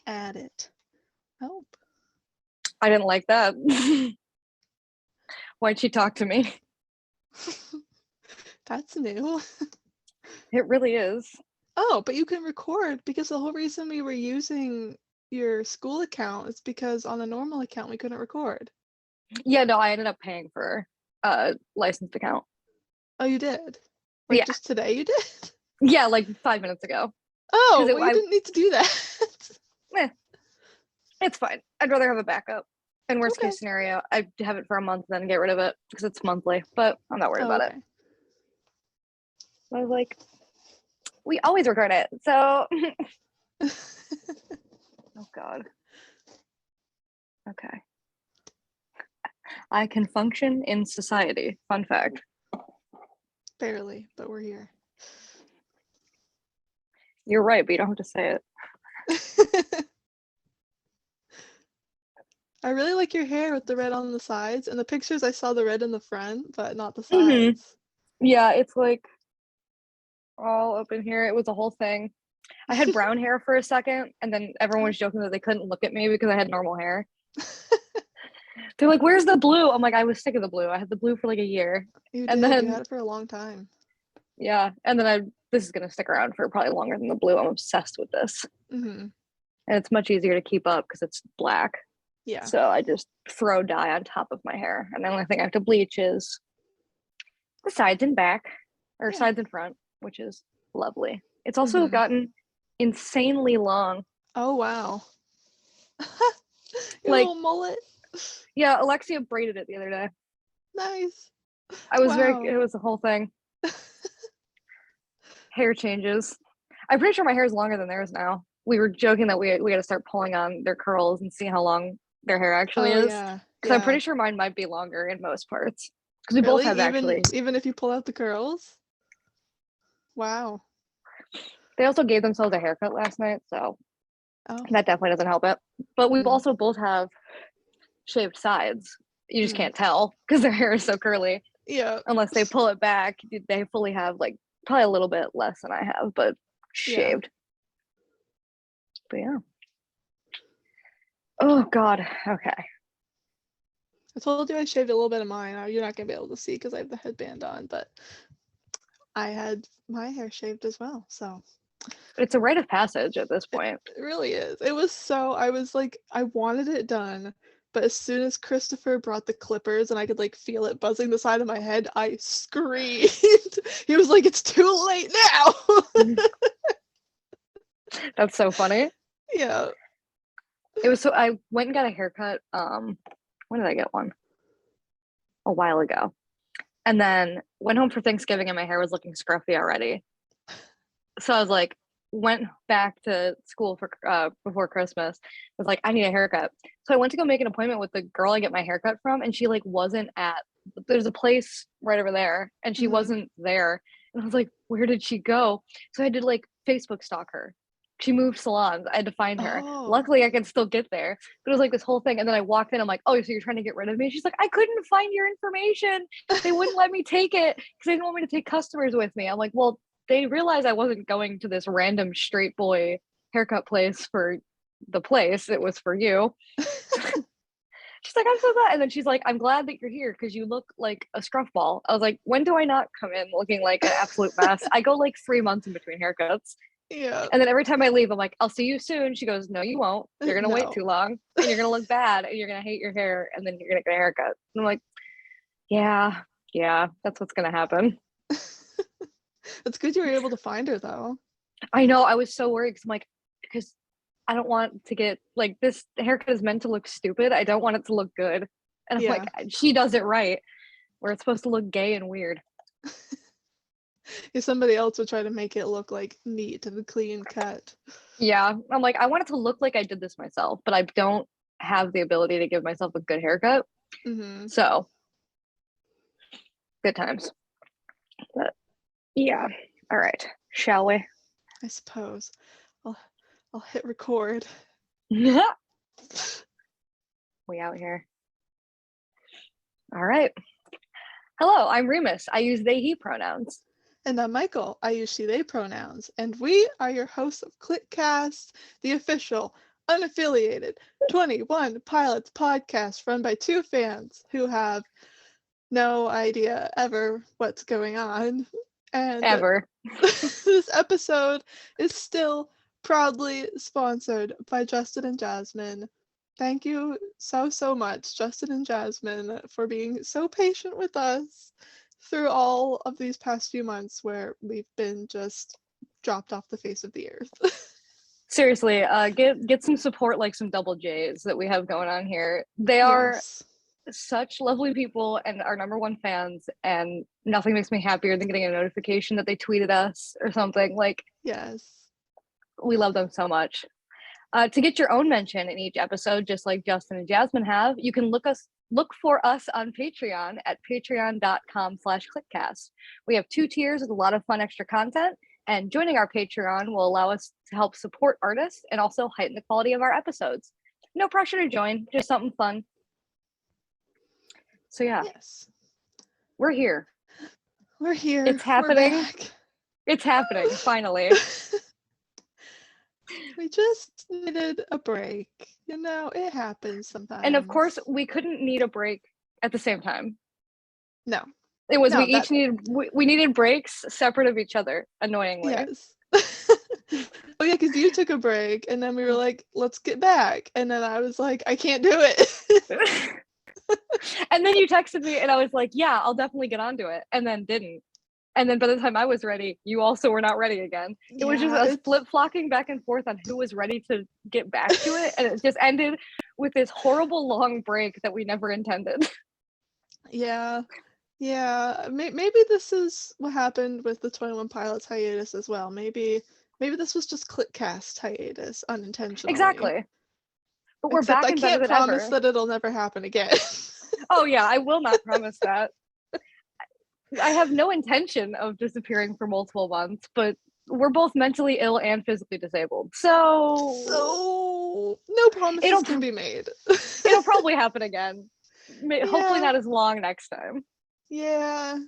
add it. Oh. I didn't like that. Why'd she talk to me? That's new. It really is. Oh, but you can record, because the whole reason we were using your school account is because on a normal account we couldn't record. Yeah, no, I ended up paying for a licensed account. Oh, you did? Like, yeah. Just today you did? Yeah, like 5 minutes ago. Oh, well, you didn't need to do that. It's fine. I'd rather have a backup. In worst Okay. case scenario, I have it for a month, then get rid of it because it's monthly. But I'm not worried about it. I was like, we always record it, so. Oh God. Okay. I can function in society. Fun fact. Barely, but we're here. You're right, but you don't have to say it. I really like your hair with the red on the sides. In the pictures, I saw the red in the front, but not the sides. Yeah, it's like all up in here. It was a whole thing. I had brown hair for a second, and then everyone was joking that they couldn't look at me because I had normal hair. They're like, "Where's the blue?" I'm like, "I was sick of the blue. I had the blue for like a year." You and did. Then you had it for a long time. Yeah, and then this is gonna stick around for probably longer than the blue. I'm obsessed with this. Mm-hmm. And it's much easier to keep up because it's black. Yeah. So I just throw dye on top of my hair, and the only thing I have to bleach is the sides and back, or sides and front, which is lovely. It's also gotten insanely long. Oh wow. Your like little mullet. Yeah, Alexia braided it the other day. Nice. I was it was the whole thing. Hair changes. I'm pretty sure my hair is longer than theirs now. We were joking that we got to start pulling on their curls and see how long their hair actually is. Yeah. Because I'm pretty sure mine might be longer in most parts. Because we Really? both have Even if you pull out the curls? Wow. They also gave themselves a haircut last night, so that definitely doesn't help it. But we also both have shaved sides. You just can't tell because their hair is so curly. Yeah. Unless they pull it back, they fully have like probably a little bit less than I have, but shaved. Yeah. But yeah. Oh God. Okay. I told you I shaved a little bit of mine. You're not gonna be able to see because I have the headband on, but I had my hair shaved as well. So it's a rite of passage at this point. It really is. It was so, I was like, I wanted it done, but as soon as Christopher brought the clippers and I could like feel it buzzing the side of my head, I screamed. He was like, "It's too late now." That's so funny. Yeah. It was I went and got a haircut. When did I get one? A while ago. And then went home for Thanksgiving and my hair was looking scruffy already. So I was like, went back to school for before Christmas. Was like, I need a haircut. So I went to go make an appointment with the girl I get my haircut from, and she like wasn't there's a place right over there, and she wasn't there. And I was like, where did she go? So I did like Facebook stalk her. She moved salons. I had to find her. Luckily, I could still get there. But it was like this whole thing. And then I walked in. I'm like, oh, so you're trying to get rid of me? She's like, I couldn't find your information. They wouldn't let me take it because they didn't want me to take customers with me. I'm like, well, they realized I wasn't going to this random straight boy haircut place for the place. It was for you. She's like, I'm so glad. And then she's like, I'm glad that you're here because you look like a scruff ball. I was like, when do I not come in looking like an absolute mess? I go like 3 months in between haircuts. Yeah. And then every time I leave, I'm like, I'll see you soon. She goes, no, you won't. You're going to wait too long and you're going to look bad and you're going to hate your hair and then you're going to get a haircut. And I'm like, yeah, that's what's going to happen. It's good you were able to find her though. I know. I was so worried because I don't want to get like this haircut is meant to look stupid. I don't want it to look good. And I'm like, she does it right where it's supposed to look gay and weird. If somebody else would try to make it look like neat and clean cut. Yeah. I'm like, I want it to look like I did this myself, but I don't have the ability to give myself a good haircut. So good times. But yeah. All right. Shall we? I suppose. I'll hit record. We out here. All right. Hello, I'm Remus. I use they, he pronouns. And I'm Michael. I use she, they pronouns. And we are your hosts of Cliquecast, the official unaffiliated 21 Pilots podcast run by two fans who have no idea ever what's going on. And Ever. this episode is still proudly sponsored by Justin and Jasmine. Thank you so much, Justin and Jasmine, for being so patient with us through all of these past few months where we've been just dropped off the face of the earth. Seriously, get some support like some double J's that we have going on here. They are such lovely people and our number one fans, and nothing makes me happier than getting a notification that they tweeted us or something. Like, yes, we love them so much. To get your own mention in each episode, just like Justin and Jasmine have, you can look for us on Patreon at patreon.com/Cliquecast. We have 2 tiers with a lot of fun extra content, and joining our Patreon will allow us to help support artists and also heighten the quality of our episodes. No pressure to join, just something fun. So yeah, yes, we're here. We're here. It's happening. We're back. It's happening, finally. We just needed a break. You know, it happens sometimes. And of course, we couldn't need a break at the same time. No. It was we needed breaks separate of each other, annoyingly. Yes. Oh yeah, because you took a break and then we were like, let's get back. And then I was like, I can't do it. And then you texted me and I was like, yeah, I'll definitely get onto it. And then didn't. And then by the time I was ready, you also were not ready again. It was just us flip-flopping back and forth on who was ready to get back to it. And it just ended with this horrible long break that we never intended. Yeah. Maybe this is what happened with the 21 Pilots hiatus as well. Maybe this was just Cliquecast hiatus unintentionally. Exactly. But we're Except back and better than ever. I can't promise that it'll never happen again. Oh yeah, I will not promise that. I have no intention of disappearing for multiple months, but we're both mentally ill and physically disabled. So no promises can be made. It'll probably happen again. Hopefully not as long next time. Yeah.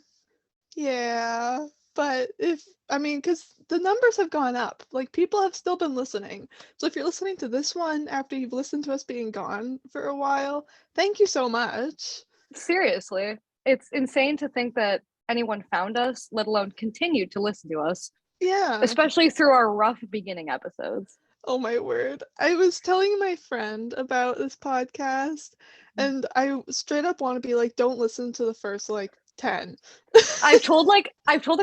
But because the numbers have gone up. Like, people have still been listening. So if you're listening to this one after you've listened to us being gone for a while, thank you so much. Seriously. It's insane to think that anyone found us, let alone continued to listen to us. Yeah. Especially through our rough beginning episodes. Oh my word. I was telling my friend about this podcast, and I straight up want to be like, don't listen to the first 10. I've told a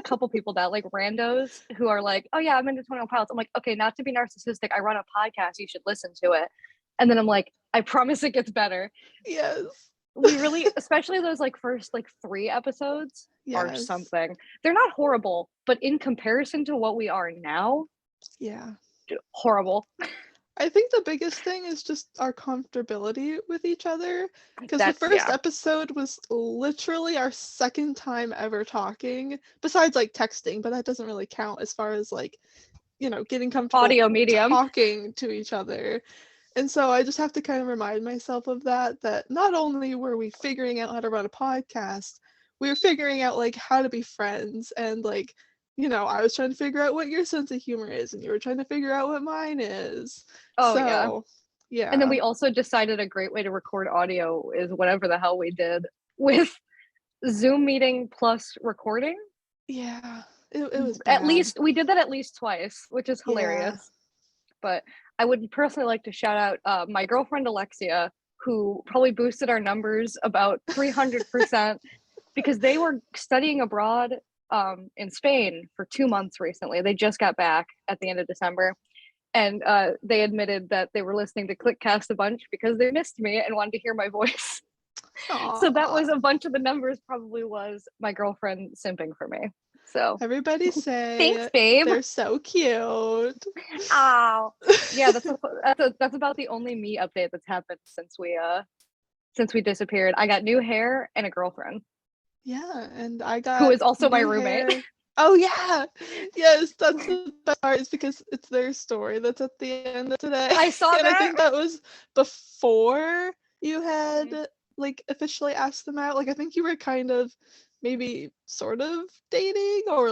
couple people that, like randos who are like, oh yeah, I'm into 21 Pilots. I'm like, okay, not to be narcissistic, I run a podcast, you should listen to it. And then I'm like, I promise it gets better. Yes. We really, especially those first 3 episodes are something. They're not horrible, but in comparison to what we are now, yeah, horrible. I think the biggest thing is just our comfortability with each other, because the first episode was literally our second time ever talking, besides texting, but that doesn't really count as far as getting comfortable audio medium talking to each other. And so I just have to kind of remind myself of that not only were we figuring out how to run a podcast, we were figuring out how to be friends, and I was trying to figure out what your sense of humor is, and you were trying to figure out what mine is. Oh, yeah. And then we also decided a great way to record audio is whatever the hell we did with Zoom meeting plus recording. Yeah, it was bad. At least we did that at least twice, which is hilarious. Yeah. But I would personally like to shout out my girlfriend Alexia, who probably boosted our numbers about 300% because they were studying abroad in Spain for 2 months recently. They just got back at the end of December, and they admitted that they were listening to Cliquecast a bunch because they missed me and wanted to hear my voice. So that was a bunch of the numbers. Probably was my girlfriend simping for me. So everybody say thanks, babe. They're so cute. Oh yeah, that's about the only me update that's happened since we disappeared. I got new hair and a girlfriend. Yeah, and I got who is also my roommate. Hair. Oh yeah, yes, that's the best part, is because it's their story that's at the end of today. I saw and that. I think that was before you had officially asked them out. I think you were kind of maybe sort of dating, or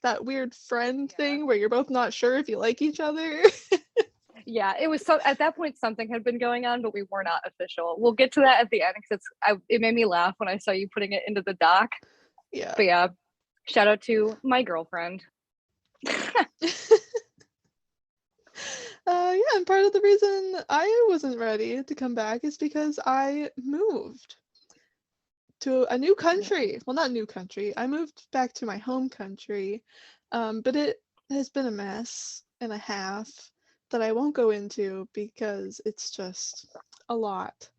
that weird friend thing where you're both not sure if you like each other. Yeah, it was so at that point something had been going on, but we were not official. We'll get to that at the end because it made me laugh when I saw you putting it into the doc. Yeah. But yeah, shout out to my girlfriend. Yeah, and part of the reason I wasn't ready to come back is because I moved to a new country. Well, not new country. I moved back to my home country, but it has been a mess and a half that I won't go into because it's just a lot.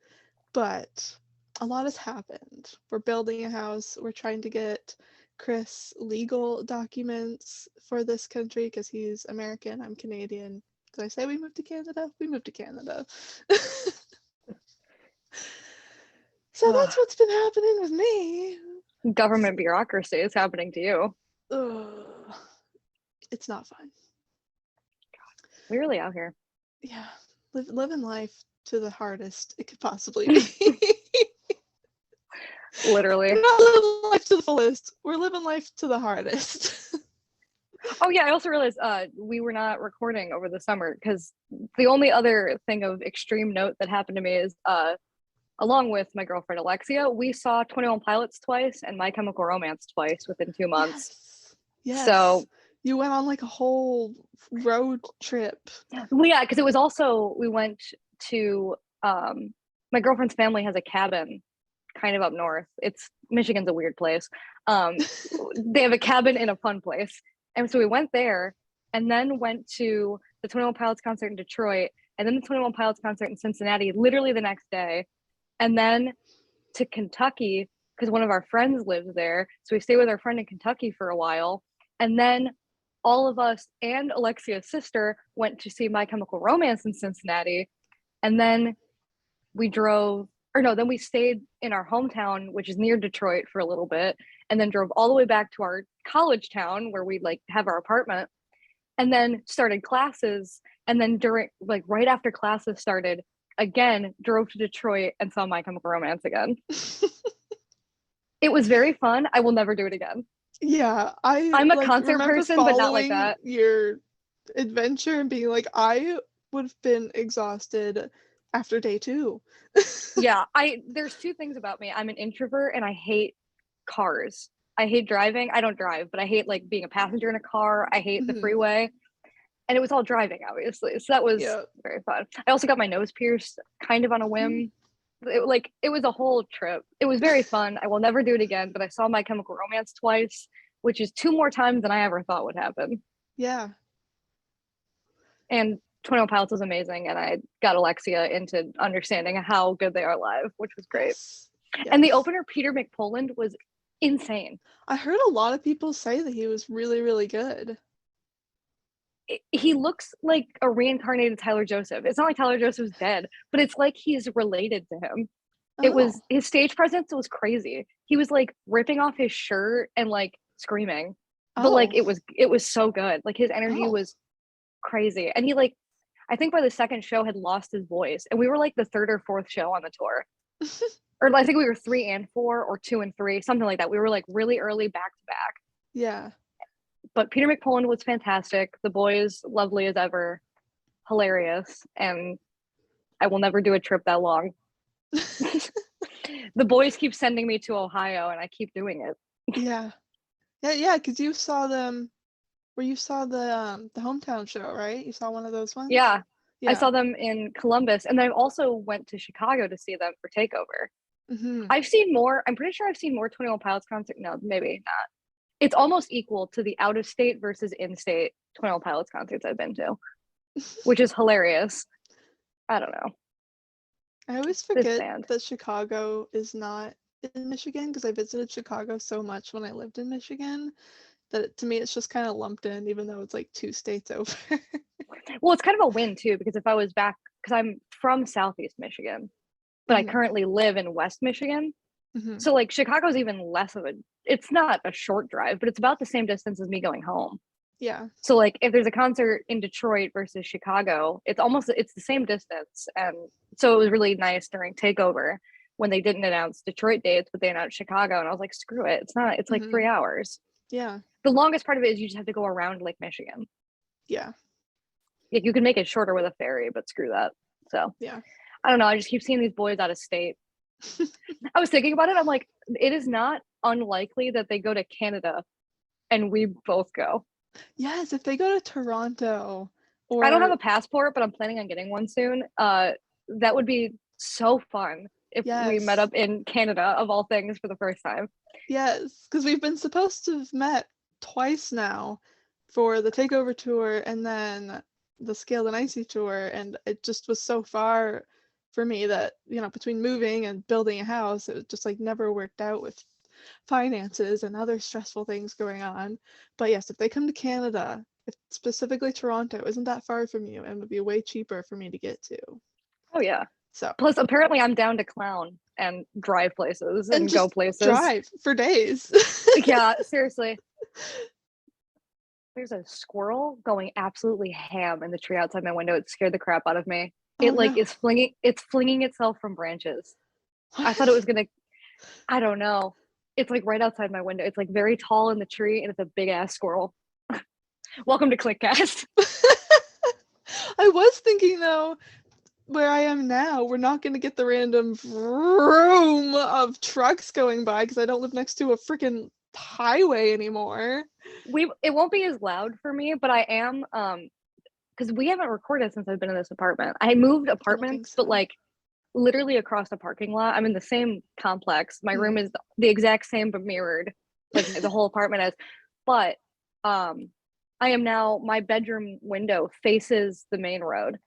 But a lot has happened. We're building a house. We're trying to get Chris legal documents for this country because he's American. I'm Canadian. Did I say we moved to Canada? We moved to Canada. So that's what's been happening with me. Government bureaucracy is happening to you. Ugh. It's not fun. We're really out here. Yeah, living life to the hardest it could possibly be. Literally. We're not living life to the fullest. We're living life to the hardest. Oh yeah, I also realized we were not recording over the summer because the only other thing of extreme note that happened to me is along with my girlfriend Alexia, we saw 21 Pilots twice and My Chemical Romance twice within 2 months. Yes. So you went on like a whole road trip. Well, yeah, because it was also we went to my girlfriend's family has a cabin kind of up north. It's Michigan's a weird place. They have a cabin in a fun place. And so we went there and then went to the 21 Pilots concert in Detroit and then the 21 Pilots concert in Cincinnati literally the next day. And then to Kentucky because one of our friends lives there. So we stayed with our friend in Kentucky for a while. And then all of us and Alexia's sister went to see My Chemical Romance in Cincinnati. And then then we stayed in our hometown, which is near Detroit for a little bit, and then drove all the way back to our college town where we like have our apartment and then started classes. And then right after classes started, again, drove to Detroit and saw My Chemical Romance again. It was very fun. I will never do it again. Yeah, I'm a concert person, but not like that. Your adventure and being like, I would have been exhausted after day 2. Yeah, there's 2 things about me. I'm an introvert and I hate cars. I hate driving. I don't drive, but I hate like being a passenger in a car. I hate the freeway. And it was all driving, obviously. So that was very fun. I also got my nose pierced kind of on a whim. It was a whole trip. It was very fun. I will never do it again, but I saw My Chemical Romance twice, which is 2 more times than I ever thought would happen. Yeah. And 21 Pilots was amazing, and I got Alexia into understanding how good they are live, which was great. Yes. And the opener, Peter McPoland, was insane. I heard a lot of people say that he was really, really good. He looks like a reincarnated Tyler Joseph. It's not like Tyler Joseph's dead, but it's like he's related to him. It was his stage presence was crazy. He was like ripping off his shirt and like screaming. But like it was so good. Like his energy was crazy. And he like I think by the second show had lost his voice. And we were like the 3rd or 4th show on the tour. Or I think we were 3 and 4 or 2 and 3, something like that. We were like really early back to back. Yeah. But Peter McPoland was fantastic. The boys, lovely as ever, hilarious. And I will never do a trip that long. The boys keep sending me to Ohio and I keep doing it. Yeah. Yeah, because you saw them where you saw the hometown show, right? You saw one of those ones? Yeah. I saw them in Columbus. And then I also went to Chicago to see them for Takeover. I've seen more. I'm pretty sure I've seen more 21 Pilots concert. No, maybe not. It's almost equal to the out-of-state versus in-state 21 Pilots concerts I've been to, which is hilarious. I don't know. I always forget that Chicago is not in Michigan because I visited Chicago so much when I lived in Michigan that to me it's just kind of lumped in, even though it's like 2 states over. Well, it's kind of a win too, because if I was back, because I'm from Southeast Michigan, but I currently live in West Michigan. So like Chicago's even less of it's not a short drive, but it's about the same distance as me going home. Yeah. So like if there's a concert in Detroit versus Chicago, it's the same distance. And so it was really nice during Takeover when they didn't announce Detroit dates, but they announced Chicago. And I was like, screw it. It's like 3 hours. Yeah. The longest part of it is you just have to go around Lake Michigan. Yeah. Like, you can make it shorter with a ferry, but screw that. So Yeah. I don't know. I just keep seeing these boys out of state. I was thinking about it. I'm like, it is not unlikely that they go to Canada and we both go. Yes, if they go to Toronto I don't have or a passport, but I'm planning on getting one soon. That would be so fun if we met yes. up in Canada, of all things, for the first time. Yes, because we've been supposed to have met twice now for the Takeover tour and then the Scaled and Icy tour, and it just was so far for me that, between moving and building a house, it just like never worked out with finances and other stressful things going on. But yes, if they come to Canada, if specifically Toronto isn't that far from you and would be way cheaper for me to get to. Oh yeah. So, Plus, apparently, I'm down to clown and drive places and and go just places. drive for days. Yeah, seriously. There's a squirrel going absolutely ham in the tree outside my window. It scared the crap out of me. Oh It like no. is flinging. It's flinging itself from branches. I thought it was gonna. I don't know. It's like right outside my window. It's like very tall in the tree, and it's a big ass squirrel. Welcome to Cliquecast. I was thinking though, where I am now, we're not going to get the random vroom of trucks going by because I don't live next to a freaking highway anymore. It won't be as loud for me, but I am because we haven't recorded since I've been in this apartment. I moved I don't think apartments, so. but like literally across the parking lot. I'm in the same complex. My room Mhm. is the exact same but mirrored, like the whole apartment is. But I am now, my bedroom window faces the main road.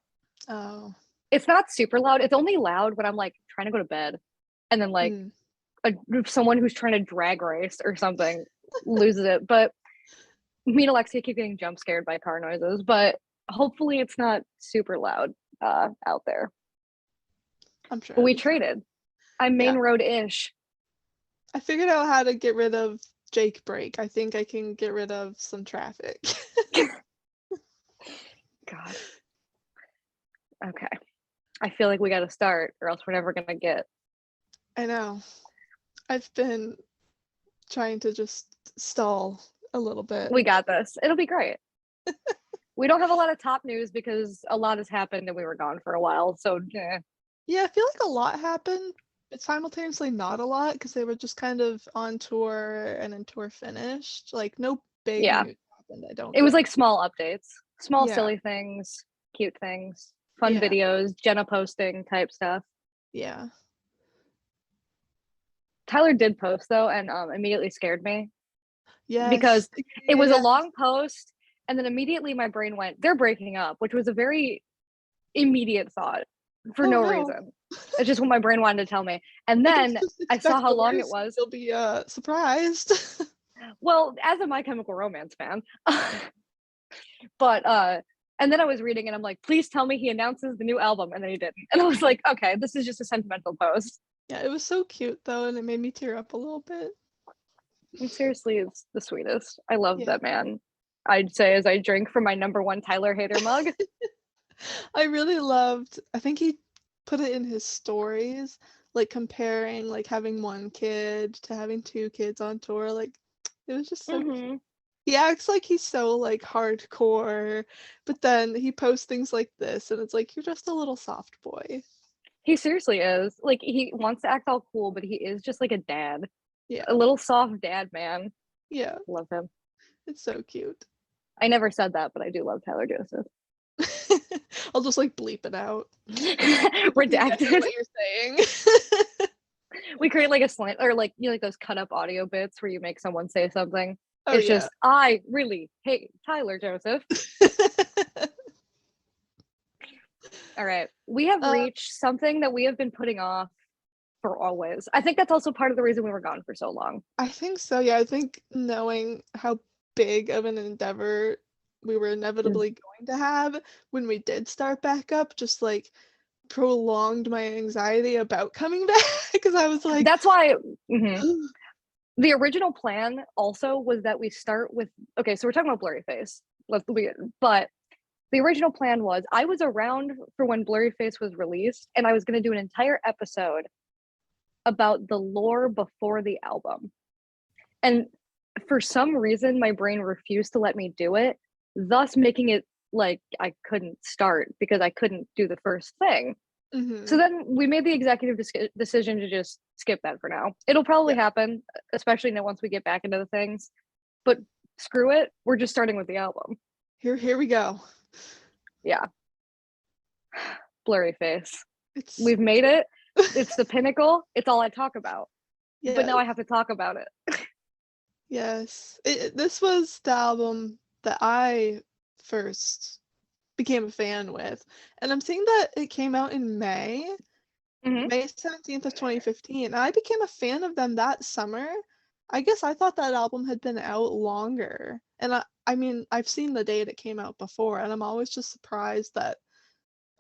Oh. It's not super loud. It's only loud when I'm like trying to go to bed, and then like Mm. someone who's trying to drag race or something loses it. But me and Alexia keep getting jump scared by car noises, but hopefully it's not super loud out there. I'm sure But it'll we be fine. traded. I'm main Yeah. road-ish. I figured out how to get rid of Jake Break. I think I can get rid of some traffic. God. Okay. I feel like we got to start or else we're never going to get. I know. I've been trying to just stall a little bit. We got this. It'll be great. We don't have a lot of top news because a lot has happened and we were gone for a while. So, Yeah, I feel like a lot happened, but simultaneously not a lot because they were just kind of on tour and then tour finished. Like no big yeah. news happened, I don't It was think. like small updates, small Yeah. silly things, cute things, fun Yeah. videos, Jenna posting type stuff. Yeah. Tyler did post though and immediately scared me because Yes. it was a Yeah. long post and then immediately my brain went, they're breaking up, which was a very immediate thought for Oh no no. reason. It's just what my brain wanted to tell me. And I guess then just I saw expect how the long it worst. was. You'll be surprised. Well, as a My Chemical Romance fan. But and then I was reading and I'm like, please tell me he announces the new album, and then he didn't. And I was like, okay, this is just a sentimental post. Yeah, it was so cute though, and it made me tear up a little bit. And seriously, it's the sweetest. I love Yeah. that man. I'd say as I drink from my number one Tyler hater mug. I really loved, I think he put it in his stories, like comparing like having one kid to having two kids on tour. Like it was just so cute. Mm-hmm. He acts like he's so like hardcore, but then he posts things like this and it's like you're just a little soft boy. He seriously is. Like he wants to act all cool, but he is just like a dad. Yeah. A little soft dad man. Yeah. Love him. It's so cute. I never said that, but I do love Tyler Joseph. I'll just like bleep it out. Exactly Redacted. what you're saying. We create like a slant or like like those cut up audio bits where you make someone say something. Oh It's yeah. just I really hate Tyler Joseph. All right. We have reached something that we have been putting off for always. I think that's also part of the reason we were gone for so long. I think so, yeah. I think knowing how big of an endeavor we were inevitably going to have when we did start back up just like prolonged my anxiety about coming back because I was like, That's why the original plan also was that we start with okay, so we're talking about Blurryface. But the original plan was I was around for when Blurryface was released, and I was going to do an entire episode about the lore before the album. And for some reason, my brain refused to let me do it, thus making it like I couldn't start because I couldn't do the first thing. Mm-hmm. So then we made the executive decision to just skip that for now. It'll probably happen, especially now once we get back into the things. But screw it, we're just starting with the album. Here we go. Yeah. Blurryface. It's We've made it. It's the pinnacle. It's all I talk about. yes. But now I have to talk about it. Yes. This was the album that I first became a fan with. And I'm seeing that it came out in May, May 17th of 2015. And I became a fan of them that summer. I guess I thought that album had been out longer. And I mean, I've seen the date it came out before, and I'm always just surprised that,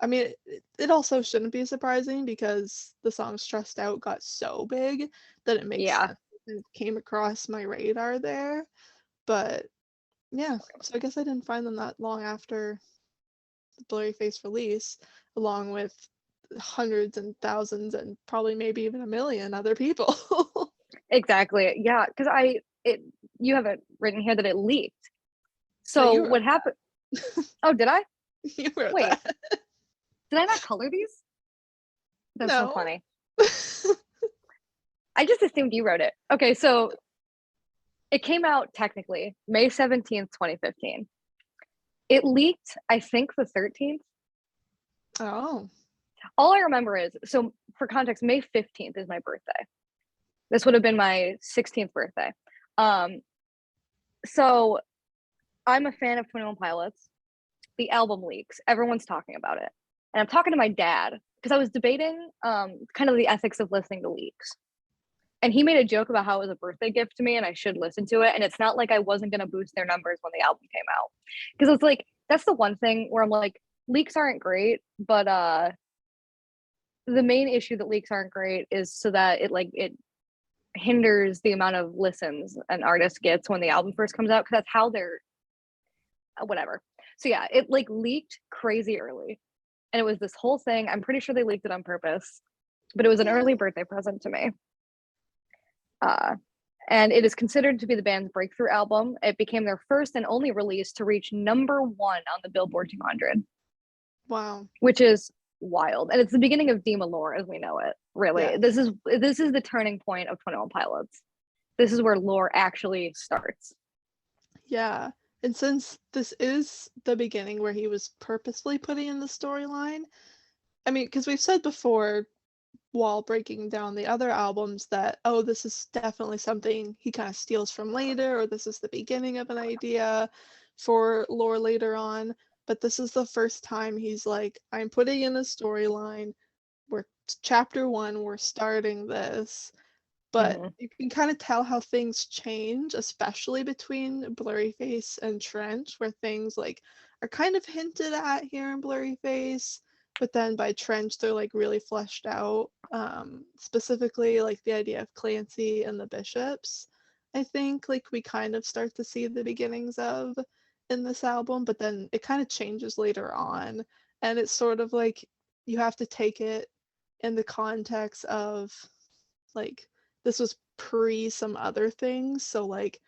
I mean, it also shouldn't be surprising because the song Stressed Out got so big that it makes sense. It came across my radar there. But yeah, so I guess I didn't find them that long after the Blurryface release, along with hundreds and thousands and probably maybe even a million other people. Exactly. Yeah, because you have it written here that it leaked. So you what happened? Oh, did I? You wrote Wait, that. did I not color these? That's so No. funny. I just assumed you wrote it. Okay, so it came out technically May 17th, 2015. It leaked, I think, the 13th. Oh. All I remember is, so for context, May 15th is my birthday. This would have been my 16th birthday. So I'm a fan of 21 Pilots. The album leaks. Everyone's talking about it. And I'm talking to my dad because I was debating kind of the ethics of listening to leaks. And he made a joke about how it was a birthday gift to me and I should listen to it. And it's not like I wasn't going to boost their numbers when the album came out. Because it's like, that's the one thing where I'm like, leaks aren't great, but the main issue that leaks aren't great is so that it hinders the amount of listens an artist gets when the album first comes out, because that's how they're whatever. So yeah, it like leaked crazy early. And it was this whole thing. I'm pretty sure they leaked it on purpose, but it was an early birthday present to me. And it is considered to be the band's breakthrough album. It became their first and only release to reach number 1 on the Billboard 200. Wow. Which is wild. And it's the beginning of Dima lore as we know it, really. Yeah. This is the turning point of 21 Pilots. This is where lore actually starts. Yeah. And since this is the beginning where he was purposefully putting in the storyline, I mean, because we've said before, while breaking down the other albums, that, oh, this is definitely something he kind of steals from later, or this is the beginning of an idea for lore later on. But this is the first time he's like, I'm putting in a storyline. We're chapter 1, we're starting this. But you can kind of tell how things change, especially between Blurryface and Trench, where things like are kind of hinted at here in Blurryface, but then by Trench they're like really fleshed out. Specifically like the idea of Clancy and the bishops, I think like we kind of start to see the beginnings of in this album, but then it kind of changes later on, and it's sort of like you have to take it in the context of like this was pre some other things, so like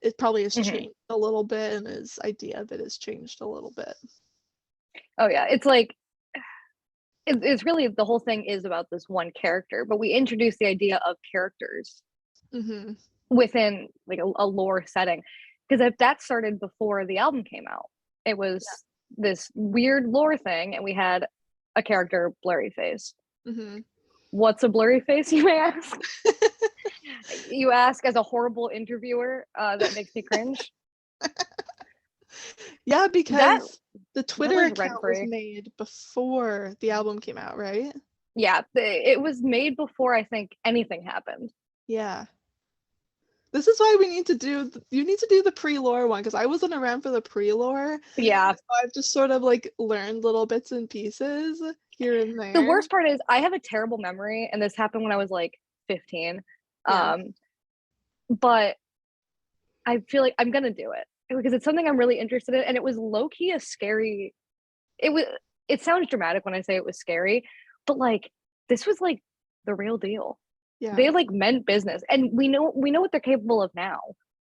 it probably has changed a little bit, and his idea of it has changed a little bit. Oh yeah, it's like it's really, the whole thing is about this one character, but we introduce the idea of characters within like a lore setting, because if that started before the album came out, it was this weird lore thing, and we had a character, Blurryface. What's a Blurryface, you may ask? You ask as a horrible interviewer that makes me cringe. Yeah, because the Twitter account was made before the album came out, right? Yeah, it was made before I think anything happened. Yeah. This is why you need to do the pre-lore one, because I wasn't around for the pre-lore. Yeah. So I've just sort of like learned little bits and pieces here and there. The worst part is I have a terrible memory, and this happened when I was like 15. But I feel like I'm gonna do it because it's something I'm really interested in, and it was low-key a scary. It sounds dramatic when I say it was scary, but like this was like the real deal. Yeah. They like meant business, and we know what they're capable of now.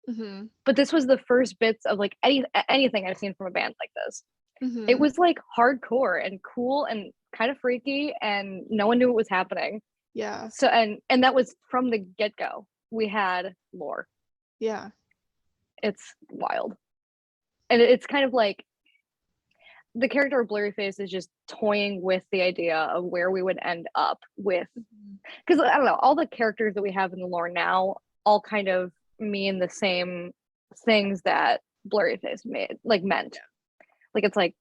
Mm-hmm. But this was the first bits of like anything I've seen from a band like this. It Mm-hmm. was like hardcore and cool and kind of freaky, and no one knew what was happening. Yeah. So and that was from the get-go. We had lore. Yeah. It's wild. And it's kind of like the character of Blurryface is just toying with the idea of where we would end up with, Mm-hmm. because I don't know, all the characters that we have in the lore now all kind of mean the same things that Blurryface meant. Like it's like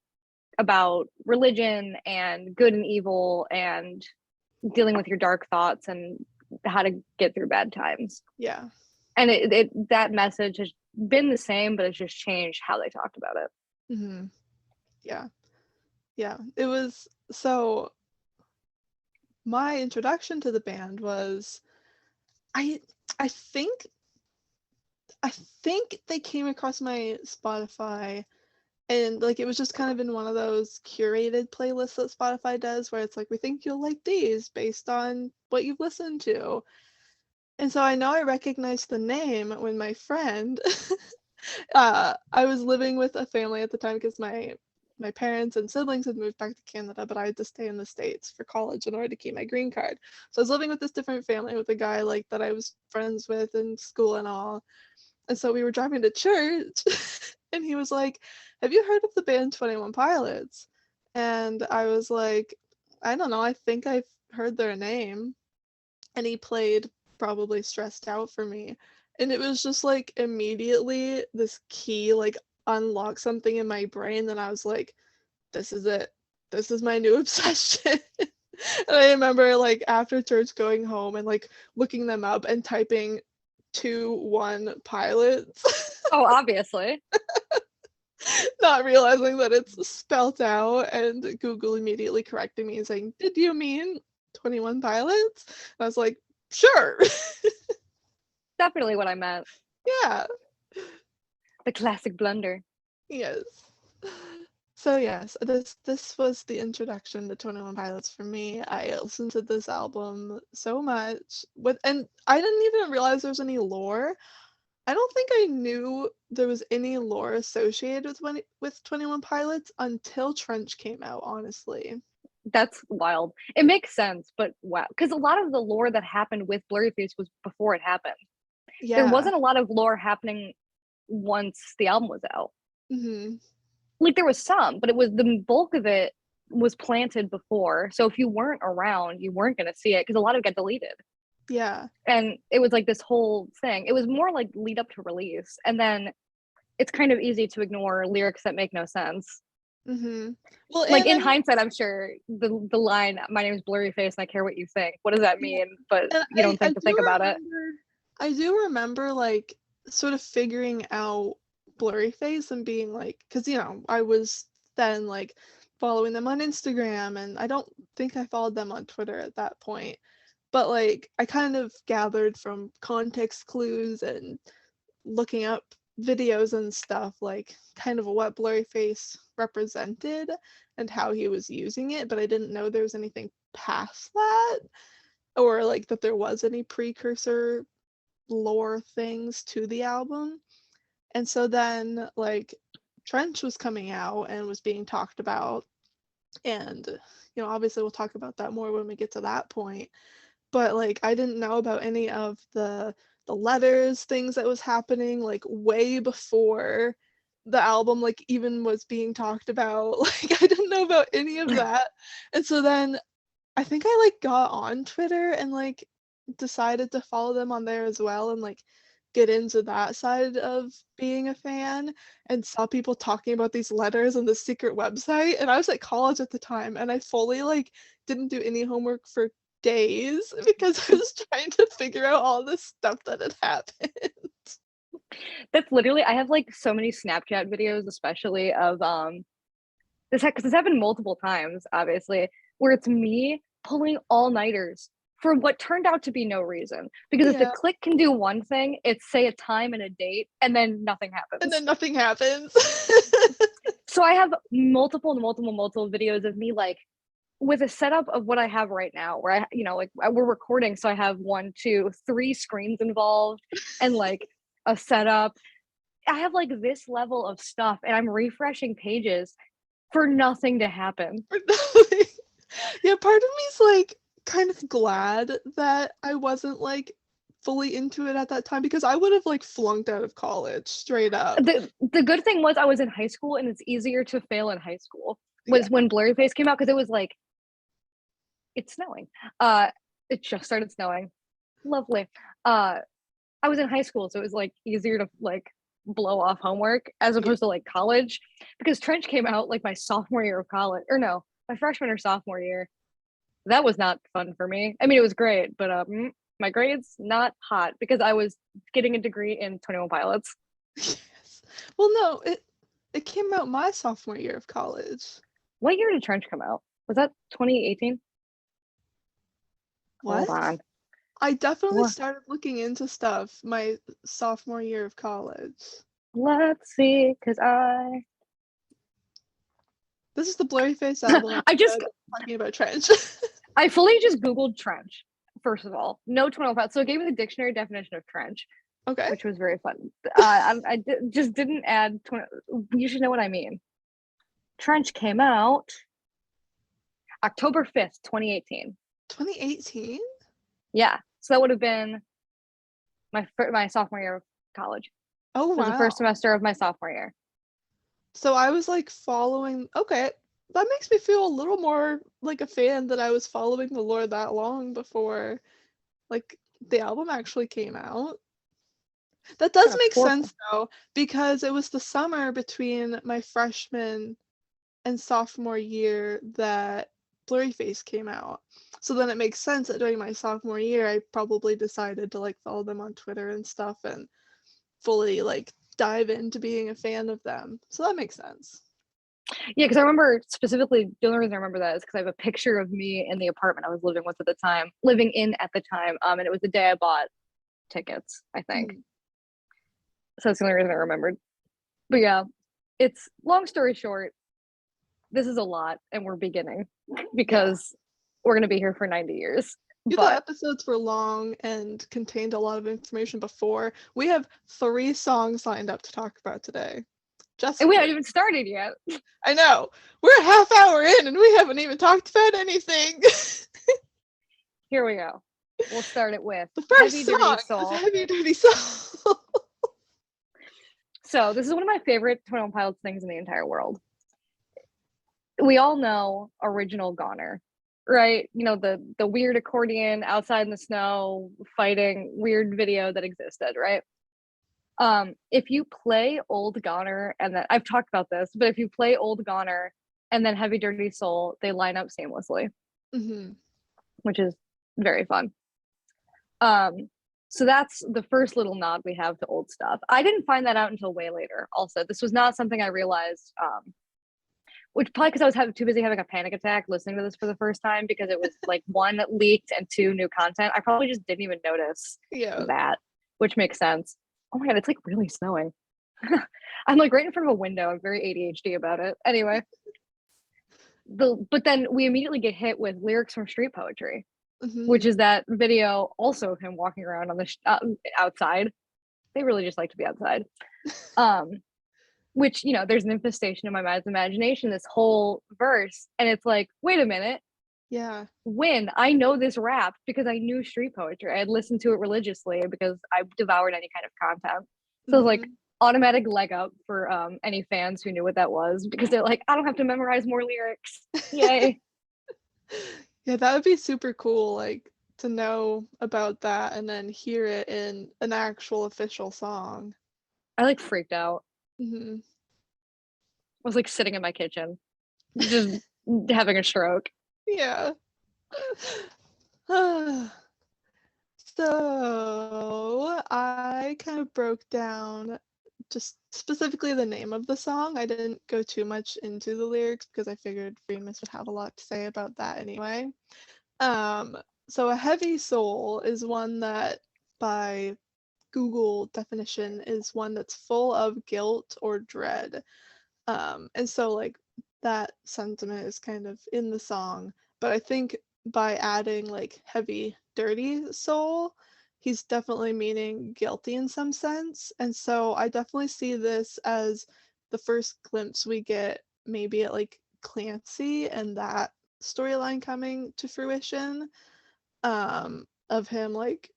about religion and good and evil and dealing with your dark thoughts and how to get through bad times. Yeah. And that message has been the same, but it's just changed how they talked about it. Mm-hmm. Yeah. Yeah. It was so my introduction to the band was I I think I think they came across my Spotify and like it was just kind of in one of those curated playlists that Spotify does where it's like we think you'll like these based on what you've listened to. And so I know I recognized the name when my friend I was living with a family at the time because my parents and siblings had moved back to Canada, but I had to stay in the States for college in order to keep my green card. So I was living with this different family with a guy like that I was friends with in school and all. And so we were driving to church and he was like, "Have you heard of the band 21 Pilots?" And I was like, "I don't know, I think I've heard their name." And he played Probably Stressed Out for me. And it was just like immediately this key like unlocked something in my brain and I was like, this is it. This is my new obsession. And I remember like after church going home and like looking them up and typing 21 pilots, Oh, obviously. not realizing that it's spelt out and Google immediately correcting me and saying, "Did you mean 21 pilots?" And I was like, "Sure." Definitely what I meant. Yeah. The classic blunder. Yes. So yes, this was the introduction to 21 Pilots for me. I listened to this album so much and I didn't even realize there was any lore. I don't think I knew there was any lore associated with 21 Pilots until Trench came out, honestly. That's wild. It makes sense, but wow. Because a lot of the lore that happened with Blurryface was before it happened. There Yeah. wasn't a lot of lore happening once the album was out. Mhm. Like there was some, but it was the bulk of it was planted before. So if you weren't around, you weren't going to see it because a lot of it got deleted. Yeah. And it was like this whole thing. It was more like lead up to release. And then it's kind of easy to ignore lyrics that make no sense. Mhm. Well, Like and in I mean, hindsight, I'm sure the line, "My name is Blurryface and I care what you think." What does that yeah, mean? But and you don't I think to think about it. do remember like sort of figuring out Blurryface and being like, because I was then like following them on Instagram, and I don't think I followed them on Twitter at that point, but like I kind of gathered from context clues and looking up videos and stuff, like kind of what Blurryface represented and how he was using it, but I didn't know there was anything past that or like that there was any precursor lore things to the album. And so then like Trench was coming out and was being talked about, and obviously we'll talk about that more when we get to that point, but like I didn't know about any of the letters things that was happening like way before the album like even was being talked about. Like I didn't know about any of that. And so then I think I like got on Twitter and like decided to follow them on there as well and like get into that side of being a fan and saw people talking about these letters on the secret website, and I was at college at the time and I fully like didn't do any homework for days because I was trying to figure out all this stuff that had happened. That's literally, I have like so many Snapchat videos, especially of because this happened multiple times, obviously, where it's me pulling all nighters for what turned out to be no reason. Because if the Yeah. click can do one thing, it's say a time and a date, and then nothing And happens. then nothing happens. So I have multiple videos of me like with a setup of what I have right now, where we're recording, so I have one, two, three screens involved, and like a setup. I have like this level of stuff and I'm refreshing pages for nothing to happen. Yeah, part of me's like kind of glad that I wasn't like fully into it at that time, because I would have like flunked out of college straight up. The good thing was I was in high school and it's easier to fail in high school. Was Yeah. when Blurryface came out, because it was like it's snowing. It just started snowing. Lovely. I was in high school, so it was like easier to like blow off homework as Yeah. opposed to like college, because Trench came out like my sophomore year of college, or no, my freshman or sophomore year. That was not fun for me. I mean, it was great, but my grades not hot because I was getting a degree in 21 Pilots. Yes. Well, no, it came out my sophomore year of college. What year did Trench come out? Was that 2018? What? Hold on. I definitely What? started looking into stuff my sophomore year of college. Let's see, because This is the Blurryface album I just episode talking about Trench. I fully just Googled Trench, first of all. No 21 Pilots. So it gave me the dictionary definition of Trench, Okay. which was very fun. Just didn't add 20. You should know what I mean. Trench came out October 5th, 2018. 2018? Yeah. So that would have been my sophomore year of college. Oh, It was the first wow. semester of my sophomore year. So I was like following. Okay, that makes me feel a little more like a fan that I was following the lore that long before like the album actually came out. That does Kind of make four. sense though, because it was the summer between my freshman and sophomore year that Blurryface came out. So then it makes sense that during my sophomore year I probably decided to like follow them on Twitter and stuff and fully like dive into being a fan of them. So that makes sense. Yeah, because I remember specifically the only reason I remember that is because I have a picture of me in the apartment I was living in at the time. And it was the day I bought tickets, I think. Mhm. So that's the only reason I remembered. But yeah, it's long story short, this is a lot and we're beginning because we're going to be here for 90 years. Yeah, the But episodes were long and contained a lot of information before. We have 3 songs lined up to talk about today. Just and we 3. haven't even started yet. I know. We're a half hour in and we haven't even talked about anything. Here we go. We'll start it with The first Heavy song Dirty is Soul. Heavy Dirty Soul. So this is one of my favorite 21 Pilots things in the entire world. We all know Original Goner, right? You know, the weird accordion outside in the snow fighting weird video that existed, right? If you play Old Goner, and then I've talked about this, but if you play Old Goner and then Heavy Dirty Soul, they line up seamlessly, Mm-hmm. which is very fun. So that's the first little nod we have to old stuff. I didn't find that out until way later. Also, this was not something I realized. Which probably because I was too busy having a panic attack listening to this for the first time, because it was like 1 leaked and 2 new content. I probably just didn't even notice Yeah. that, which makes sense. Oh my god, it's like really snowing. I'm like right in front of a window. I'm very ADHD about it. Anyway, but then we immediately get hit with lyrics from Street Poetry, which Mm-hmm. is that video also of him walking around on the outside. They really just like to be outside. Which, you know, there's an infestation in my mind's imagination, this whole verse, and it's like, wait a minute, Yeah. when I know this rap because I knew Street Poetry, I had listened to it religiously because I devoured any kind of content. So it was like Mm-hmm. automatic leg up for any fans who knew what that was, because they're like, I don't have to memorize more lyrics. Yay. Yeah, that would be super cool, like to know about that and then hear it in an actual official song. I like freaked out. Mm-hmm. I was like sitting in my kitchen, just having a stroke. Yeah. So I kind of broke down just specifically the name of the song. I didn't go too much into the lyrics because I figured Remus would have a lot to say about that anyway. Um, so a heavy soul is one that, by Google definition, is one that's full of guilt or dread. And so like that sentiment is kind of in the song, but I think by adding like heavy dirty soul, he's definitely meaning guilty in some sense. And so I definitely see this as the first glimpse we get maybe at like Clancy and that storyline coming to fruition, of him like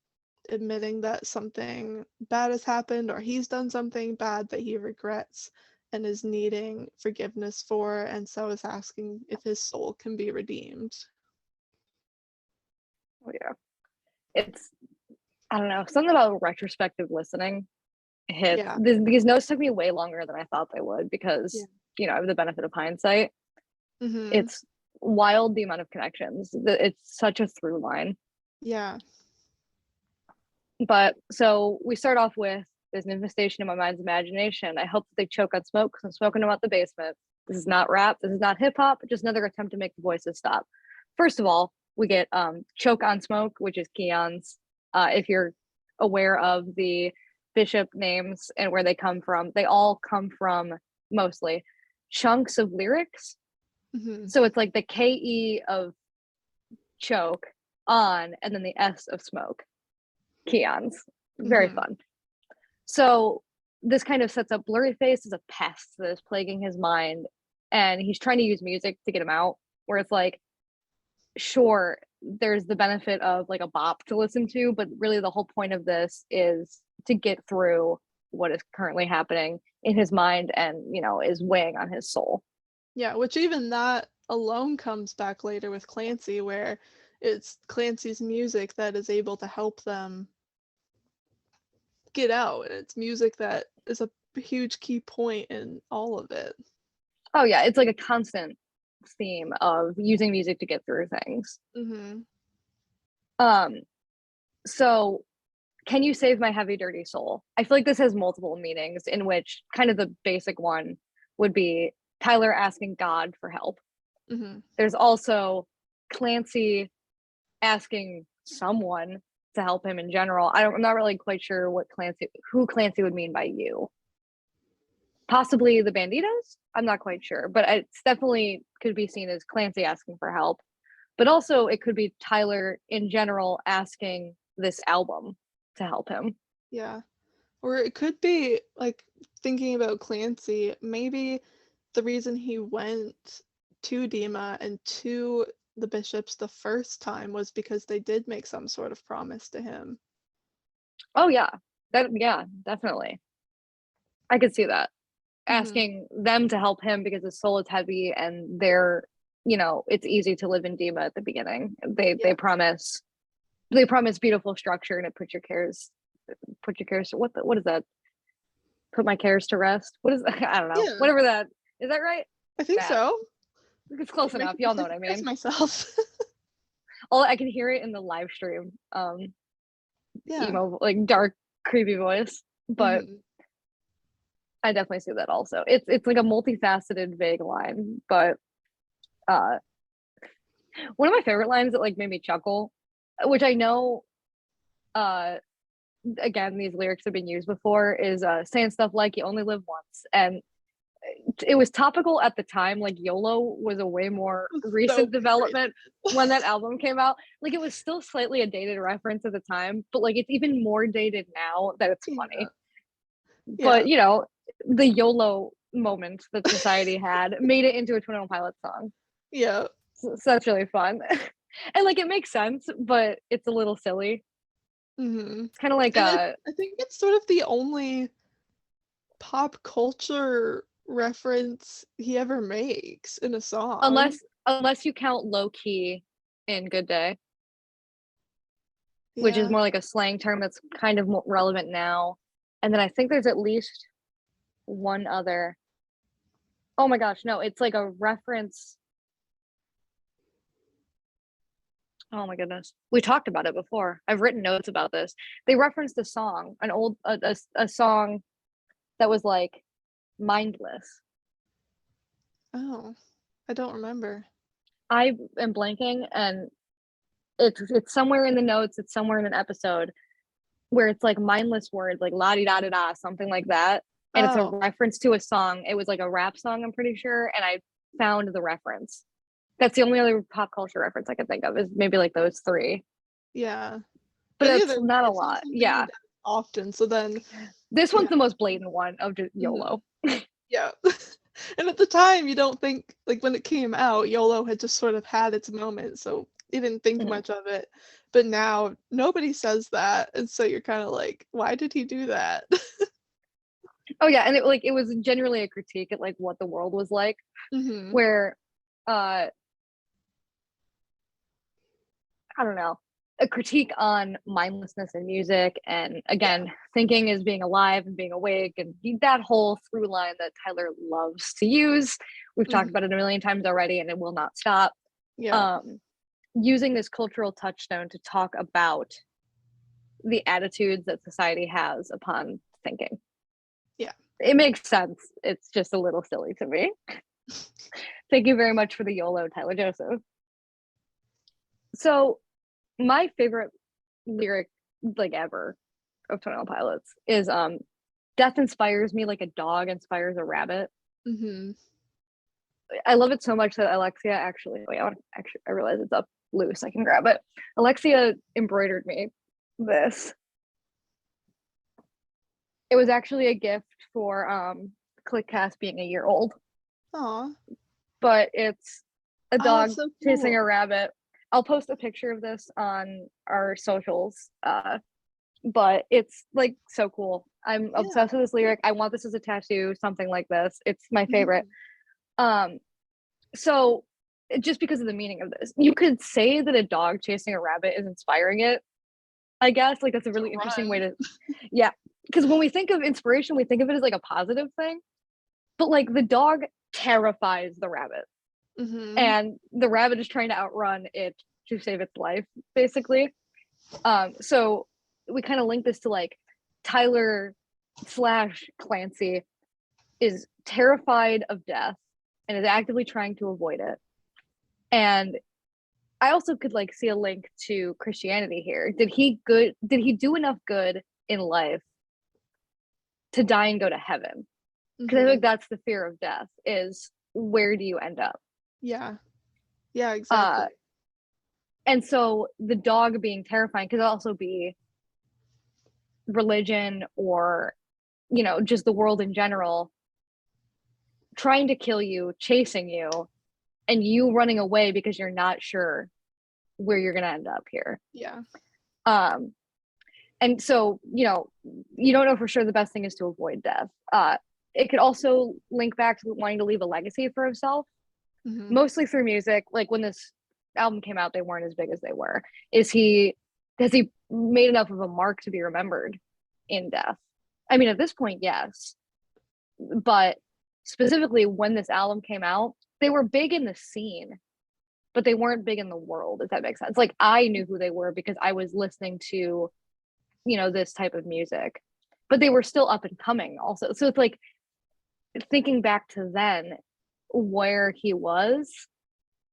admitting that something bad has happened or he's done something bad that he regrets and is needing forgiveness for, and so is asking if his soul can be redeemed. Oh yeah. It's, I don't know, something about retrospective listening hits. Yeah. These notes took me way longer than I thought they would because, Yeah. you know, I have the benefit of hindsight. Mm-hmm. It's wild the amount of connections. It's such a through line. Yeah. But so we start off with there's an infestation in my mind's imagination. I hope that they choke on smoke because I'm smoking them out the basement. This is not rap. This is not hip hop. Just another attempt to make the voices stop. First of all, we get choke on smoke, which is Keon's. If you're aware of the bishop names and where they come from, they all come from mostly chunks of lyrics. Mm-hmm. So it's like the KE of choke on and then the S of smoke. Keon's. Very Mm-hmm. fun. So this kind of sets up Blurryface as a pest that is plaguing his mind, and he's trying to use music to get him out, where it's like, sure, there's the benefit of like a bop to listen to, but really the whole point of this is to get through what is currently happening in his mind and, you know, is weighing on his soul. Yeah, which even that alone comes back later with Clancy, where it's Clancy's music that is able to help them get out. And it's music that is a huge key point in all of it. Oh yeah, it's like a constant theme of using music to get through things. Mm-hmm. So can you save my heavy dirty soul? I feel like this has multiple meanings, in which kind of the basic one would be Tyler asking God for help. Mm-hmm. There's also Clancy asking someone to help him in general. I'm not really quite sure who Clancy would mean by you. Possibly the Banditos? I'm not quite sure, but it's definitely could be seen as Clancy asking for help. But also it could be Tyler in general asking this album to help him. Yeah. Or it could be like thinking about Clancy, maybe the reason he went to Dima and to the bishops the first time was because they did make some sort of promise to him. Oh yeah. Yeah, definitely. I could see that. Mm-hmm. Asking them to help him because his soul is heavy and they're, you know, it's easy to live in Dima at the beginning. They promise beautiful structure and it put your cares what is that? Put my cares to rest. What is that? I don't know. Yeah. Whatever that is, that right? I think so. It's close enough. Y'all know what I mean. Myself. Oh, I can hear it in the live stream. Yeah. Emo, like dark, creepy voice. But Mm-hmm. I definitely see that also. It's like a multifaceted, vague line, but one of my favorite lines that like made me chuckle, which I know, again, these lyrics have been used before, is saying stuff like "You only live once," and it was topical at the time. Like YOLO was a way more recent development when that album came out. Like it was still slightly a dated reference at the time, but like it's even more dated now that it's funny. Yeah. But you know, the YOLO moment that society had made it into a 21 Pilots song. Yeah. So that's really fun. And like it makes sense, but it's a little silly. Mm-hmm. It's kind of like I think it's sort of the only pop culture reference he ever makes in a song. unless you count Low Key in Good Day, which is more like a slang term that's kind of more relevant now. And then I think there's at least one other. Oh my gosh, no, it's like a reference. Oh my goodness. We talked about it before. I've written notes about this. They referenced a song, an old a song that was like mindless. Oh, I don't remember. I am blanking and it's somewhere in the notes, it's somewhere in an episode where it's like mindless words like la di da da da, something like that. And it's a reference to a song. It was like a rap song, I'm pretty sure. And I found the reference. That's the only other pop culture reference I could think of is maybe like those three. Yeah. but And it's either way, not a it's not lot. something he Yeah. does often. So then, This yeah. one's the most blatant one of just Mhm. YOLO. Yeah. And at the time, you don't think, like, when it came out, YOLO had just sort of had its moment, so you didn't think Mhm. much of it. But now nobody says that, and so you're kind of like, why did he do that? Oh yeah, and it was genuinely a critique at like what the world was like, Hmm. where uh I don't know, a critique on mindlessness in music, and Yeah. again, thinking is being alive and being awake, and that whole through line that Tyler loves to use. We've talked Hmm. about it a million times already, and it will not stop. Yeah. Um, Using this cultural touchstone to talk about the attitudes that society has upon thinking. Yeah. It makes sense. It's just a little silly to me. Thank you very much for the YOLO, Tyler Joseph. So, my favorite lyric, like ever, of 21 Pilots is death inspires me like a dog inspires a rabbit. Hmm. I love it so much that Alexia actually, wait, I realize it's up loose. I can grab it. Alexia embroidered me this. It was actually a gift for Cliquecast being a year old, Aw. but it's a Oh, that's dog so chasing cool. a rabbit. I'll post a picture of this on our socials. But it's like so cool. I'm Yeah. obsessed with this lyric. I want this as a tattoo, something like this. It's my favorite. Mhm. Um, so just because of the meaning of this, you could say that a dog chasing a rabbit is inspiring it. I guess like that's a To really interesting way run. to, yeah. Because when we think of inspiration, we think of it as like a positive thing, but like the dog terrifies the rabbit, Hmm. and the rabbit is trying to outrun it to save its life, basically. So we kind of link this to like Tyler slash Clancy is terrified of death and is actively trying to avoid it. And I also could like see a link to Christianity here. Did he do enough good in life to die and go to heaven? Because I think Hmm. that's the fear of death is where do you end up? Yeah. Yeah, Uh exactly. and so the dog being terrifying could also be religion or just the world in general trying to kill you, chasing you, and you running away because you're not sure where you're going to end up here. Yeah. Um, and so, you don't know for sure the best thing is to avoid death. It could also link back to wanting to leave a legacy for himself, Hmm. mostly through music. Like when this album came out, they weren't as big as they were. Has he made enough of a mark to be remembered in death? I mean, at this point, yes. But specifically when this album came out, they were big in the scene, but they weren't big in the world, if that makes sense. Like I knew who they were because I was listening to, this type of music, but they were still up and coming also. So it's like thinking back to then where he was,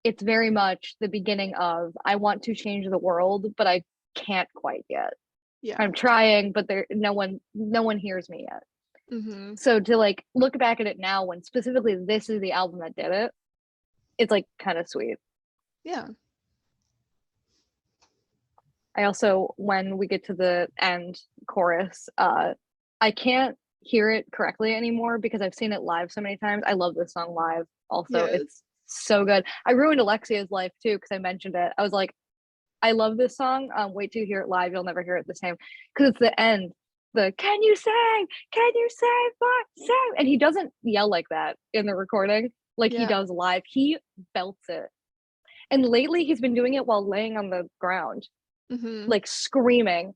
it's very much the beginning of I want to change the world, but I can't quite yet. Yeah. I'm trying, but no one hears me yet. Hmm. So to like look back at it now when specifically this is the album that did it, it's like kind of sweet. Yeah. I also, when we get to the end chorus, I can't hear it correctly anymore because I've seen it live so many times. I love this song live. Also, Yeah. it's so good. I ruined Alexia's life too because I mentioned it. I was like, I love this song. Wait till you hear it live. You'll never hear it the same because it's the end. The can you sing? Can you sing my sing? And he doesn't yell like that in the recording like he Yeah. does live. He belts it. And lately he's been doing it while laying on the ground, Hmm. like screaming.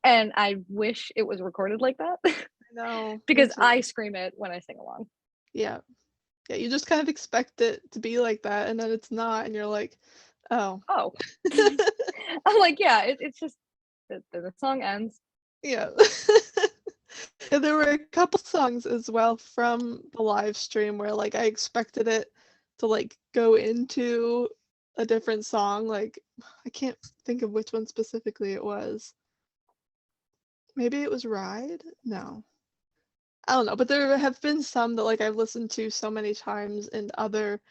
And I wish it was recorded like that I know. Me because too. I scream it when I sing along. Yeah. Yeah. You just kind of expect it to be like that, and then it's not, and you're like, oh. Oh, I'm like, yeah, it's just the song ends. Yeah. And there were a couple songs as well from the live stream where like I expected it to like go into a different song. Like I can't think of which one specifically it was. Maybe it was Ride? No. I don't know, but there have been some that like I've listened to so many times in other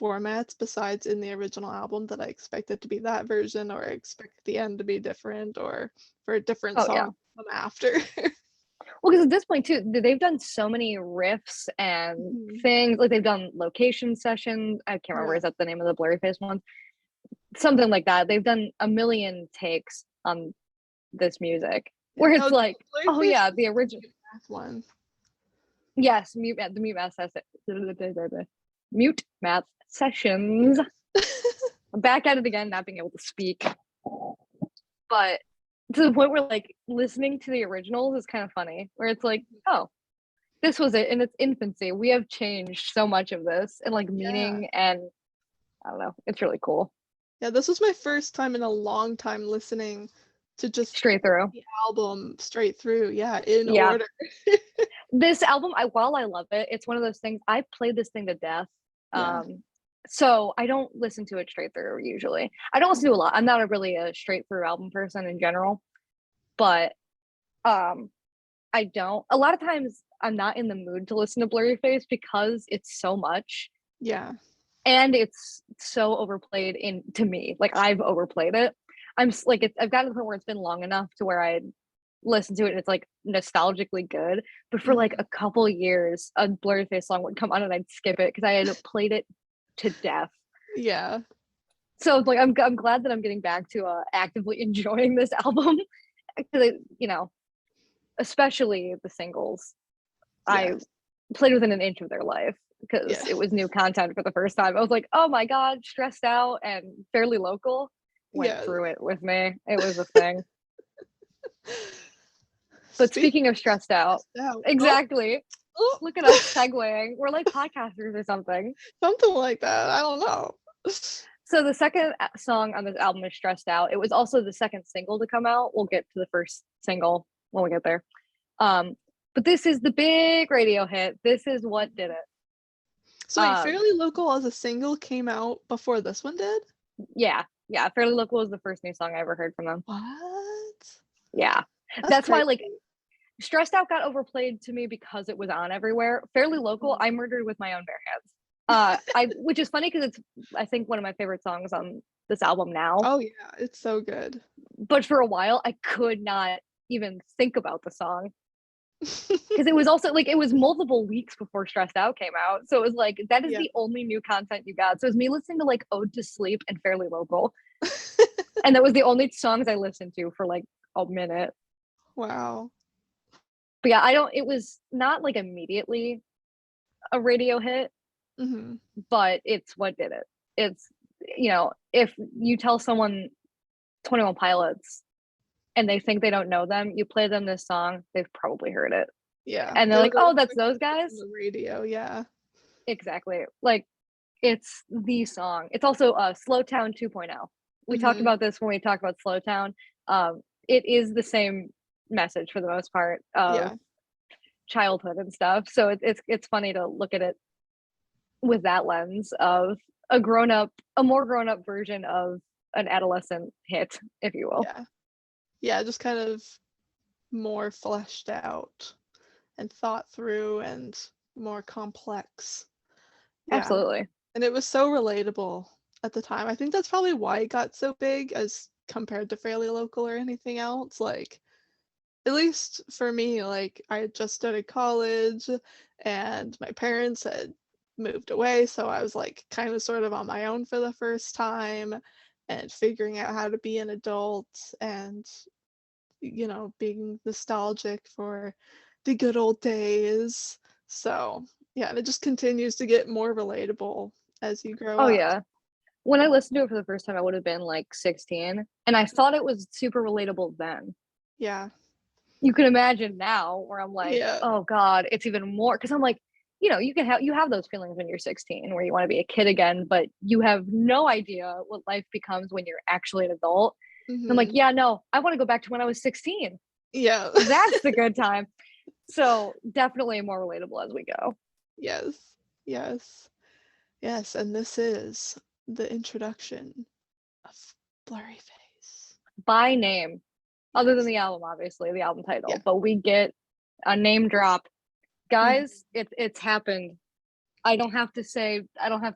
formats besides in the original album that I expected to be that version, or I expect the end to be different, or for a different Oh yeah. song to come after. Well, because at this point too, they've done so many riffs and Mhm. things. Like they've done location sessions. I can't remember, Yeah. is that the name of the Blurryface one? Something like that. They've done a million takes on this music Yeah. where Oh, it's the like, oh Blurryface yeah, was the the original. Mute Math one. Yes, the mute math sessions. I'm back at it again, not being able to speak. But to the point where like listening to the originals is kind of funny, where it's like, oh, this was it in its infancy. We have changed so much of this and like Yeah. meaning, and I don't know, it's really cool. Yeah, this was my first time in a long time listening to just Straight through. the album straight through. Yeah, in Yeah. order. This album, while I love it, it's one of those things, I played this thing to death. Yeah. So I don't listen to it straight through usually. I don't listen to a lot. I'm not really a straight through album person in general, but I don't. A lot of times I'm not in the mood to listen to Blurryface because it's so much Yeah. and it's so overplayed in to me. Like I've overplayed it. Like I've gotten to the point where it's been long enough to where I listen to it and it's like nostalgically good. But for like Mhm. a couple years, a Blurryface song would come on and I'd skip it because I had played it to death. Yeah. So like I'm glad that I'm getting back to actively enjoying this album because you know, especially the singles. I Yes. played within an inch of their life because Yeah. it was new content for the first time. I was like, oh my god, stressed out and fairly local. Went Yes. through it with me. It was a thing. But Speaking speaking of stressed out, out. Oh, exactly. oh, Look at us segueing. We're like podcasters or something. something like that. I don't know. So the second song on this album is Stressed Out. It was also the second single to come out. We'll get to the first single when we get there. Um, but this is the big radio hit. This is what did it. So wait, Fairly Local as a single came out before this one did? Yeah. Fairly Local was the first new song I ever heard from them. What? Yeah. That's That's why crazy. like Stressed Out got overplayed to me because it was on everywhere. Fairly Local, I murdered with my own bare hands. Which is funny because it's I think one of my favorite songs on this album now. Oh yeah, it's so good. But for a while I could not even think about the song because it was also like it was multiple weeks before Stressed Out came out. So it was like that is Yeah. the only new content you got. So it was me listening to like Ode to Sleep and Fairly Local. And that was the only songs I listened to for like a minute. Wow. But yeah, it was not like immediately a radio hit, Hmm. but it's what did it. It's, if you tell someone 21 Pilots and they think they don't know them, you play them this song, they've probably heard it. Yeah. And they're They'll like, go oh, that's quick those on guys. the radio. Yeah. Exactly. Like it's the song. It's also Slow Town 2.0. We talked Hmm. about this when we talked about Slow Town. It is the same message for the most part of Yeah. childhood and stuff. So it's funny to look at it with that lens of a more grown up version of an adolescent hit, if you will. Yeah. Yeah. Just kind of more fleshed out and thought through and more complex. Yeah. Absolutely. And it was so relatable at the time. I think that's probably why it got so big as compared to Fairly Local or anything else. Like, at least for me, like, I had just started college and my parents had moved away. So I was like kind of sort of on my own for the first time and figuring out how to be an adult and, being nostalgic for the good old days. So, yeah, and it just continues to get more relatable as you grow Oh up. yeah. When I listened to it for the first time, I would have been like 16, and I thought it was super relatable then. Yeah. You can imagine now where I'm like, Yeah. oh God, it's even more because I'm like, you have those feelings when you're 16 where you want to be a kid again, but you have no idea what life becomes when you're actually an adult. And I'm like, Hmm. yeah, no, I want to go back to when I was 16. Yeah. That's the good time. So definitely more relatable as we go. Yes. Yes. Yes. And this is the introduction of Blurryface. By name, other than Yes. the album, obviously, the album Yeah. title, but we get a name drop. Mhm. Guys, it's happened. I don't have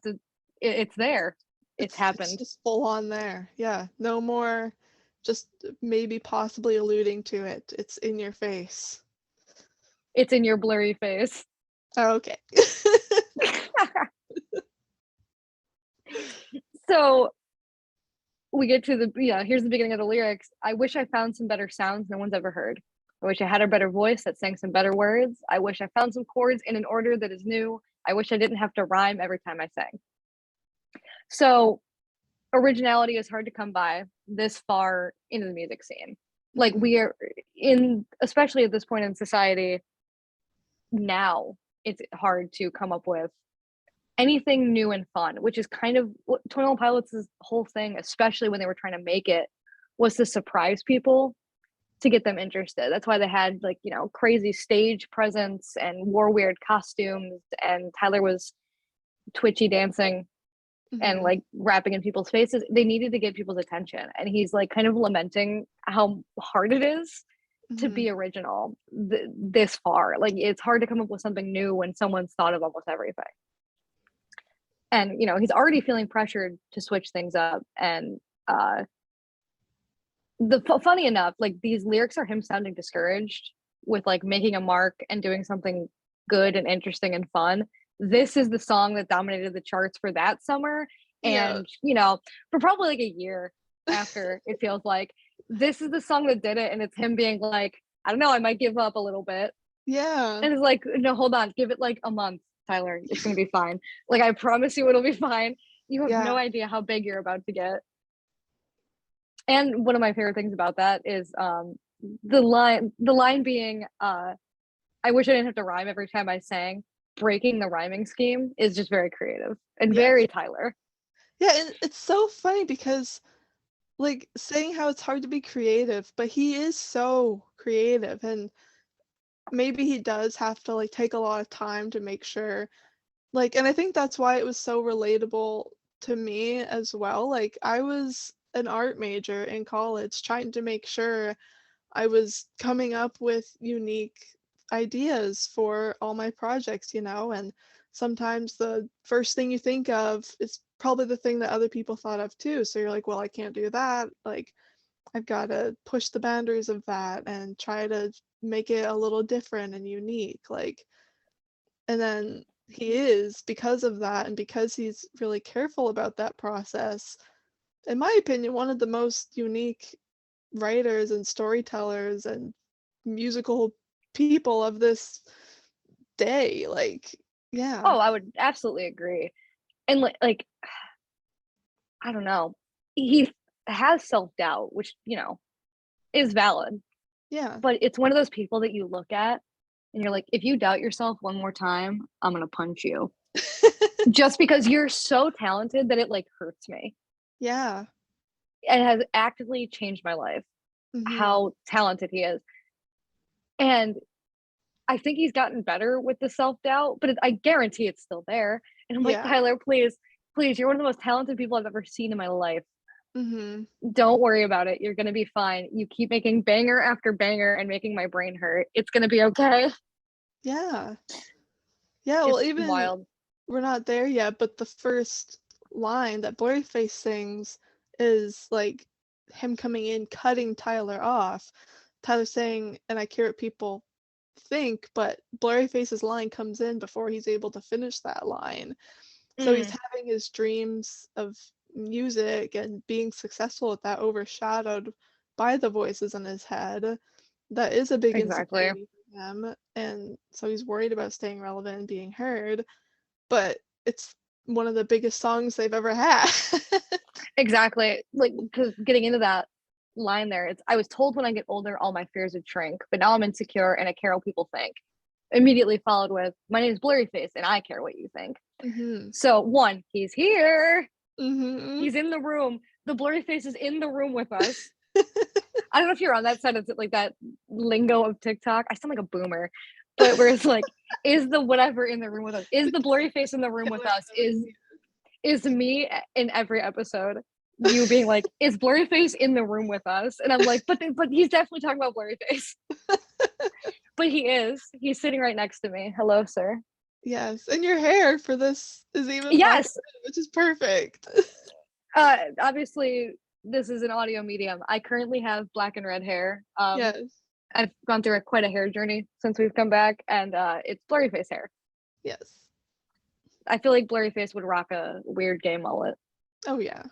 to It's there. It's It's happened. just full on there. Yeah. No more just maybe possibly alluding to it. It's in your face. It's in your blurry face. Oh, okay. So we get to here's the beginning of the lyrics. I wish I found some better sounds no one's ever heard. I wish I had a better voice that sang some better words. I wish I found some chords in an order that is new. I wish I didn't have to rhyme every time I sang. So originality is hard to come by this far into the music scene. Like we are in, especially at this point in society now, it's hard to come up with anything new and fun, which is kind of what 21 Pilots' whole thing, especially when they were trying to make it, was to surprise people to get them interested. That's why they had like, you know, crazy stage presence and wore weird costumes, and Tyler was twitchy dancing and like rapping in people's faces. They needed to get people's attention, and he's like kind of lamenting how hard it is to be original this far. Like it's hard to come up with something new when someone's thought of almost everything. And you know, he's already feeling pressured to switch things up. And funny enough, like these lyrics are him sounding discouraged with like making a mark and doing something good and interesting and fun. This is the song that dominated the charts for that summer. And you know, for probably like a year after, it feels like this is the song that did it. And it's him being like, I don't know, I might give up a little bit. Yeah. And it's like, no, hold on, give it like a month, Tyler. It's gonna be fine. Like I promise you it'll be fine. You have no idea how big you're about to get. And one of my favorite things about that is the line being, I wish I didn't have to rhyme every time I sang. Breaking the rhyming scheme is just very creative and very Tyler. Yeah, and it's so funny because like saying how it's hard to be creative, but he is so creative, and maybe he does have to like take a lot of time to make sure, like, and I think that's why it was so relatable to me as well. Like I was an art major in college trying to make sure I was coming up with unique ideas for all my projects, you know, and sometimes the first thing you think of is probably the thing that other people thought of too. So you're like, well, I can't do that. Like, I've got to push the boundaries of that and try to make it a little different and unique. Like, and then he is, because of that, and because he's really careful about that process, in my opinion, one of the most unique writers and storytellers and musical people of this day. Like, yeah. Oh, I would absolutely agree. And like I don't know, he has self-doubt, which, you know, is valid. Yeah. But it's one of those people that you look at and you're like, if you doubt yourself one more time, I'm gonna punch you. Just because you're so talented that it like hurts me. Yeah. It has actively changed my life, how talented he is. And I think he's gotten better with the self-doubt, but I guarantee it's still there. And I'm like, Tyler, please, you're one of the most talented people I've ever seen in my life. Don't worry about it. You're going to be fine. You keep making banger after banger and making my brain hurt. It's going to be okay. Yeah. Yeah, well, It's even wild. We're not there yet, but the first line that Blurryface sings is like him coming in, cutting Tyler off. Tyler saying, and I care what people think, but Blurryface's line comes in before he's able to finish that line. So he's having his dreams of music and being successful at that overshadowed by the voices in his head. That is a big insecurity for him. And so he's worried about staying relevant and being heard. But it's one of the biggest songs they've ever had. Exactly. Like, because getting into that line there, it's I was told when I get older all my fears would shrink, but now I'm insecure and I care what people think. Immediately followed with, my name is Blurryface and I care what you think. So one, he's here. He's in the room. The Blurryface is in the room with us. I don't know if you're on that side of like that lingo of TikTok. I sound like a boomer, but where it's like, is the whatever in the room with us? Is the Blurryface in the room with us? Is me in every episode? You being like, is Blurryface in the room with us? And I'm like, but he's definitely talking about Blurryface. But he is. He's sitting right next to me. Hello, sir. Yes, and your hair for this is even black and Yes. red, which is perfect. Obviously, this is an audio medium. I currently have black and red hair. Yes, I've gone through quite a hair journey since we've come back, and it's Blurryface hair. yes. I feel like Blurryface would rock a weird gay mullet. Oh yeah,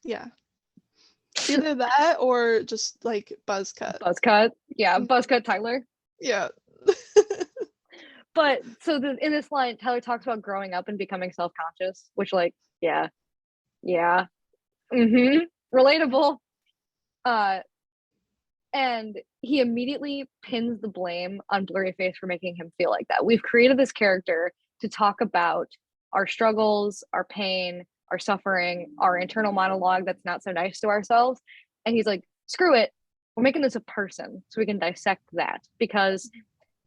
yeah. Either that or just like buzz cut. Buzz cut. Yeah, buzz cut Tyler. Yeah. But so in this line, Tyler talks about growing up and becoming self-conscious, which like, yeah, relatable. Uh, and he immediately pins the blame on Blurryface for making him feel like that. We've created this character to talk about our struggles, our pain, our suffering, our internal monologue that's not so nice to ourselves. And he's like, screw it. We're making this a person so we can dissect that, because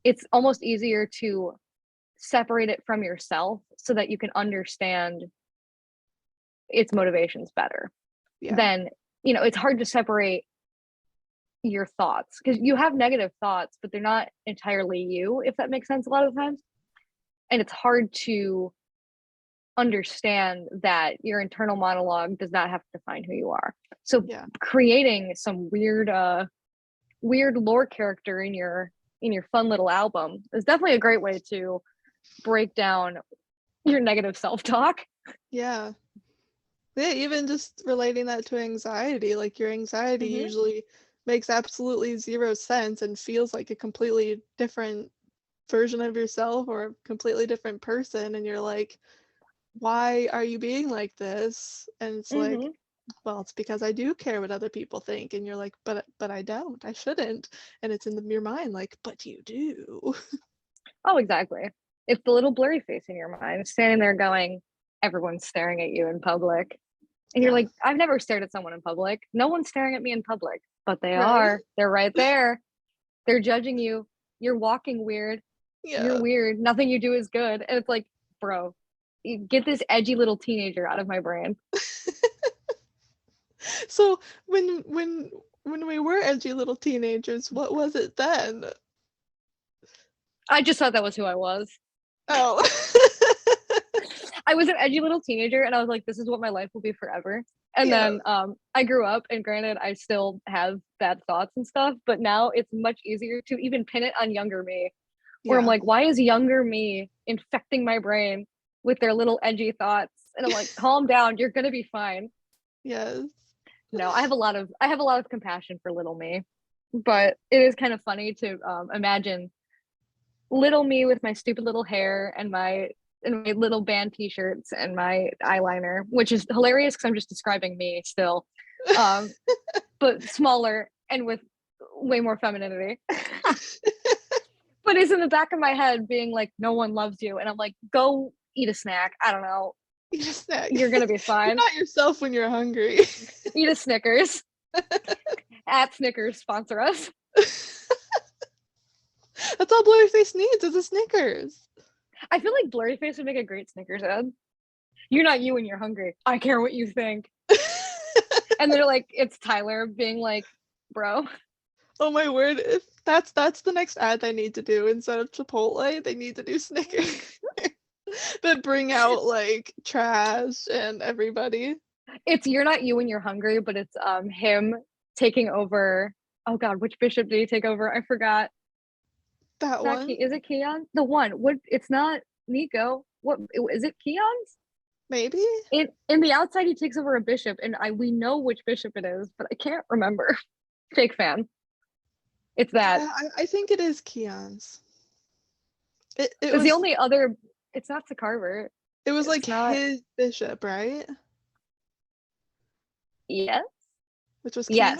it's almost easier to separate it from yourself so that you can understand its motivations better. Yeah. Then, it's hard to separate your thoughts because you have negative thoughts, but they're not entirely you, if that makes sense a lot of the times. And it's hard to understand that your internal monologue does not have to define who you are. So creating some weird lore character in your fun little album is definitely a great way to break down your negative self-talk. Yeah, even just relating that to anxiety, like your anxiety usually makes absolutely zero sense and feels like a completely different version of yourself or a completely different person, and you're like, why are you being like this? And it's like, well, it's because I do care what other people think. And you're like, but I don't, I shouldn't. And it's in your mind like, but you do. Oh, exactly. It's the little blurry face in your mind standing there going, everyone's staring at you in public. And you're like, I've never stared at someone in public. No one's staring at me in public, but they are. They're right there. They're judging you. You're walking weird. You're weird. Nothing you do is good. And it's like, bro, you get this edgy little teenager out of my brain. So when we were edgy little teenagers, what was it then? I just thought that was who I was. Oh. I was an edgy little teenager and I was like, this is what my life will be forever. And then I grew up, and granted, I still have bad thoughts and stuff, but now it's much easier to even pin it on younger me, where I'm like, why is younger me infecting my brain with their little edgy thoughts? And I'm like, calm down, you're gonna be fine. Yes. No, I have a lot of compassion for little me, but it is kind of funny to imagine little me with my stupid little hair and my little band t-shirts and my eyeliner, which is hilarious because I'm just describing me still, but smaller and with way more femininity. But it's in the back of my head being like, no one loves you. And I'm like, go eat a snack. I don't know. Eat a snack. You're going to be fine. You're not yourself when you're hungry. Eat a Snickers. At Snickers, sponsor us. That's all Blurryface needs is a Snickers. I feel like Blurryface would make a great Snickers ad. You're not you when you're hungry. I care what you think. And they're like, it's Tyler being like, bro. Oh my word. If that's the next ad they need to do. Instead of Chipotle, they need to do Snickers. That bring out like trash and everybody. It's you're not you when you're hungry, but it's him taking over. Oh god, which bishop did he take over? I forgot. That one. Is it Keon? The one. What? It's not Nico. What is it? Keon's? Maybe. In the outside, he takes over a bishop, and we know which bishop it is, but I can't remember. Fake fan. It's that. Yeah, I think it is Keon's. It was the only other. It's not Sakarver. It was like his bishop, right? Yes. Which was Keon?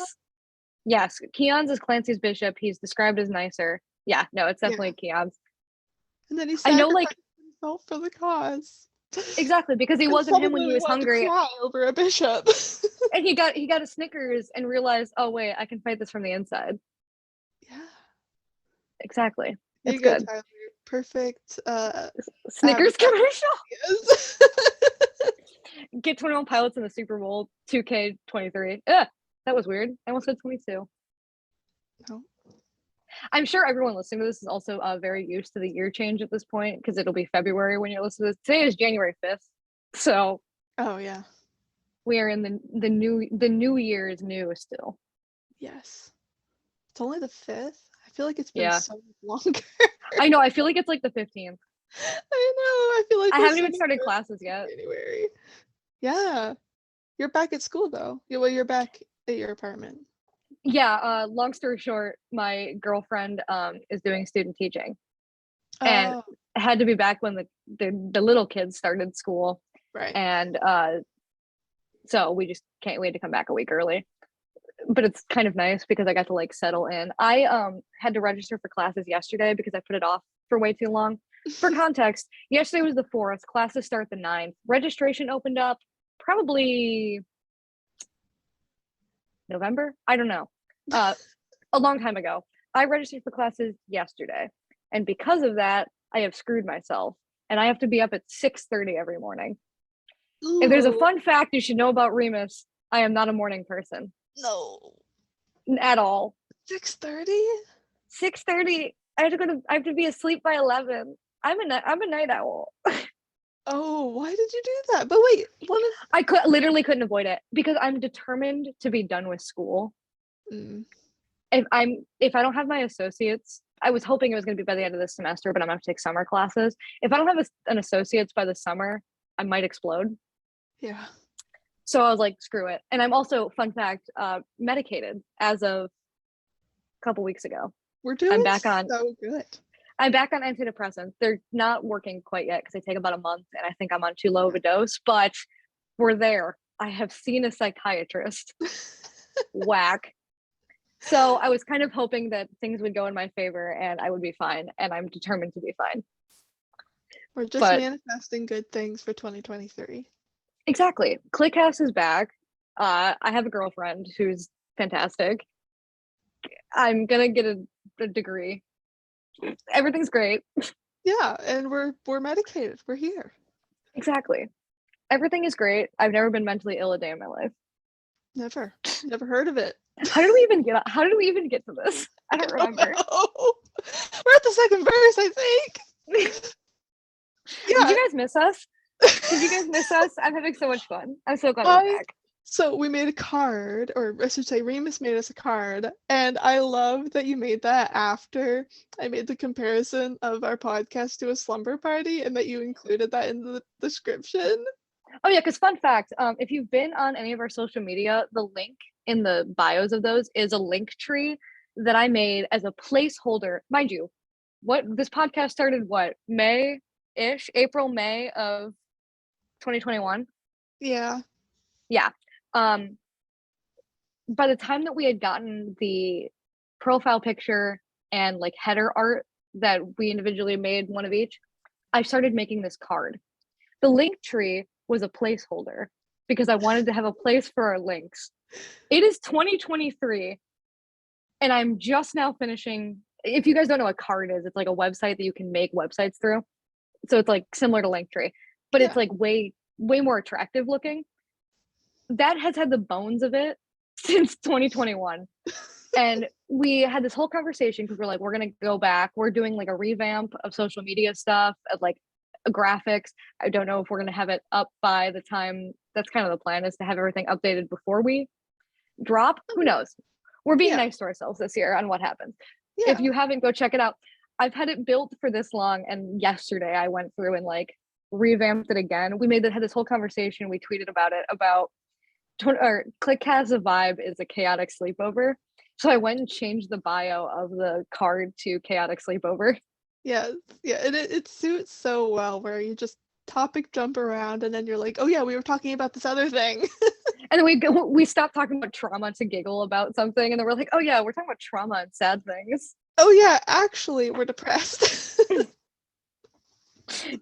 Yes. Keon's is Clancy's bishop. He's described as nicer. Yeah, no, it's definitely Keon's. And then he sacrificed himself for the cause. Exactly, because he wasn't him when he was hungry. To cry over a bishop. And he got a Snickers and realized, oh wait, I can fight this from the inside. Yeah. Exactly. It's good. Tyler. Perfect. Snickers commercial. Yes. Get 21 Pilots in the Super Bowl 2K23. That was weird. I almost said 22. No. I'm sure everyone listening to this is also very used to the year change at this point because it'll be February when you listen to this. Today is January 5th, so Oh yeah. we are in the new year is new still. Yes. It's only the 5th. I feel like it's been Yeah. so much longer. I know. I feel like it's like the 15th. I know. I feel like I we're haven't even sitting started here classes in yet. January. Yeah. You're back at school though. Yeah, well, you're back at your apartment. Yeah. Long story short, my girlfriend is doing student teaching, and Oh, had to be back when the little kids started school, right. and so we just can't wait to come back a week early. But it's kind of nice because I got to like settle in. I had to register for classes yesterday because I put it off for way too long. For context, yesterday was the 4th, classes start the 9th. Registration opened up probably November? I don't know. A long time ago. I registered for classes yesterday. And because of that, I have screwed myself. And I have to be up at 6:30 every morning. If there's a Ooh, fun fact you should know about Remus, I am not a morning person no. at all. 6:30? 6:30. I have to be asleep by 11. I'm a night owl. Oh, why did you do that? But wait, one of I literally couldn't avoid it because I'm determined to be done with school. If I don't have my associates, I was hoping it was going to be by the end of this semester, but I'm going to have to take summer classes. If I don't have an associates by the summer, I might explode. yeah. So I was like, screw it. And I'm also, fun fact, medicated as of a couple weeks ago. We're doing I'm back on so good. I'm back on antidepressants. They're not working quite yet because they take about a month, and I think I'm on too low of a dose, but we're there. I have seen a psychiatrist. Whack. So I was kind of hoping that things would go in my favor and I would be fine, and I'm determined to be fine. We're just But manifesting good things for 2023. exactly. Cliquecast is back. I have a girlfriend who's fantastic. I'm gonna get a degree. Everything's great. Yeah, and we're medicated. We're here. Exactly. Everything is great. I've never been mentally ill a day in my life. Never heard of it. How did we even get to this? I don't remember. We're at the second verse, I think. Did Yeah. you guys miss us? Did you guys miss us? I'm having so much fun. I'm so glad we're back. So we made a card, or I should say Remus made us a card, and I love that you made that after I made the comparison of our podcast to a slumber party and that you included that in the description. Oh yeah, because fun fact, if you've been on any of our social media, the link in the bios of those is a link tree that I made as a placeholder. Mind you, this podcast started May-ish, April, May of 2021. Yeah. Yeah. By the time that we had gotten the profile picture and like header art that we individually made, one of each, I started making this card. The link tree was a placeholder because I wanted to have a place for our links. It is 2023 and I'm just now finishing. If you guys don't know what card is, it's like a website that you can make websites through. So it's like similar to Linktree, but it's like way more attractive looking. That has had the bones of it since 2021. And we had this whole conversation because we're like, we're going to go back. We're doing like a revamp of social media stuff, of like graphics. I don't know if we're going to have it up by the time. That's kind of the plan, is to have everything updated before we drop. Who knows? We're being nice to ourselves this year on what happens. If you haven't, go check it out. I've had it built for this long, and yesterday I went through and like revamped it again. Had this whole conversation. We tweeted about it, about Cliquecast vibe is a chaotic sleepover. So I went and changed the bio of the card to chaotic sleepover. Yeah, and it suits so well where you just topic jump around and then you're like, oh yeah, we were talking about this other thing. And then we stopped talking about trauma to giggle about something, and then we're like, oh yeah, we're talking about trauma and sad things. Oh yeah, actually, we're depressed.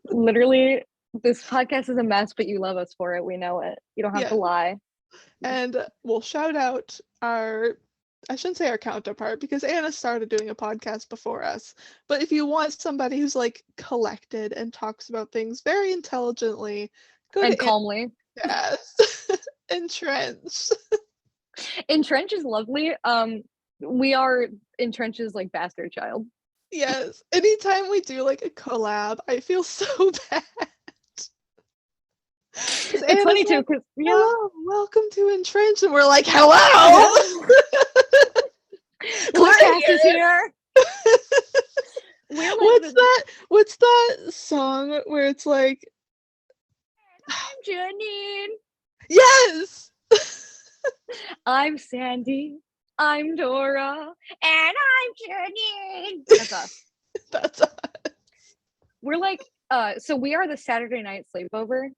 Literally, this podcast is a mess, but you love us for it. We know it. You don't have to lie. And we'll shout out I shouldn't say our counterpart because Anna started doing a podcast before us. But if you want somebody who's like collected and talks about things very intelligently, go and to calmly. Yes. Entrench. Entrench is lovely. we are in trenches like bastard child. Yes. Anytime we do like a collab, I feel so bad. It's funny too, because hello, welcome to Entrenched, and we're like, hello. Cliquecast is here. We're like what's that song where it's like, I'm Janine. Yes. I'm Sandy. I'm Dora. And I'm Janine. That's us. That's us. We're like, so we are the Saturday night sleepover.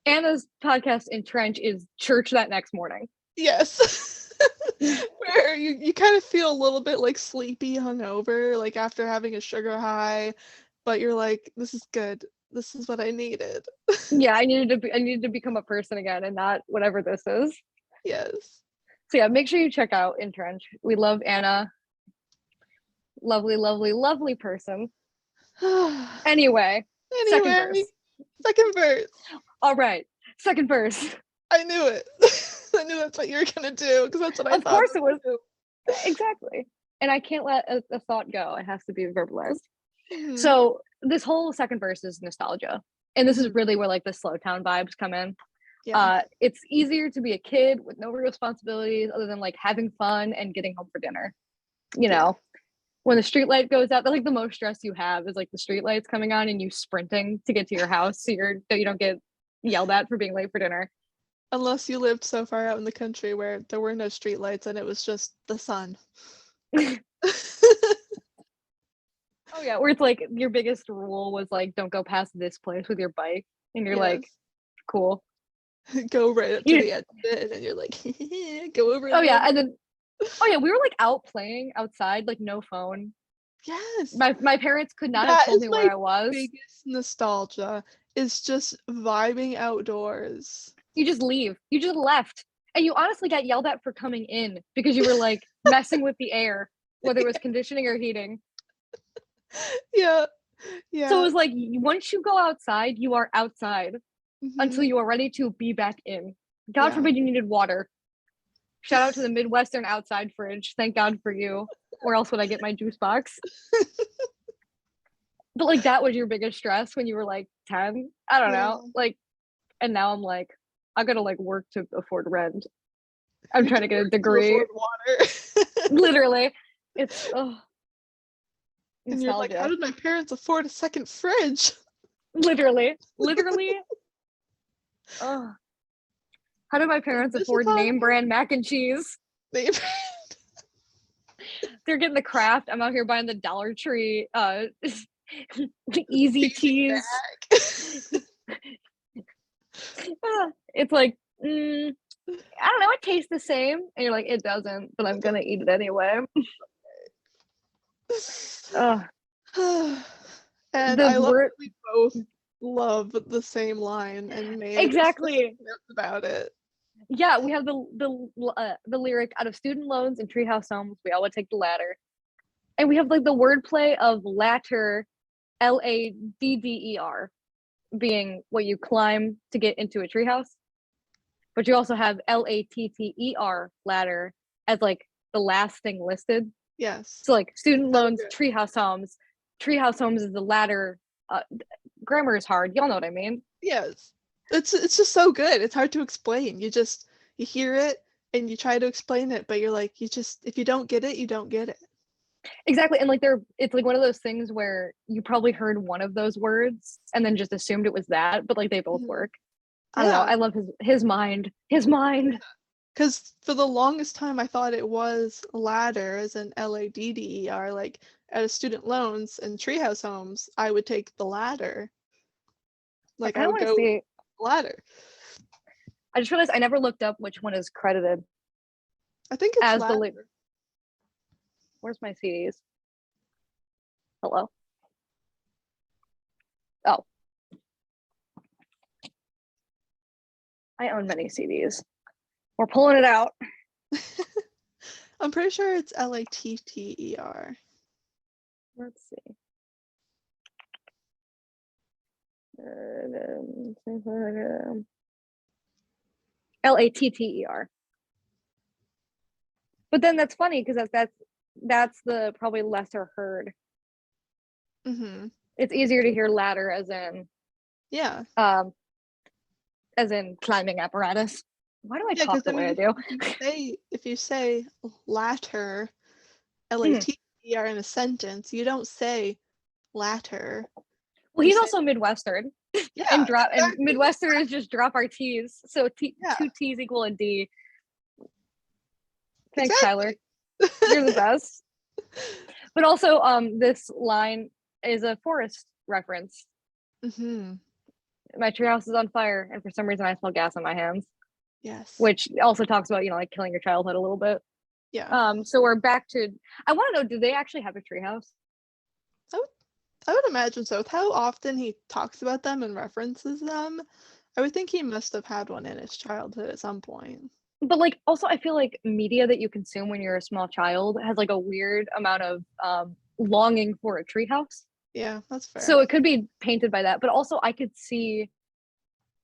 Anna's podcast in Trench is church that next morning. Yes. Where you kind of feel a little bit like sleepy, hungover, like after having a sugar high, but you're like, this is good. This is what I needed. Yeah, I needed to become a person again and not whatever this is. Yes. So yeah, make sure you check out In Trench. We love Anna. Lovely, lovely, lovely person. Anyway, second verse. All right, second verse. I knew it. I knew that's what you were gonna do because that's what I thought. Of course it was. Exactly. And I can't let a thought go. It has to be verbalized. Mm-hmm. So this whole second verse is nostalgia. And this is really where like the slow town vibes come in. Yeah. It's easier to be a kid with no responsibilities other than like having fun and getting home for dinner. You know, when the street light goes out, that's like the most stress you have is like the street lights coming on and you sprinting to get to your house so you don't get yelled at for being late for dinner. Unless you lived so far out in the country where there were no street lights and it was just the sun. Oh yeah, where it's like your biggest rule was like don't go past this place with your bike and you're like cool. Go right up to the edge of it and you're like go over. Oh yeah, and then we were like out playing outside, like no phone. Yes. My parents could not have told me where I was. Biggest nostalgia is just vibing outdoors. You just leave. You just left. And you honestly got yelled at for coming in because you were like messing with the air, whether it was conditioning or heating. Yeah. So it was like once you go outside, you are outside until you are ready to be back in. God forbid you needed water. Shout out to the Midwestern outside fridge. Thank God for you. Or else would I get my juice box? But like that was your biggest stress when you were like 10? I don't know. Like, and now I'm like, I gotta like work to afford rent. I'm trying to get a degree. Water. Literally. It's and you're like, how did my parents afford a second fridge? Literally. Oh. How did my parents afford name brand mac and cheese? Name brand. They're getting the Kraft. I'm out here buying the Dollar Tree easy cheese. It's like, I don't know, it tastes the same. And you're like, it doesn't, but I'm gonna eat it anyway. And I love that we both love the same line and made exactly about it. Yeah, we have the lyric, out of student loans and treehouse homes, we all would take the ladder. And we have like the wordplay of ladder, LADDER, being what you climb to get into a treehouse. But you also have LATTER, ladder, as like the last thing listed. Yes. So like student loans, treehouse homes. Treehouse homes is the ladder. Grammar is hard. Y'all know what I mean. Yes. It's just so good. It's hard to explain. You hear it and you try to explain it, but you're like, if you don't get it, you don't get it. Exactly. And like it's like one of those things where you probably heard one of those words and then just assumed it was that, but like they both work. I don't know. I love his mind. Because for the longest time I thought it was ladder as an LADDER, like out of student loans and treehouse homes, I would take the ladder. Like I would go ladder. I just realized I never looked up which one is credited. I think it's as ladder. Where's my CDs? Hello? Oh. I own many CDs. We're pulling it out. I'm pretty sure it's LATTER. Let's see. LATTER. But then that's funny because that's the probably lesser heard. Mm-hmm. It's easier to hear ladder Yeah. As in climbing apparatus. Why do I Yeah, talk because the I way I mean, do? if you say latter, Mhm. LATER in a sentence, you don't say latter. Well, You he's say also Midwestern, yeah, and exactly. Midwesterners just drop our T's. So Yeah, two T's equal a D. Thanks, Tyler. exactly. You're the best. But also, this line is a forest reference. Mm-hmm. My treehouse is on fire, and for some reason, I smell gas on my hands, Yes. which also talks about like killing your childhood a little bit. Yeah. So we're back to. I want to know, do they actually have a treehouse? I would, I would imagine so. With how often he talks about them and references them, I would think he must have had one in his childhood at some point. But like, also, I feel like media that you consume when you're a small child has like a weird amount of longing for a treehouse. Yeah, that's fair. So it could be painted by that. But also, I could see.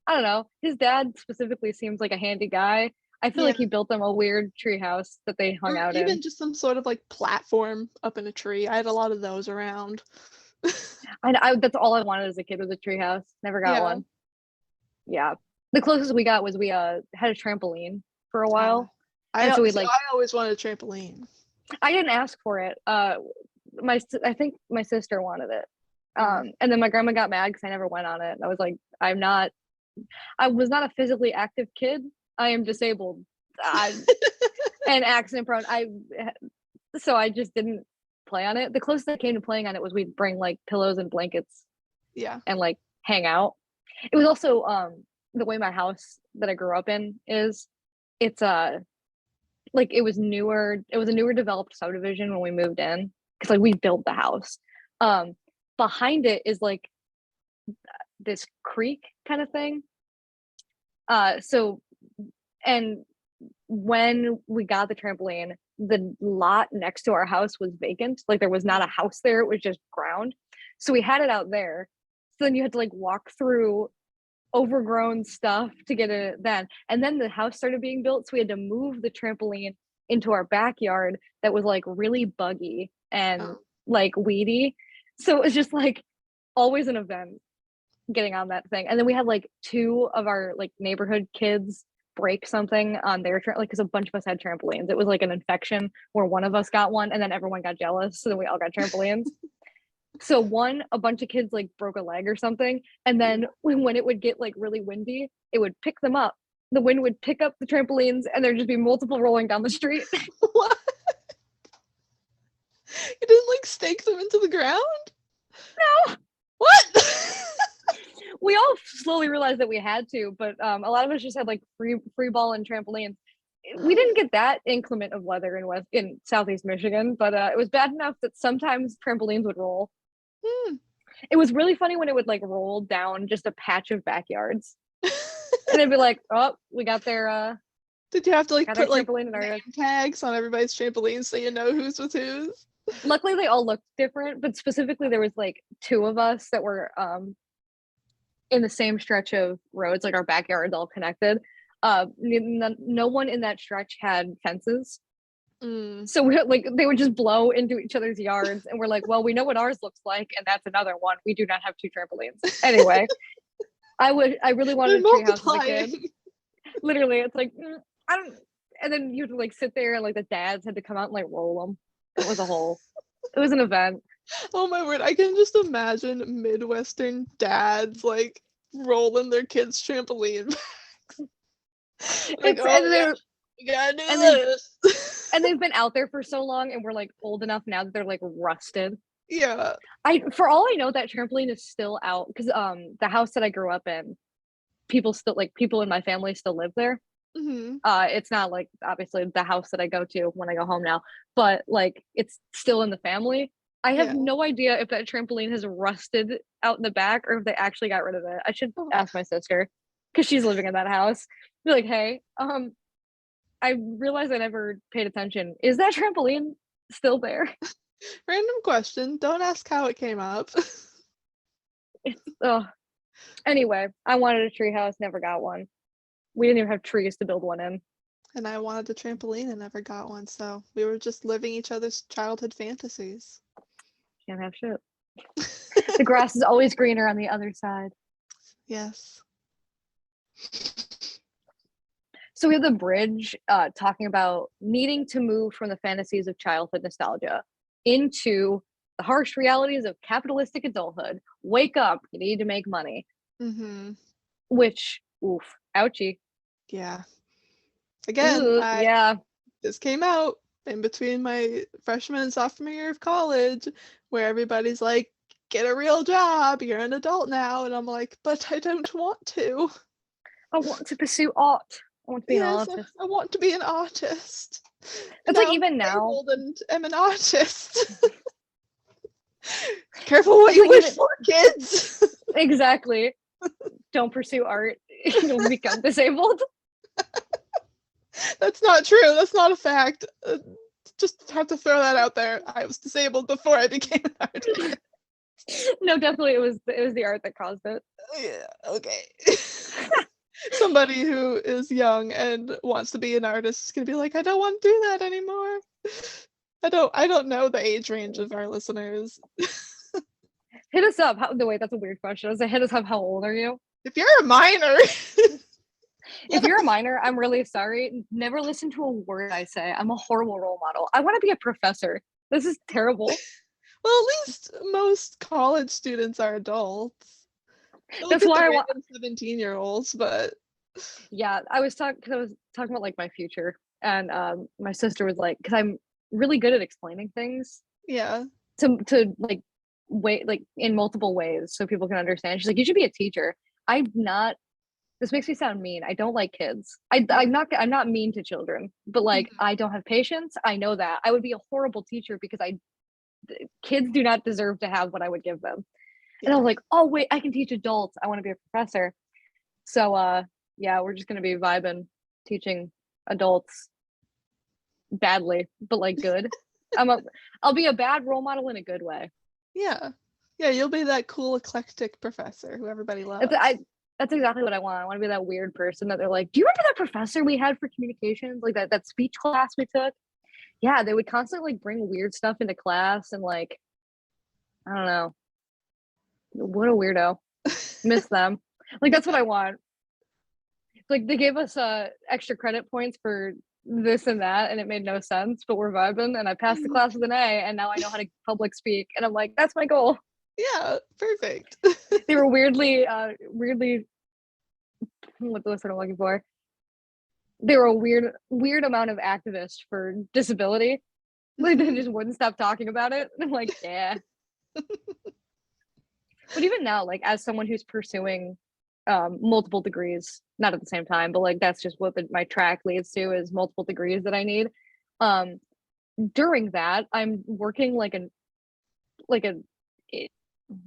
I don't know. His dad specifically seems like a handy guy. I feel Yeah. like he built them a weird treehouse that they hung Or out in. even just some sort of like platform up in a tree. I had a lot of those around. I that's all I wanted as a kid was a treehouse. Never got Yeah. one. Yeah, the closest we got was we had a trampoline for a Uh, while, and so we like I always wanted a trampoline. I didn't ask for it. I think my sister wanted it, Mm. and then my grandma got mad because I never went on it. I was like, I was not a physically active kid. I am disabled. And accident prone. So I just didn't play on it. The closest I came to playing on it was we'd bring like pillows and blankets Yeah. and like hang out. It was also the way my house that I grew up in is it's like it was a newer developed subdivision when we moved in because like we built the house. Behind it is like this creek kind of thing. So and when we got the trampoline, the lot next to our house was vacant. Like there was not a house there, it was just ground. So we had it out there. So then you had to like walk through overgrown stuff to get it then. And then the house started being built. So we had to move the trampoline into our backyard that was like really buggy and Oh. like weedy. So it was just like always an event getting on that thing. And then we had like two of our like neighborhood kids break something on their like because a bunch of us had trampolines. It was like an infection where one of us got one and then everyone got jealous. So then we all got trampolines. So a bunch of kids like broke a leg or something. And then when it would get like really windy, it would pick them up. The wind would pick up the trampolines and there'd just be multiple rolling down the street. What? You didn't like stake them into the ground? No. What? We all slowly realized that we had to, but a lot of us just had like free ball and trampolines. We didn't get that inclement of weather in Southeast Michigan, but it was bad enough that sometimes trampolines would roll. Hmm. It was really funny when it would like roll down just a patch of backyards, and they'd be like, "Oh, we got their Did you have to like got our put like trampoline in our." name tags on everybody's trampoline so you know who's with whose? Luckily, they all looked different, but specifically, there was like two of us that were in the same stretch of roads, like our backyards all connected. No one in that stretch had fences. Mm. So we're like they would just blow into each other's yards, and we're like, well, we know what ours looks like, and that's another one. We do not have two trampolines. Anyway, I really wanted They're a treehouse as a kid. multiplying. Literally, it's like I don't. And then you had to like sit there, and like the dads had to come out and like roll them. It was it was an event. Oh my word, I can just imagine Midwestern dads like rolling their kids' trampoline. Like, It's oh yeah, we gotta do and they this. and they've been out there for so long, and we're like old enough now that they're like rusted. Yeah. For all I know, that trampoline is still out because the house that I grew up in, people in my family still live there. Hmm. It's not like obviously the house that I go to when I go home now, but like it's still in the family. I have Yeah. no idea if that trampoline has rusted out in the back or if they actually got rid of it. I should ask my sister because she's living in that house. Be like, hey, I realized I never paid attention. Is that trampoline still there? Random question. Don't ask how it came up. Oh, anyway, I wanted a tree house, never got one. We didn't even have trees to build one in. And I wanted a trampoline and never got one, so we were just living each other's childhood fantasies. Can't have shit. The grass is always greener on the other side. Yes. So we have the bridge talking about needing to move from the fantasies of childhood nostalgia into the harsh realities of capitalistic adulthood. Wake up, you need to make money. Mm-hmm. Which, oof, ouchie. Yeah. Again, Ooh, yeah. This came out in between my freshman and sophomore year of college, where everybody's like, get a real job, you're an adult now. And I'm like, but I don't want to. I want to pursue art. I want to be an Yes, artist. I want to be an artist. It's like even now. And I'm an artist. Careful what you wish for, kids. Exactly. Don't pursue art. You'll become disabled. That's not true. That's not a fact. Just have to throw that out there. I was disabled before I became an artist. No, definitely it was the art that caused it. Yeah, okay. Somebody who is young and wants to be an artist is gonna be like, I don't want to do that anymore. I don't know the age range of our listeners. Hit us up. Wait, that's a weird question. I was like, hit us up. How old are you? If you're a minor. If you're a minor, I'm really sorry. Never listen to a word I say. I'm a horrible role model. I want to be a professor. This is terrible. Well, at least most college students are adults. That's why I want 17-year-olds, but yeah, I was talking about like my future, and my sister was like, because I'm really good at explaining things. Yeah. To like like in multiple ways so people can understand. She's like, you should be a teacher. I'm not. This makes me sound mean. I don't like kids. I'm not mean to children, but like I don't have patience. I know that. I would be a horrible teacher because kids do not deserve to have what I would give them. Yeah. And I was like, oh wait, I can teach adults. I want to be a professor. So yeah, we're just gonna be vibing, teaching adults badly, but like good. I'll be a bad role model in a good way. Yeah. Yeah, you'll be that cool eclectic professor who everybody loves. That's exactly what I want. I want to be that weird person that they're like, do you remember that professor we had for communications? Like that speech class we took? Yeah, they would constantly like bring weird stuff into class and like, I don't know. What a weirdo. Miss them. Like that's what I want. Like they gave us extra credit points for this and that, and it made no sense, but we're vibing, and I passed the class with an A, and now I know how to public speak, and I'm like, that's my goal. Yeah, perfect. They were weirdly what's what I'm looking for? They were a weird amount of activists for disability. Like they just wouldn't stop talking about it. And I'm like, yeah. But even now, like as someone who's pursuing multiple degrees, not at the same time, but like that's just what my track leads to is multiple degrees that I need. During that, I'm working like a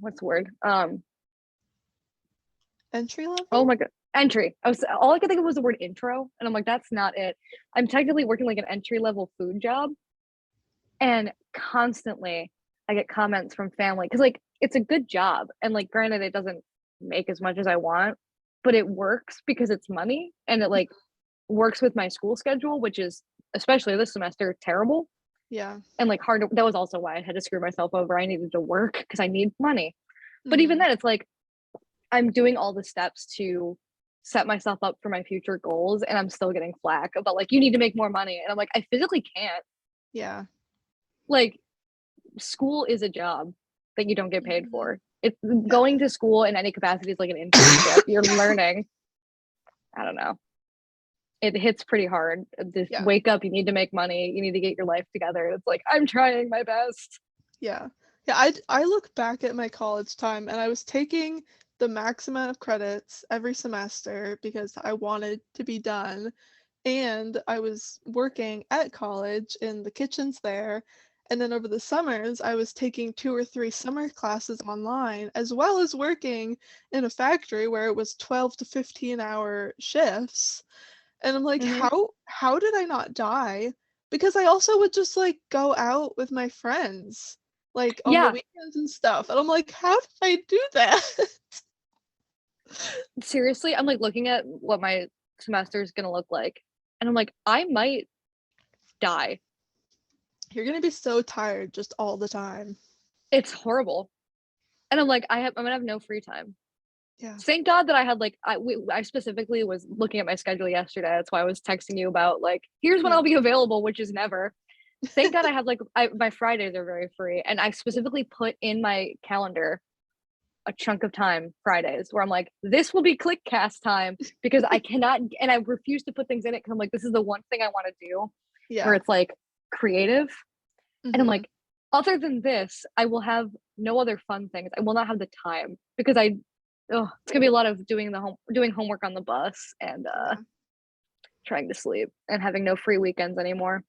what's the word? Entry level? Oh my god, entry. All I could think of was the word intro, and I'm like, that's not it. I'm technically working like an entry level food job, and constantly I get comments from family because like it's a good job, and like granted it doesn't make as much as I want, but it works because it's money, and it like works with my school schedule, which is especially this semester terrible. Yeah. And like hard. That was also why I had to screw myself over. I needed to work because I need money. But even then, it's like I'm doing all the steps to set myself up for my future goals, and I'm still getting flack about like you need to make more money, and I'm like I physically can't. Yeah. Like school is a job that you don't get paid for. It's going to school in any capacity is like an internship. You're learning. I don't know. It hits pretty hard. Just wake up, you need to make money, you need to get your life together. It's like I'm trying my best. Yeah. Yeah, I look back at my college time and I was taking the max amount of credits every semester because I wanted to be done. And I was working at college in the kitchens there. And then over the summers, I was taking 2 or 3 summer classes online, as well as working in a factory where it was 12 to 15-hour shifts. And I'm like, how did I not die? Because I also would just like go out with my friends, like on the weekends and stuff. And I'm like, how did I do that? Seriously, I'm like looking at what my semester is gonna look like, and And I'm like, I might die. You're gonna be so tired just all the time. It's horrible. And I'm like, I'm gonna have no free time. Yeah. Thank God that I had like I specifically was looking at my schedule yesterday. That's why I was texting you about like, here's when I'll be available, which is never. Thank God I have like my Fridays are very free, and I specifically put in my calendar a chunk of time Fridays where I'm like, this will be Cliquecast time, because I cannot, and I refuse to put things in it because I'm like, this is the one thing I want to do where it's like creative. And I'm like, other than this, I will have no other fun things. I will not have the time because it's gonna be a lot of doing homework on the bus and trying to sleep and having no free weekends anymore.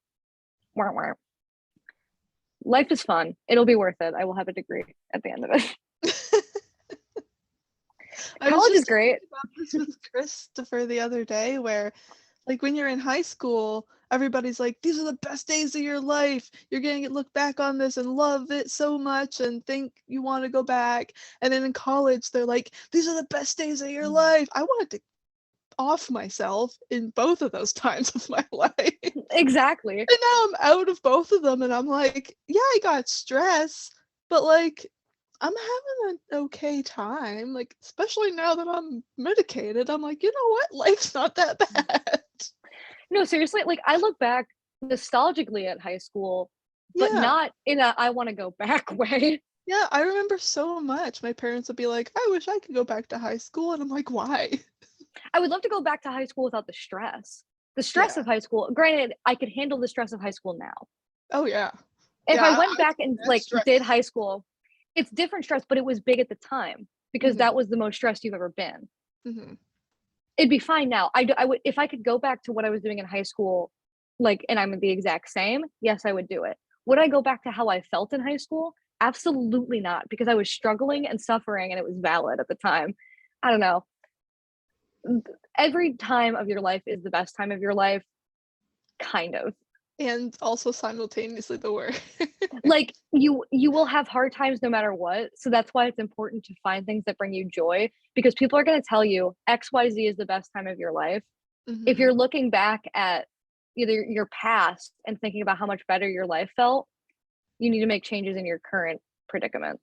Life is fun. It'll be worth it. I will have a degree at the end of it. College is great. About this with Christopher the other day, where like when you're in high school, everybody's like, these are the best days of your life. You're going to look back on this and love it so much and think you want to go back. And then in college, they're like, these are the best days of your life. I wanted to off myself in both of those times of my life. Exactly. And now I'm out of both of them and I'm like, yeah, I got stress, but like I'm having an okay time. Like, especially now that I'm medicated, I'm like, you know what? Life's not that bad. No, seriously, like I look back nostalgically at high school, but not in a I want to go back way. Yeah, I remember so much. My parents would be like, I wish I could go back to high school. And I'm like, why? I would love to go back to high school without the stress. The stress of high school. Granted, I could handle the stress of high school now. Oh, yeah. If I went back and like did high school, it's different stress, but it was big at the time because that was the most stressed you've ever been. It'd be fine now. I would, if I could go back to what I was doing in high school, like, and I'm the exact same, yes, I would do it. Would I go back to how I felt in high school? Absolutely not, because I was struggling and suffering and it was valid at the time. I don't know. Every time of your life is the best time of your life, kind of. And also simultaneously the worst. Like you will have hard times no matter what. So that's why it's important to find things that bring you joy, because people are going to tell you XYZ is the best time of your life. If you're looking back at either your past and thinking about how much better your life felt, you need to make changes in your current predicament.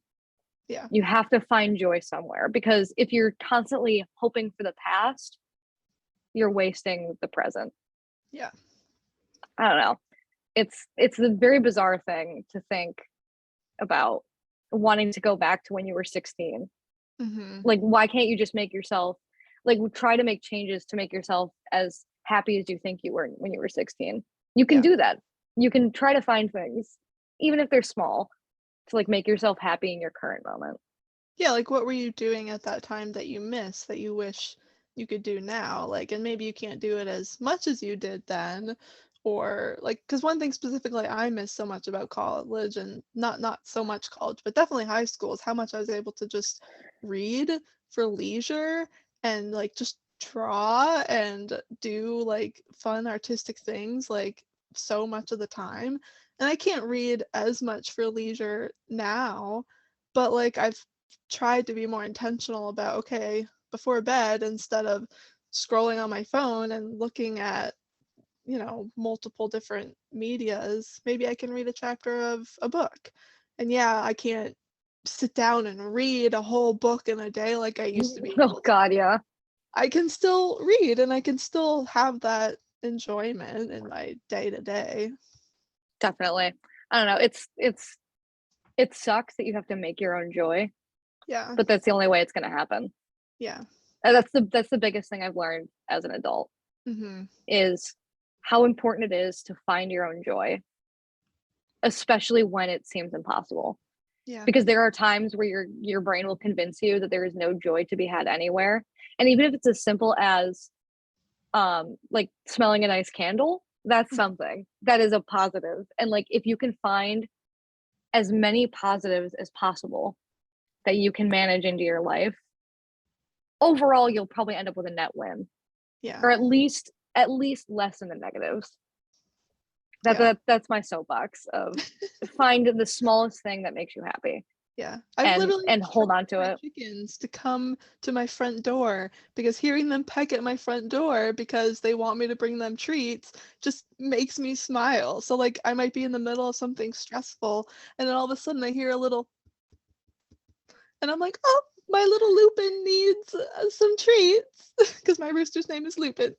Yeah. You have to find joy somewhere, because if you're constantly hoping for the past, you're wasting the present. Yeah. I don't know. It's a very bizarre thing to think about, wanting to go back to when you were 16. Like, why can't you just make yourself, like, try to make changes to make yourself as happy as you think you were when you were 16? You can do that. You can try to find things, even if they're small, to like make yourself happy in your current moment. Yeah, like what were you doing at that time that you miss that you wish you could do now? Like, and maybe you can't do it as much as you did then, or like, because one thing specifically I miss so much about college, and not so much college, but definitely high school, is how much I was able to just read for leisure and like just draw and do like fun artistic things like so much of the time. And I can't read as much for leisure now, but like I've tried to be more intentional about, okay, before bed, instead of scrolling on my phone and looking at, multiple different medias, maybe I can read a chapter of a book. And yeah, I can't sit down and read a whole book in a day like I used to be able Oh God, yeah. I can still read and I can still have that enjoyment in my day to day. Definitely. I don't know. It sucks that you have to make your own joy, Yeah. but that's the only way it's going to happen. Yeah. And that's the biggest thing I've learned as an adult, is how important it is to find your own joy, especially when it seems impossible. Yeah. Because there are times where your brain will convince you that there is no joy to be had anywhere. And even if it's as simple as like smelling a nice candle, that's something that is a positive. And like, if you can find as many positives as possible that you can manage into your life, overall you'll probably end up with a net win. Yeah. Or at least less than the negatives. That's my soapbox of find the smallest thing that makes you happy. Yeah, I've literally and hold on to my it. chickens to come to my front door because hearing them peck at my front door because they want me to bring them treats just makes me smile. So like I might be in the middle of something stressful and then all of a sudden I hear a little and I'm like, "Oh, my little Lupin needs some treats," because my rooster's name is Lupin.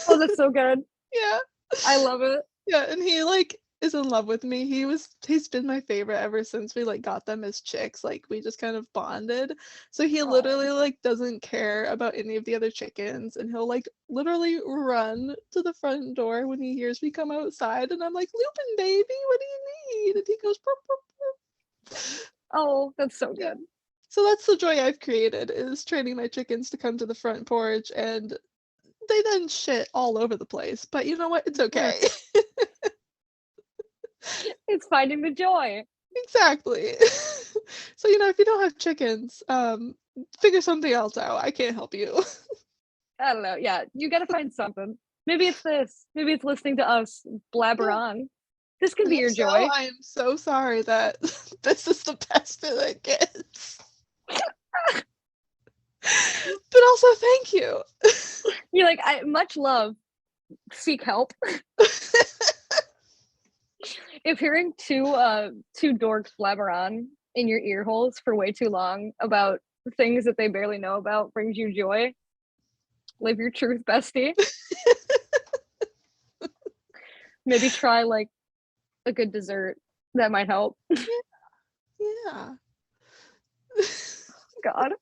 Oh, that's so good. Yeah. I love it. Yeah, and he like is in love with me. He's been my favorite ever since we like got them as chicks. Like we just kind of bonded. So he literally like doesn't care about any of the other chickens and he'll like literally run to the front door when he hears me come outside and I'm like, "Lupin baby, what do you need?" And he goes, "Burp, burp, burp." Oh, that's so Yeah. good. So that's the joy I've created is training my chickens to come to the front porch and they then shit all over the place. But you know what? It's okay. It's finding the joy. Exactly. So, if you don't have chickens, figure something else out. I can't help you. I don't know. Yeah, you got to find something. Maybe it's this. Maybe it's listening to us blabber Yeah. on. This can And be if your so, joy. I am so sorry that this is the best that it gets. But also, thank you. You're like, I much love. Seek help. If hearing two dorks blabber on in your ear holes for way too long about things that they barely know about brings you joy, live your truth, bestie. Maybe try like a good dessert that might help. Yeah. God.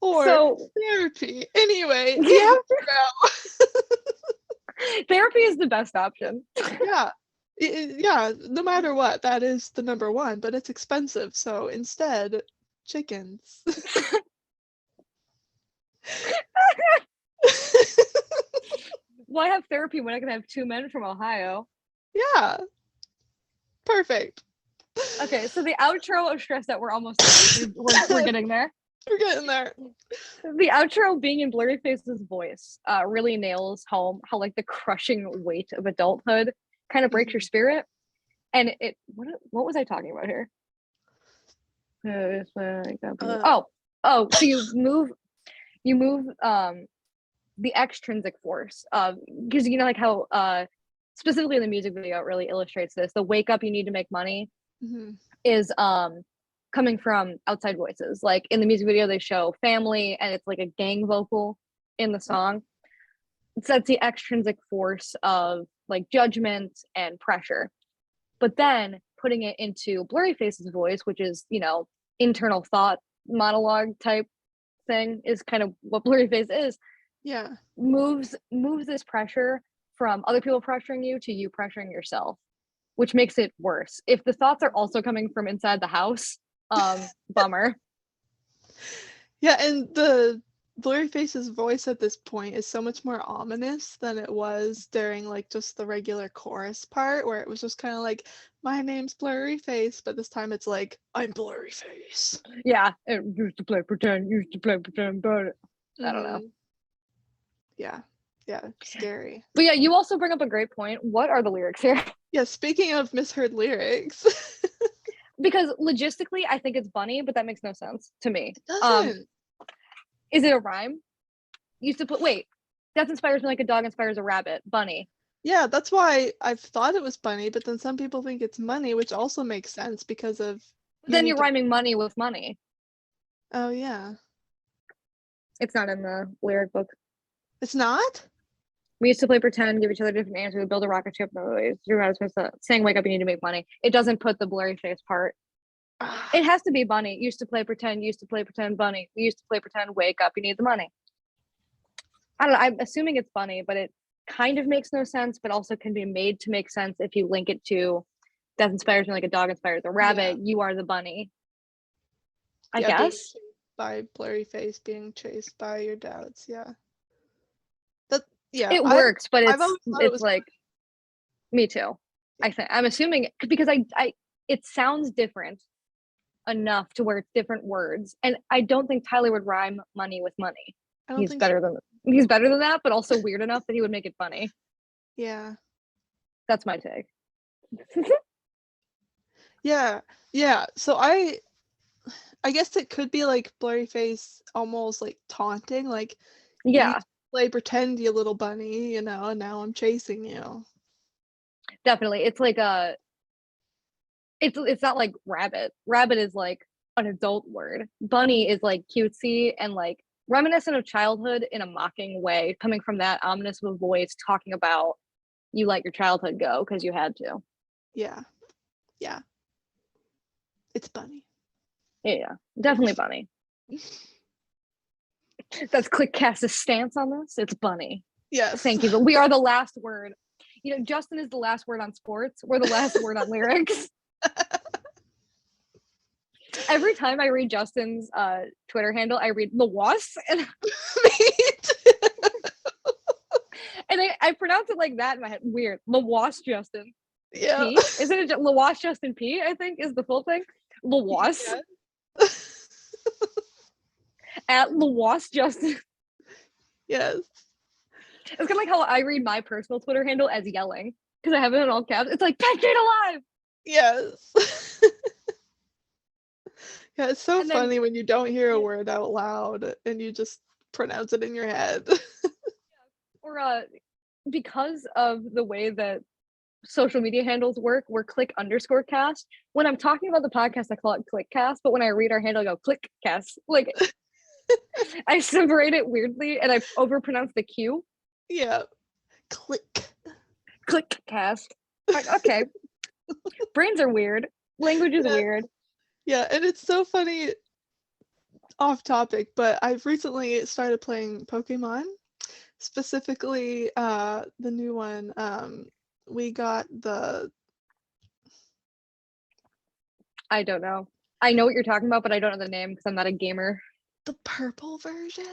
Or So therapy. Anyway, you have to know. therapy is the best option. Yeah. Yeah, no matter what, that is the number one, but it's expensive. So instead, chickens. Why have therapy when I can have two men from Ohio? Yeah. Perfect. Okay, so the outro of Stress Out, we're almost there. We're getting there. We're getting there. The outro being in Blurryface's voice really nails home how like the crushing weight of adulthood kind of breaks your spirit. And it what was I talking about here? So you move the extrinsic force because you know like how specifically in the music video it really illustrates this. The wake up, you need to make money is coming from outside voices. Like in the music video they show family and it's like a gang vocal in the song. So that's the extrinsic force of like judgment and pressure. But then putting it into Blurryface's voice, which is, internal thought monologue type thing, is kind of what Blurryface is. Yeah. Moves this pressure from other people pressuring you to you pressuring yourself, which makes it worse. If the thoughts are also coming from inside the house, bummer. Yeah, and the Blurryface's voice at this point is so much more ominous than it was during like just the regular chorus part where it was just kind of like, "My name's Blurryface," but this time it's like, "I'm Blurryface." Yeah, it used to play pretend, but I don't know. Yeah. Yeah, scary. But yeah, you also bring up a great point. What are the lyrics here? Yeah, speaking of misheard lyrics. Because logistically, I think it's bunny, but that makes no sense to me. It doesn't. Is it a rhyme? Used to put wait, death inspires me like a dog inspires a rabbit. Bunny. Yeah, that's why I've thought it was bunny, but then some people think it's money, which also makes sense because of Then you're rhyming money with money. Oh yeah. It's not in the lyric book. It's not? We used to play pretend, give each other different answers, we build a rocket ship. You're not supposed to saying wake up, you need to make money. It doesn't put the Blurryface part. It has to be bunny. Used to play pretend, bunny. We used to play pretend, wake up, you need the money. I don't know. I'm assuming it's bunny, but it kind of makes no sense, but also can be made to make sense if you link it to death inspires me like a dog inspires a rabbit. Yeah. You are the bunny. I guess. By Blurryface being chased by your doubts. Yeah. It works, but it's like me too. I think I'm assuming because I it sounds different enough to where it's different words, and I don't think Tyler would rhyme money with money. He's better than that, but also weird enough that he would make it funny. Yeah, that's my take. Yeah. So I guess it could be like Blurryface almost like taunting, like you Yeah, play pretend, you little bunny, and now I'm chasing you. definitely. It's like it's not like rabbit. Rabbit is like an adult word. Bunny is like cutesy and like reminiscent of childhood in a mocking way, coming from that ominous voice talking about you let your childhood go because you had to. Yeah. Yeah. It's bunny. Yeah, definitely bunny. That's Cliquecast's stance on this. It's bunny. Yes. Thank you. But we are the last word. You know, Justin is the last word on sports. We're the last word on lyrics. Every time I read Justin's Twitter handle, I read Lawas and, Me too. and I pronounce it like that in my head. Weird. Lawas Justin Yeah. P. Isn't it Lawas Justin P? I think is the full thing. Lawas. Yeah. At Lawas Justin. Yes. It's kind of like how I read my personal Twitter handle as yelling because I have it in all caps. It's like Pancake alive. Yes. Yeah, it's so And then funny when you don't hear a word out loud and you just pronounce it in your head. or because of the way that social media handles work, we're click_cast. When I'm talking about the podcast, I call it Cliquecast, but when I read our handle, I go Cliquecast. Like I separate it weirdly and I overpronounce the Q. Yeah. Click. Cliquecast. Like, okay. Brains are weird. Language is Yeah. weird. Yeah, and it's so funny, off topic, but I've recently started playing Pokemon, specifically the new one. We got I don't know. I know what you're talking about, but I don't know the name because I'm not a gamer. the purple version.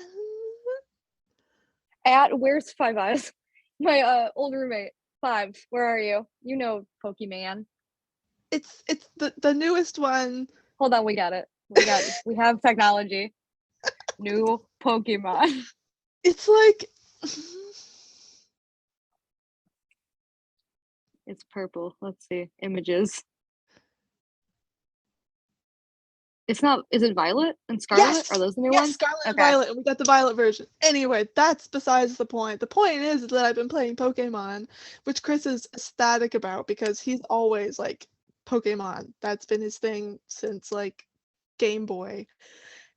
At where's Five Eyes? My old roommate. Five, where are you? You know Pokemon. It's the newest one. Hold on, we got it. We have technology. New Pokemon. It's like It's purple. Let's see. Images. It's not, is it Violet and Scarlet? yes, Are those the new yes, ones? Scarlet and Okay. Violet, and we got the Violet version. Anyway, that's besides the point. The point is that I've been playing Pokemon, which Chris is ecstatic about because he's always like Pokemon. That's been his thing since like Game Boy,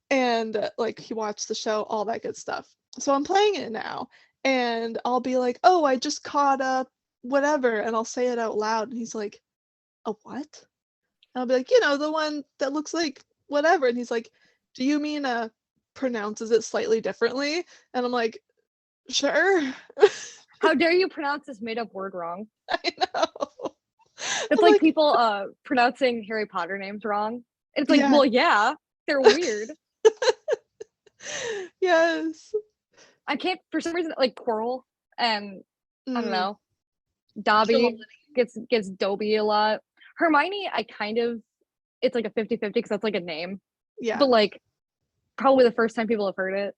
and like he watched the show, all that good stuff. So I'm playing it now, and I'll be like, "Oh, I just caught up, whatever," and I'll say it out loud, and he's like, "A what?" And I'll be like, the one that looks like whatever. And he's like, do you mean pronounces it slightly differently? And I'm like, sure. How dare you pronounce this made up word wrong? I know. It's I'm like like, people pronouncing Harry Potter names wrong. It's like, yeah. well, yeah, they're weird. Yes. I can't for some reason like Quirrell and I don't Mm, know. Dobby Trelawney. gets Dobby a lot. Hermione, I kind of it's like a 50-50 because that's like a name. Yeah. But like probably the first time people have heard it.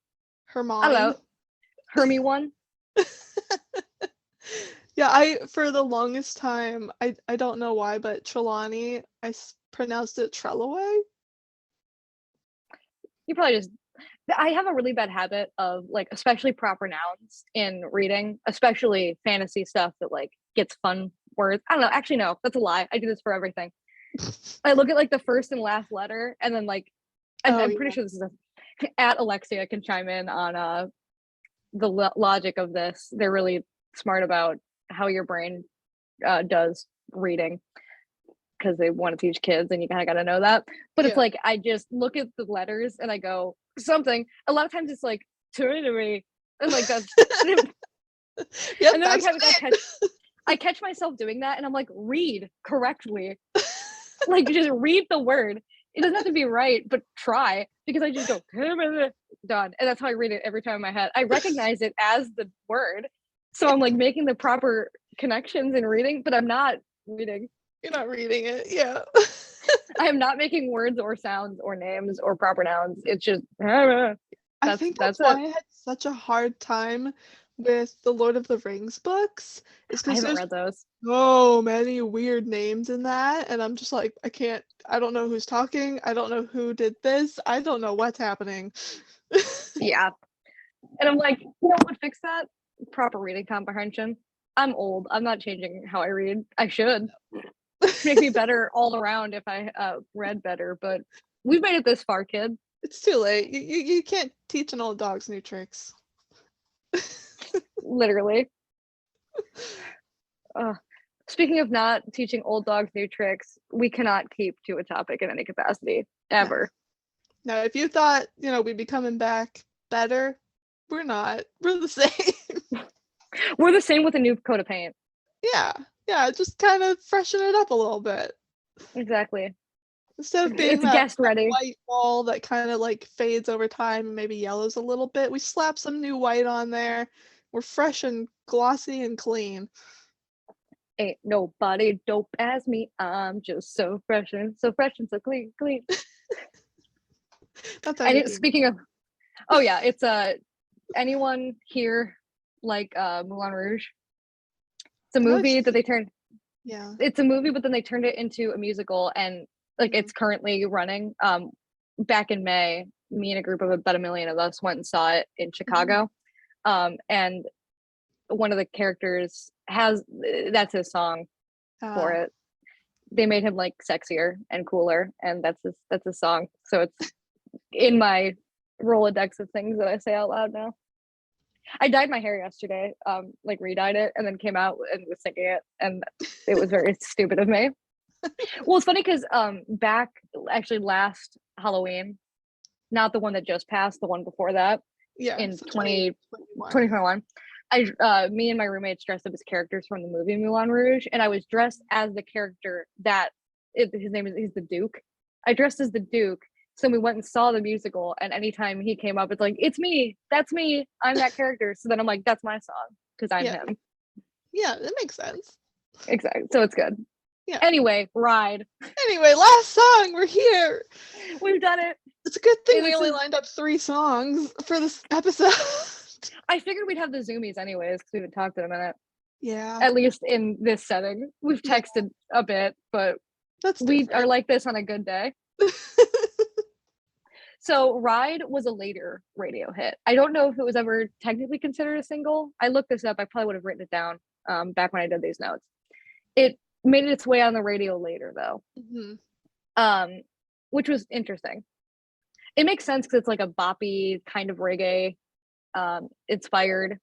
I don't Hermione. know. Hermy one. Yeah, I for the longest time, I don't know why, but Trelawney, pronounced it Trellaway. You probably just I have a really bad habit of like especially proper nouns in reading, especially fantasy stuff that like gets fun words. I don't know. Actually, no, that's a lie. I do this for everything. I look at like the first and last letter and then like Oh, I'm yeah. pretty sure this is at Alexia can chime in on the logic of this. They're really smart about how your brain does reading because they want to teach kids and you kind of got to know that. But it's Yeah. like I just look at the letters and I go something. A lot of times it's like turn to me and like that's Yep, and then that's I catch myself doing that and I'm like read correctly. Like just read the word. It doesn't have to be right, but try because I just go done. And that's how I read it every time in my head. I recognize it as the word. So I'm like making the proper connections in reading, but I'm not reading. You're not reading it. Yeah. I am not making words or sounds or names or proper nouns. It's just I think that's that's why it. I had such a hard time with the Lord of the Rings books is I because haven't there's read those. so many weird names in that, and I'm just like, I don't know who's talking, I don't know who did this, I don't know what's happening. Yeah. And I'm like, you know what would fix that? Proper reading comprehension. I'm old. I'm not changing how I read. I should. Make me better all around if I read better, but we've made it this far, kid. It's too late. You can't teach an old dog's new tricks. Literally. Speaking of not teaching old dogs new tricks, we cannot keep to a topic in any capacity, ever. Now, if you thought, we'd be coming back better, we're not. We're the same. We're the same with a new coat of paint. Yeah, just kind of freshen it up a little bit. Exactly. Instead of being It's that guest ready. white wall that kind of like fades over time and maybe yellows a little bit, we slap some new white on there. We're fresh and glossy and clean. Ain't nobody dope as me. I'm just so fresh and so clean. That's And speaking of, oh yeah, it's anyone here like Moulin Rouge? It's a movie that they turned. Yeah. It's a movie, but then they turned it into a musical, and like it's currently running. Back in May, me and a group of about 1 million of us went and saw it in Chicago. And one of the characters that's his song for it. They made him like sexier and cooler, and that's his song. So it's in my Rolodex of things that I say out loud now. I dyed my hair yesterday, like re-dyed it, and then came out and was singing it, and it was very stupid of me. Well, it's funny because back actually last Halloween, not the one that just passed, the one before that, in so 2021, me and my roommates dressed up as characters from the movie Moulin Rouge, and I was dressed as the character he's the Duke. I dressed as the Duke. So we went and saw the musical, and anytime he came up, it's like, it's me, that's me, I'm that character. So then I'm like, that's my song, because I'm him. Yeah, that makes sense. Exactly. So it's good. Yeah. Anyway, Ride. Anyway, last song, we're here. We've done it. It's a good thing we only lined up 3 songs for this episode. I figured we'd have the zoomies anyways, because we haven't talked in a minute. Yeah. At least in this setting. We've texted a bit, but we are like this on a good day. So Ride was a later radio hit. I don't know if it was ever technically considered a single. I looked this up. I probably would have written it down back when I did these notes. It made its way on the radio later, though, which was interesting. It makes sense because it's like a boppy kind of reggae inspired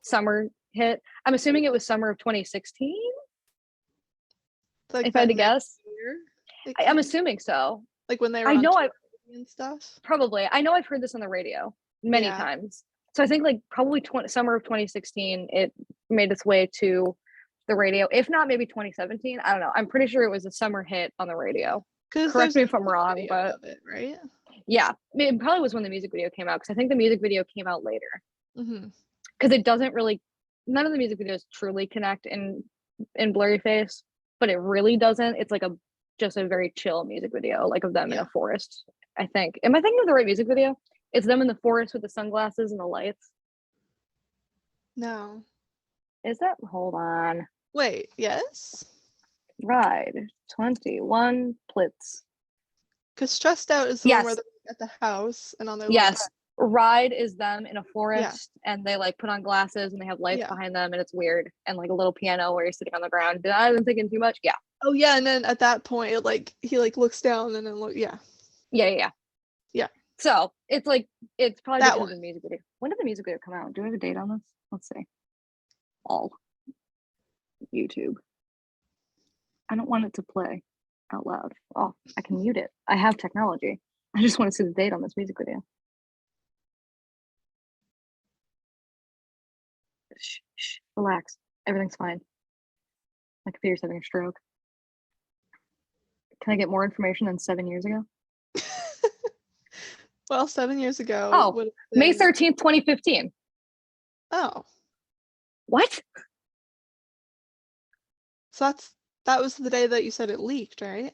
summer hit. I'm assuming it was summer of 2016. Like if I had to guess, I'm assuming so. Like when they were and stuff. Probably. I know I've heard this on the radio many times. So I think like probably summer of 2016, it made its way to the radio. If not, maybe 2017. I don't know. I'm pretty sure it was a summer hit on the radio. Correct me if I'm wrong, but right? Yeah, it probably was when the music video came out, because I think the music video came out later. Because it doesn't really, none of the music videos truly connect in Blurryface, but it really doesn't. It's like just a very chill music video, like of them in a forest. I think. Am I thinking of the right music video? It's them in the forest with the sunglasses and the lights. No. Is that? Hold on. Wait, yes? Ride 21 Plitz. Because Stressed Out is the one where they're at the house and on their Ride is them in a forest and they like put on glasses and they have lights behind them and it's weird, and like a little piano where you're sitting on the ground. I've been thinking too much. Yeah. Oh yeah, and then at that point it like he like looks down and then Yeah. So it's like it's probably because of the music video. When did the music video come out? Do we have a date on this? Let's see. All YouTube. I don't want it to play out loud. Oh, I can mute it. I have technology. I just want to see the date on this music video. Shh, relax. Everything's fine. My computer's having a stroke. Can I get more information than 7 years ago? Well, 7 years ago. Oh, May 13th, 2015. Oh. What? So that was the day that you said it leaked, right?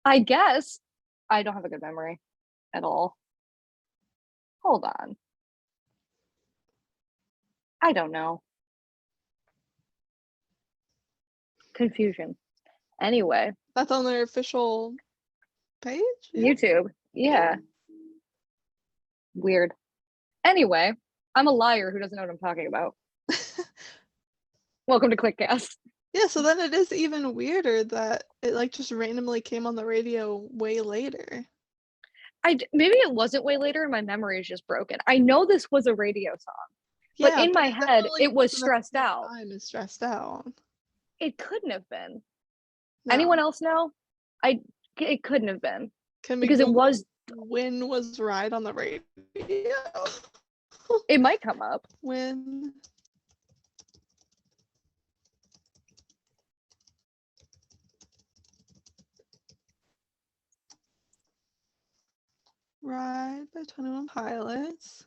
I guess. I don't have a good memory at all. Hold on. I don't know. Confusion. Anyway, That's on their official page? Yeah. YouTube. Yeah. Weird. Anyway, I'm a liar who doesn't know what I'm talking about. Welcome to Cliquecast. Yeah, so then it is even weirder that it like just randomly came on the radio way later. Maybe it wasn't way later and my memory is just broken. I know this was a radio song, but Yeah, in my head definitely it was wasn't at the stressed same out. time as Stressed Out. It couldn't have been. No. Anyone else know? It couldn't have been. Can we Because it Google was, when was Ride on the radio? it might come up. When Ride by 21 Pilots.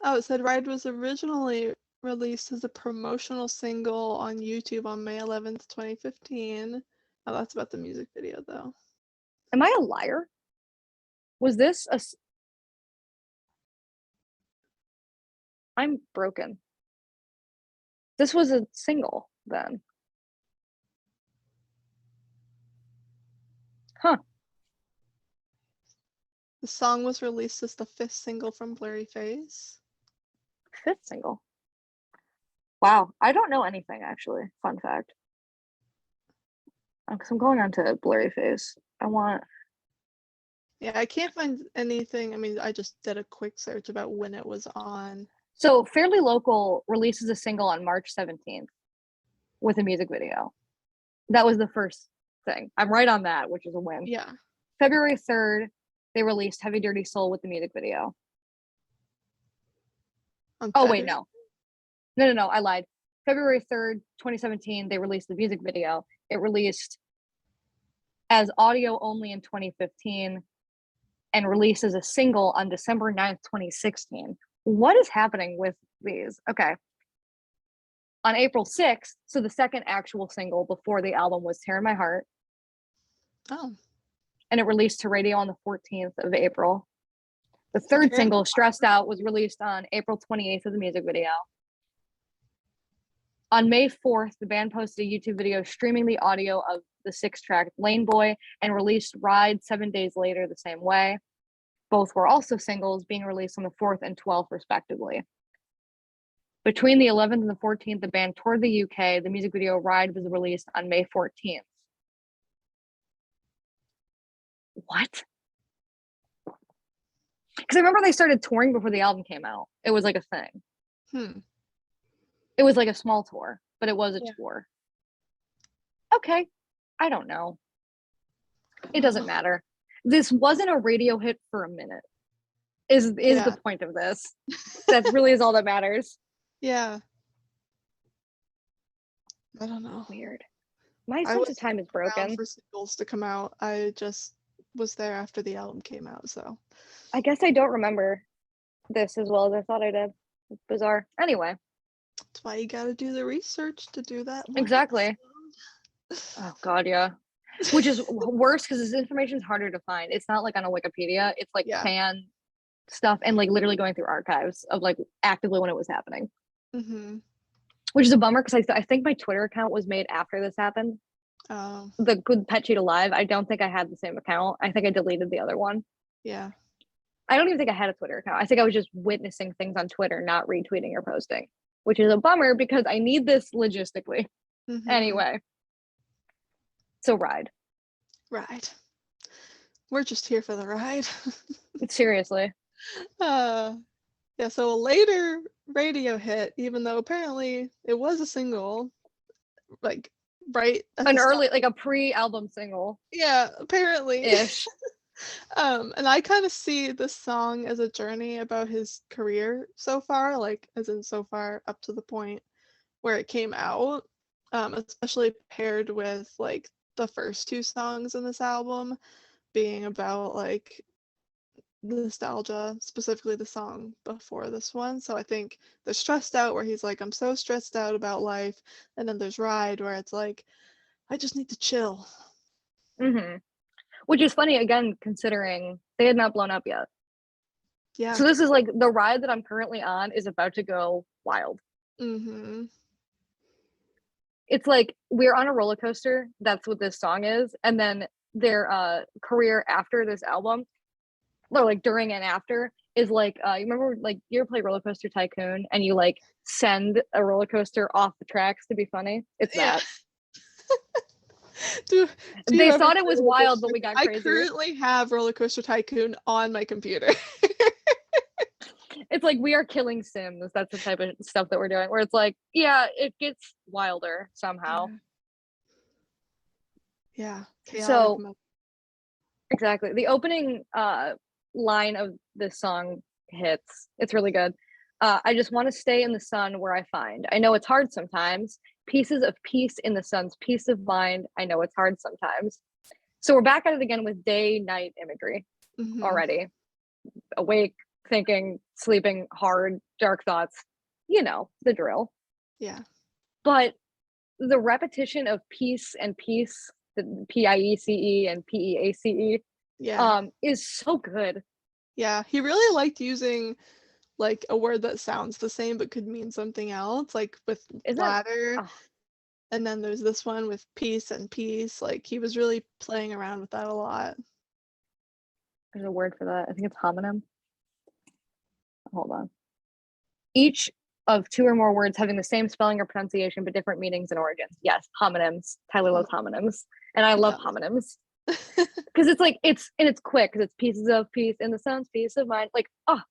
Oh, it said Ride was originally released as a promotional single on YouTube on May 11th, 2015. Oh, that's about the music video though. Am I a liar? Was this a... I'm broken. This was a single then. Huh. The song was released as the 5th single from Blurryface. 5th single. Wow. I don't know anything actually. Fun fact. Because I'm going on to Blurryface. Yeah, I can't find anything. I mean, I just did a quick search about when it was on. So Fairly Local releases a single on March 17th with a music video. That was the first thing. I'm right on that, which is a win. Yeah. February 3rd, they released Heavy Dirty Soul with the music video. Oh, wait, no. No, I lied. February 3rd, 2017, they released the music video. It released as audio only in 2015 and released as a single on December 9th, 2016. What is happening with these? Okay. On April 6th, so the second actual single before the album was Tear in My Heart. Oh. And it released to radio on the 14th of April. The third single, Stressed Out, was released on April 28th with the music video. On May 4th, the band posted a YouTube video streaming the audio of the 6-track Lane Boy and released Ride 7 days later the same way. Both were also singles, being released on the 4th and 12th, respectively. Between the 11th and the 14th, the band toured the UK. The music video Ride was released on May 14th. What? Because I remember they started touring before the album came out. It was like a thing. It was like a small tour, but it was a tour. Okay. I don't know. It doesn't matter. This wasn't a radio hit for a minute. Is the point of this. That really is all that matters. Yeah. I don't know. Weird. My sense of time is broken. For singles to come out. I just was there after the album came out, so. I guess I don't remember this as well as I thought I did. It's bizarre. Anyway. That's why you gotta do the research to do that. Exactly. Oh God, yeah. Which is worse because this information is harder to find. It's not like on a Wikipedia. It's like fan stuff and like literally going through archives of like actively when it was happening. Mm-hmm. Which is a bummer because I think my Twitter account was made after this happened. Oh. The Good Pet Cheat Alive. I don't think I had the same account. I think I deleted the other one. Yeah. I don't even think I had a Twitter account. I think I was just witnessing things on Twitter, not retweeting or posting, which is a bummer because I need this logistically. Mm-hmm. Anyway. So Ride. We're just here for the ride. Seriously. Yeah, so a later radio hit, even though apparently it was a single, like right an early, like a pre-album single. Yeah, apparently. Ish. And I kind of see this song as a journey about his career so far, like as in so far up to the point where it came out, especially paired with like the first 2 songs in this album being about like nostalgia, specifically the song before this one. So I think there's Stressed Out where he's like, I'm so stressed out about life, and then there's Ride where it's like, I just need to chill. Mm-hmm. Which is funny again considering they had not blown up yet. Yeah. So this is like the ride that I'm currently on is about to go wild. Mm-hmm. It's like we're on a roller coaster. That's what this song is. And then their career after this album, or like during and after, is like you remember like you ever play Roller Coaster Tycoon and you like send a roller coaster off the tracks to be funny? It's Yeah. that. do you They ever thought it play was Roller wild, Coaster? but we got I crazier. currently have Roller Coaster Tycoon on my computer. It's like we are killing Sims. That's the type of stuff that we're doing. Where it's like, yeah, it gets wilder somehow. Yeah. Chaotic So mode. exactly, the opening line of this song hits. It's really good. I just want to stay in the sun where I find. I know it's hard sometimes. Pieces of peace in the sun's peace of mind. I know it's hard sometimes. So we're back at it again with day night imagery Mhm. already. Awake, thinking, sleeping hard, dark thoughts. You know, the drill. Yeah. But the repetition of peace and peace, the PIECE and PEACE, Yeah. is so good. Yeah. He really liked using like a word that sounds the same but could mean something else, like with Isn't that ladder. oh, And then there's this one with peace and peace. Like he was really playing around with that a lot. there's a word for that. I think it's homonym. Hold on. Each of two or more words having the same spelling or pronunciation but different meanings and origins. Yes, homonyms. Tyler loves homonyms. And I love homonyms. Because it's like it's quick because it's pieces of peace in the sun's peace of mind. Like, oh,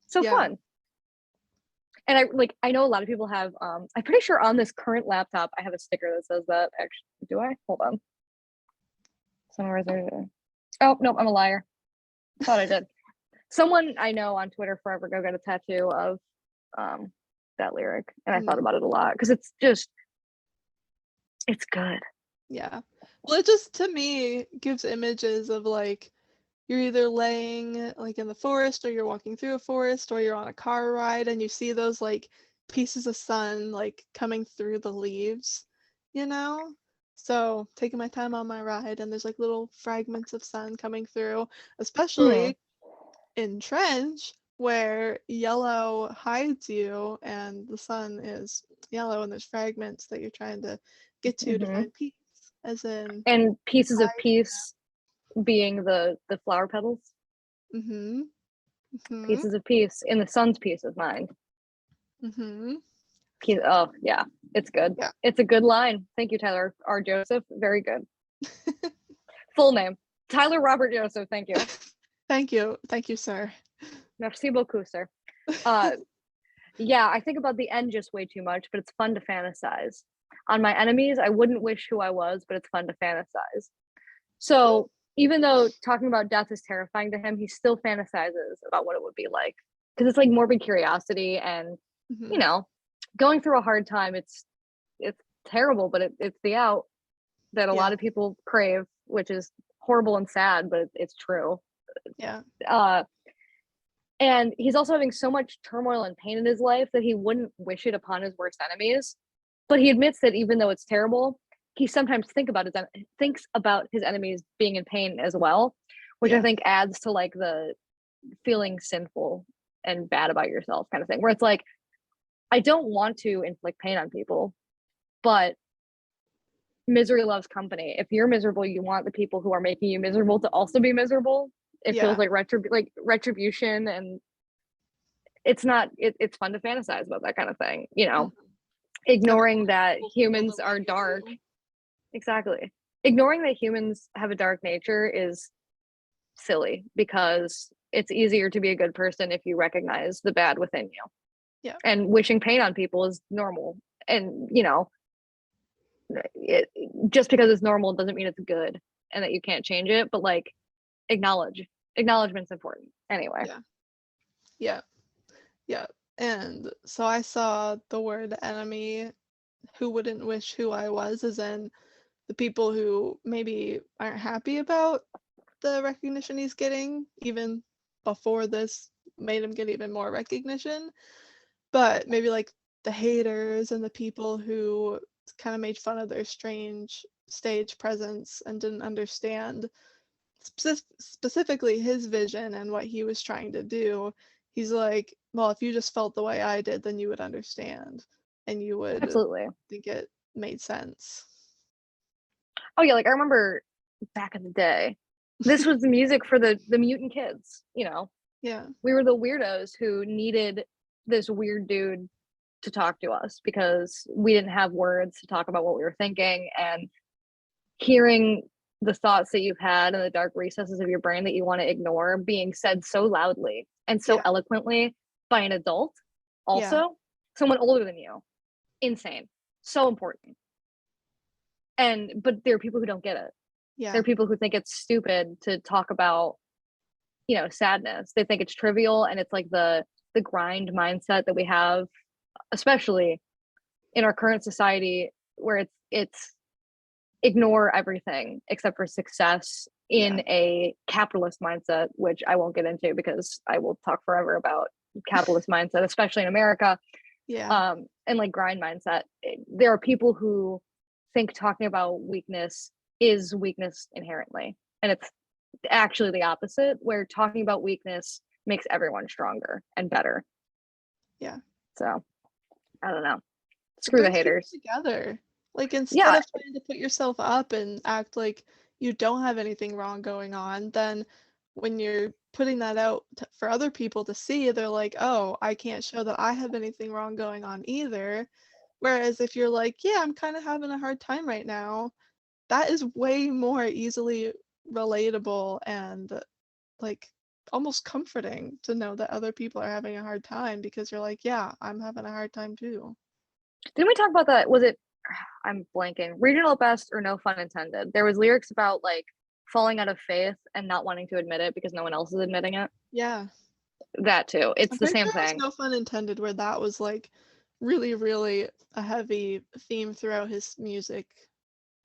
so Yeah. fun. And I know a lot of people have I'm pretty sure on this current laptop I have a sticker that says that. Actually, do I? Hold on. Somewhere there. Oh no, I'm a liar. Thought I did. Someone I know on Twitter forever ago got a tattoo of that lyric, and I thought about it a lot because it's just it's good. Yeah. Well, it just to me gives images of like you're either laying like in the forest or you're walking through a forest or you're on a car ride and you see those like pieces of sun like coming through the leaves, you know? So taking my time on my ride and there's like little fragments of sun coming through, especially in Trench where yellow hides you and the sun is yellow and there's fragments that you're trying to get to find peace, as in and pieces of peace being the flower petals. Mm-hmm. Mm-hmm. Pieces of peace in the sun's peace of mind. Mm-hmm. Oh yeah, it's good. Yeah. It's a good line. Thank you, Tyler R. Joseph. Very good. Full name: Tyler Robert Joseph. Thank you. Thank you, sir. Merci beaucoup, sir. Yeah, I think about the end just way too much, but it's fun to fantasize. On my enemies, I wouldn't wish who I was, but it's fun to fantasize. So even though talking about death is terrifying to him, he still fantasizes about what it would be like. Because it's like morbid curiosity and, you know, going through a hard time, it's terrible, but it's the out that a lot of people crave, which is horrible and sad, but it's true. Yeah. And he's also having so much turmoil and pain in his life that he wouldn't wish it upon his worst enemies. But he admits that even though it's terrible, he sometimes thinks about his enemies being in pain as well, which I think adds to like the feeling sinful and bad about yourself kind of thing, where it's like, I don't want to inflict pain on people, but misery loves company. If you're miserable, you want the people who are making you miserable to also be miserable. It feels like retribution, and it's not. It's fun to fantasize about that kind of thing, you know. Ignoring that humans are dark. Exactly. Ignoring that humans have a dark nature is silly because it's easier to be a good person if you recognize the bad within you. Yeah. And wishing pain on people is normal. And, you know, just because it's normal doesn't mean it's good and that you can't change it, but like acknowledgement's important anyway. Yeah. And so I saw the word enemy, who wouldn't wish who I was, as in the people who maybe aren't happy about the recognition he's getting, even before this made him get even more recognition. But maybe like the haters and the people who kind of made fun of their strange stage presence and didn't understand specifically his vision and what he was trying to do, he's like, well, if you just felt the way I did, then you would understand and you would Absolutely. think it made sense. Oh yeah, like I remember back in the day, this was the music for the mutant kids, you know. Yeah. We were the weirdos who needed this weird dude to talk to us because we didn't have words to talk about what we were thinking, and hearing the thoughts that you've had in the dark recesses of your brain that you want to ignore being said so loudly and so Yeah. eloquently by an adult, also Yeah. someone older than you. Insane. So important. But there are people who don't get it. There Yeah. are people who think it's stupid to talk about, you know, sadness. They think it's trivial, and it's like the grind mindset that we have, especially in our current society, where it's ignore everything except for success in Yeah. a capitalist mindset, which I won't get into because I will talk forever about capitalist mindset, especially in America. Yeah. And like grind mindset. There are people who think talking about weakness is weakness inherently, and it's actually the opposite, where talking about weakness makes everyone stronger and better. Yeah. So I don't know. It Screw the brings people haters. together. Like, instead Yeah. of trying to put yourself up and act like you don't have anything wrong going on, then when you're putting that out for other people to see, they're like, oh, I can't show that I have anything wrong going on either. Whereas if you're like, yeah, I'm kind of having a hard time right now, that is way more easily relatable and like almost comforting to know that other people are having a hard time, because you're like, yeah, I'm having a hard time too. Didn't we talk about that? Was it, I'm blanking, regional best or no fun intended? There was lyrics about like falling out of faith and not wanting to admit it because no one else is admitting it. Yeah. That too. It's I'm the pretty same sure it was thing. No Fun Intended, where that was like really, really a heavy theme throughout his music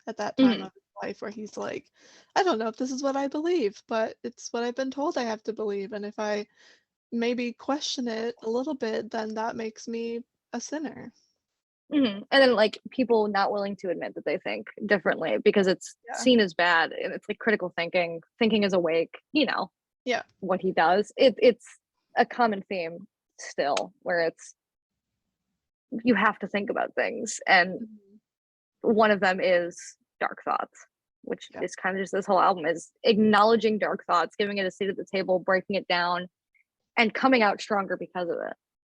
at that time Mhm. of his life, where he's like, I don't know if this is what I believe, but it's what I've been told I have to believe. And if I maybe question it a little bit, then that makes me a sinner. And then like people not willing to admit that they think differently because it's Yeah. seen as bad, and it's like critical thinking, thinking is awake, you know, Yeah. what he does. It's a common theme still, where it's you have to think about things, and Mhm. one of them is dark thoughts, which Yeah. is kind of just this whole album is acknowledging dark thoughts, giving it a seat at the table, breaking it down, and coming out stronger because of it.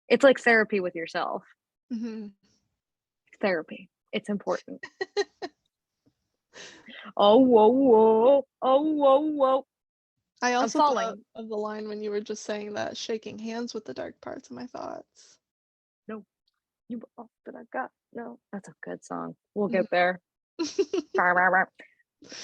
It's like therapy with yourself. Hmm. Therapy. It's important. Oh, whoa, whoa. Oh, whoa, whoa. I I'm also thought falling. of the line when you were just saying that, shaking hands with the dark parts of my thoughts. No, you all that I got. No, that's a good song. We'll Mhm. get there.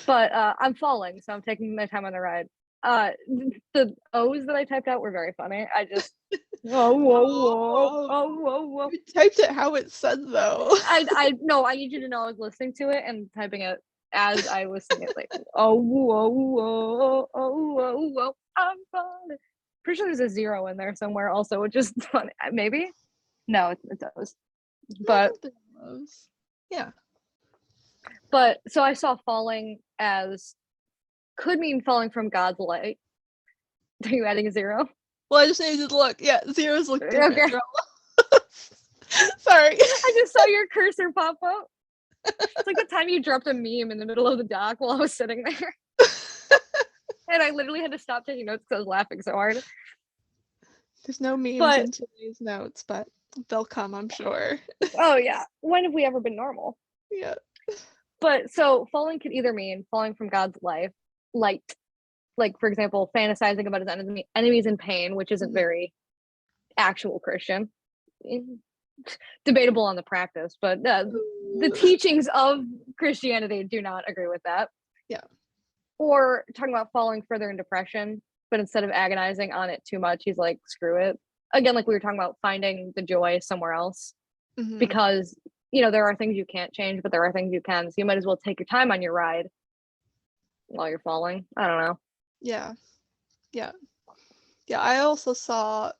But I'm falling, so I'm taking my time on the ride. The O's that I typed out were very funny. I just whoa, whoa, whoa, Oh, oh, whoa, whoa. you typed it how it said though. I no, I need you to know I was listening to it and typing it as I was singing it. Like, oh, whoa, whoa, oh, whoa, whoa, I'm falling. Pretty sure there's a zero in there somewhere also, which is funny. Maybe no, it does. No, I But think they're close. Yeah. so I saw falling as could mean falling from God's light. Are you adding a zero? Well, I just needed to look. Yeah, zeros look different. Okay. They're all... Sorry. I just saw your cursor pop up. It's like the time you dropped a meme in the middle of the dock while I was sitting there. And I literally had to stop taking notes because I was laughing so hard. There's no memes But in today's notes, but they'll come, I'm sure. oh yeah, when have we ever been normal? Yeah. But so falling could either mean falling from God's light, like for example, fantasizing about his enemies in pain, which isn't Mhm. very actual Christian. Debatable on the practice, but the teachings of Christianity do not agree with that. Yeah. Or talking about falling further in depression, but instead of agonizing on it too much, he's like, screw it. Again, like we were talking about finding the joy somewhere else, Hmm. because you know there are things you can't change, but there are things you can. So you might as well take your time on your ride while you're falling. I don't know. Yeah. Yeah. Yeah. I also saw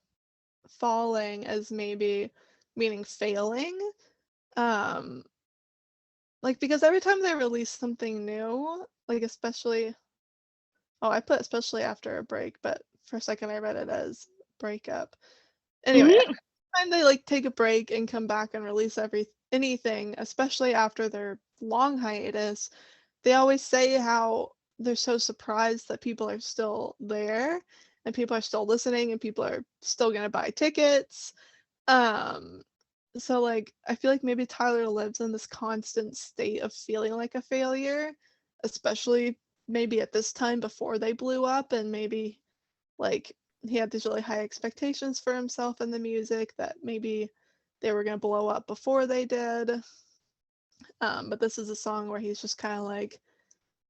falling as maybe meaning failing. Um, like, because every time they release something new, like especially Oh, I put especially after a break, but for a second I read it as breakup. Anyway, every Mhm. time they like take a break and come back and release anything, especially after their long hiatus, they always say how they're so surprised that people are still there and people are still listening and people are still gonna buy tickets. Um, so like I feel like maybe Tyler lives in this constant state of feeling like a failure, especially maybe at this time before they blew up and maybe like he had these really high expectations for himself in the music that maybe they were gonna blow up before they did. But this is a song where he's just kind of like,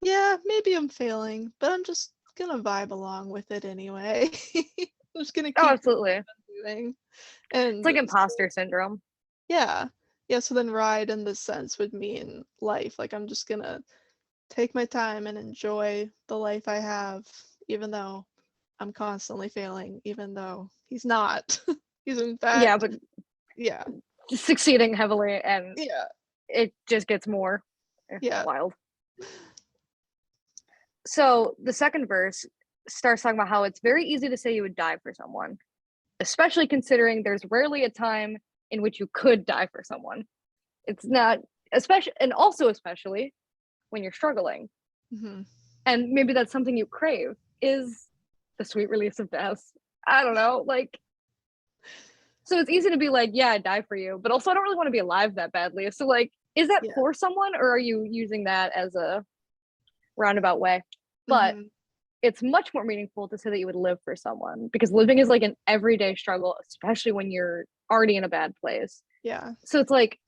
yeah, maybe I'm failing, but I'm just gonna vibe along with it anyway. I'm just gonna Oh, keep absolutely. doing. It's And like imposter syndrome. yeah. Yeah, so then ride in this sense would mean life. Like I'm just gonna take my time and enjoy the life I have, even though I'm constantly failing, even though he's not. He's in Yeah, fact, but yeah. succeeding heavily, and Yeah. it just gets more Yeah. wild. So the second verse starts talking about how it's very easy to say you would die for someone, especially considering there's rarely a time in which you could die for someone. It's not, especially, and also especially when you're struggling. Hmm. And maybe that's something you crave is the sweet release of death. I don't know. Like, so it's easy to be like, yeah, I'd die for you, but also I don't really want to be alive that badly. So, like, is that Yeah. for someone or are you using that as a roundabout way? But Hmm. it's much more meaningful to say that you would live for someone because living is like an everyday struggle, especially when you're already in a bad place. Yeah. So it's like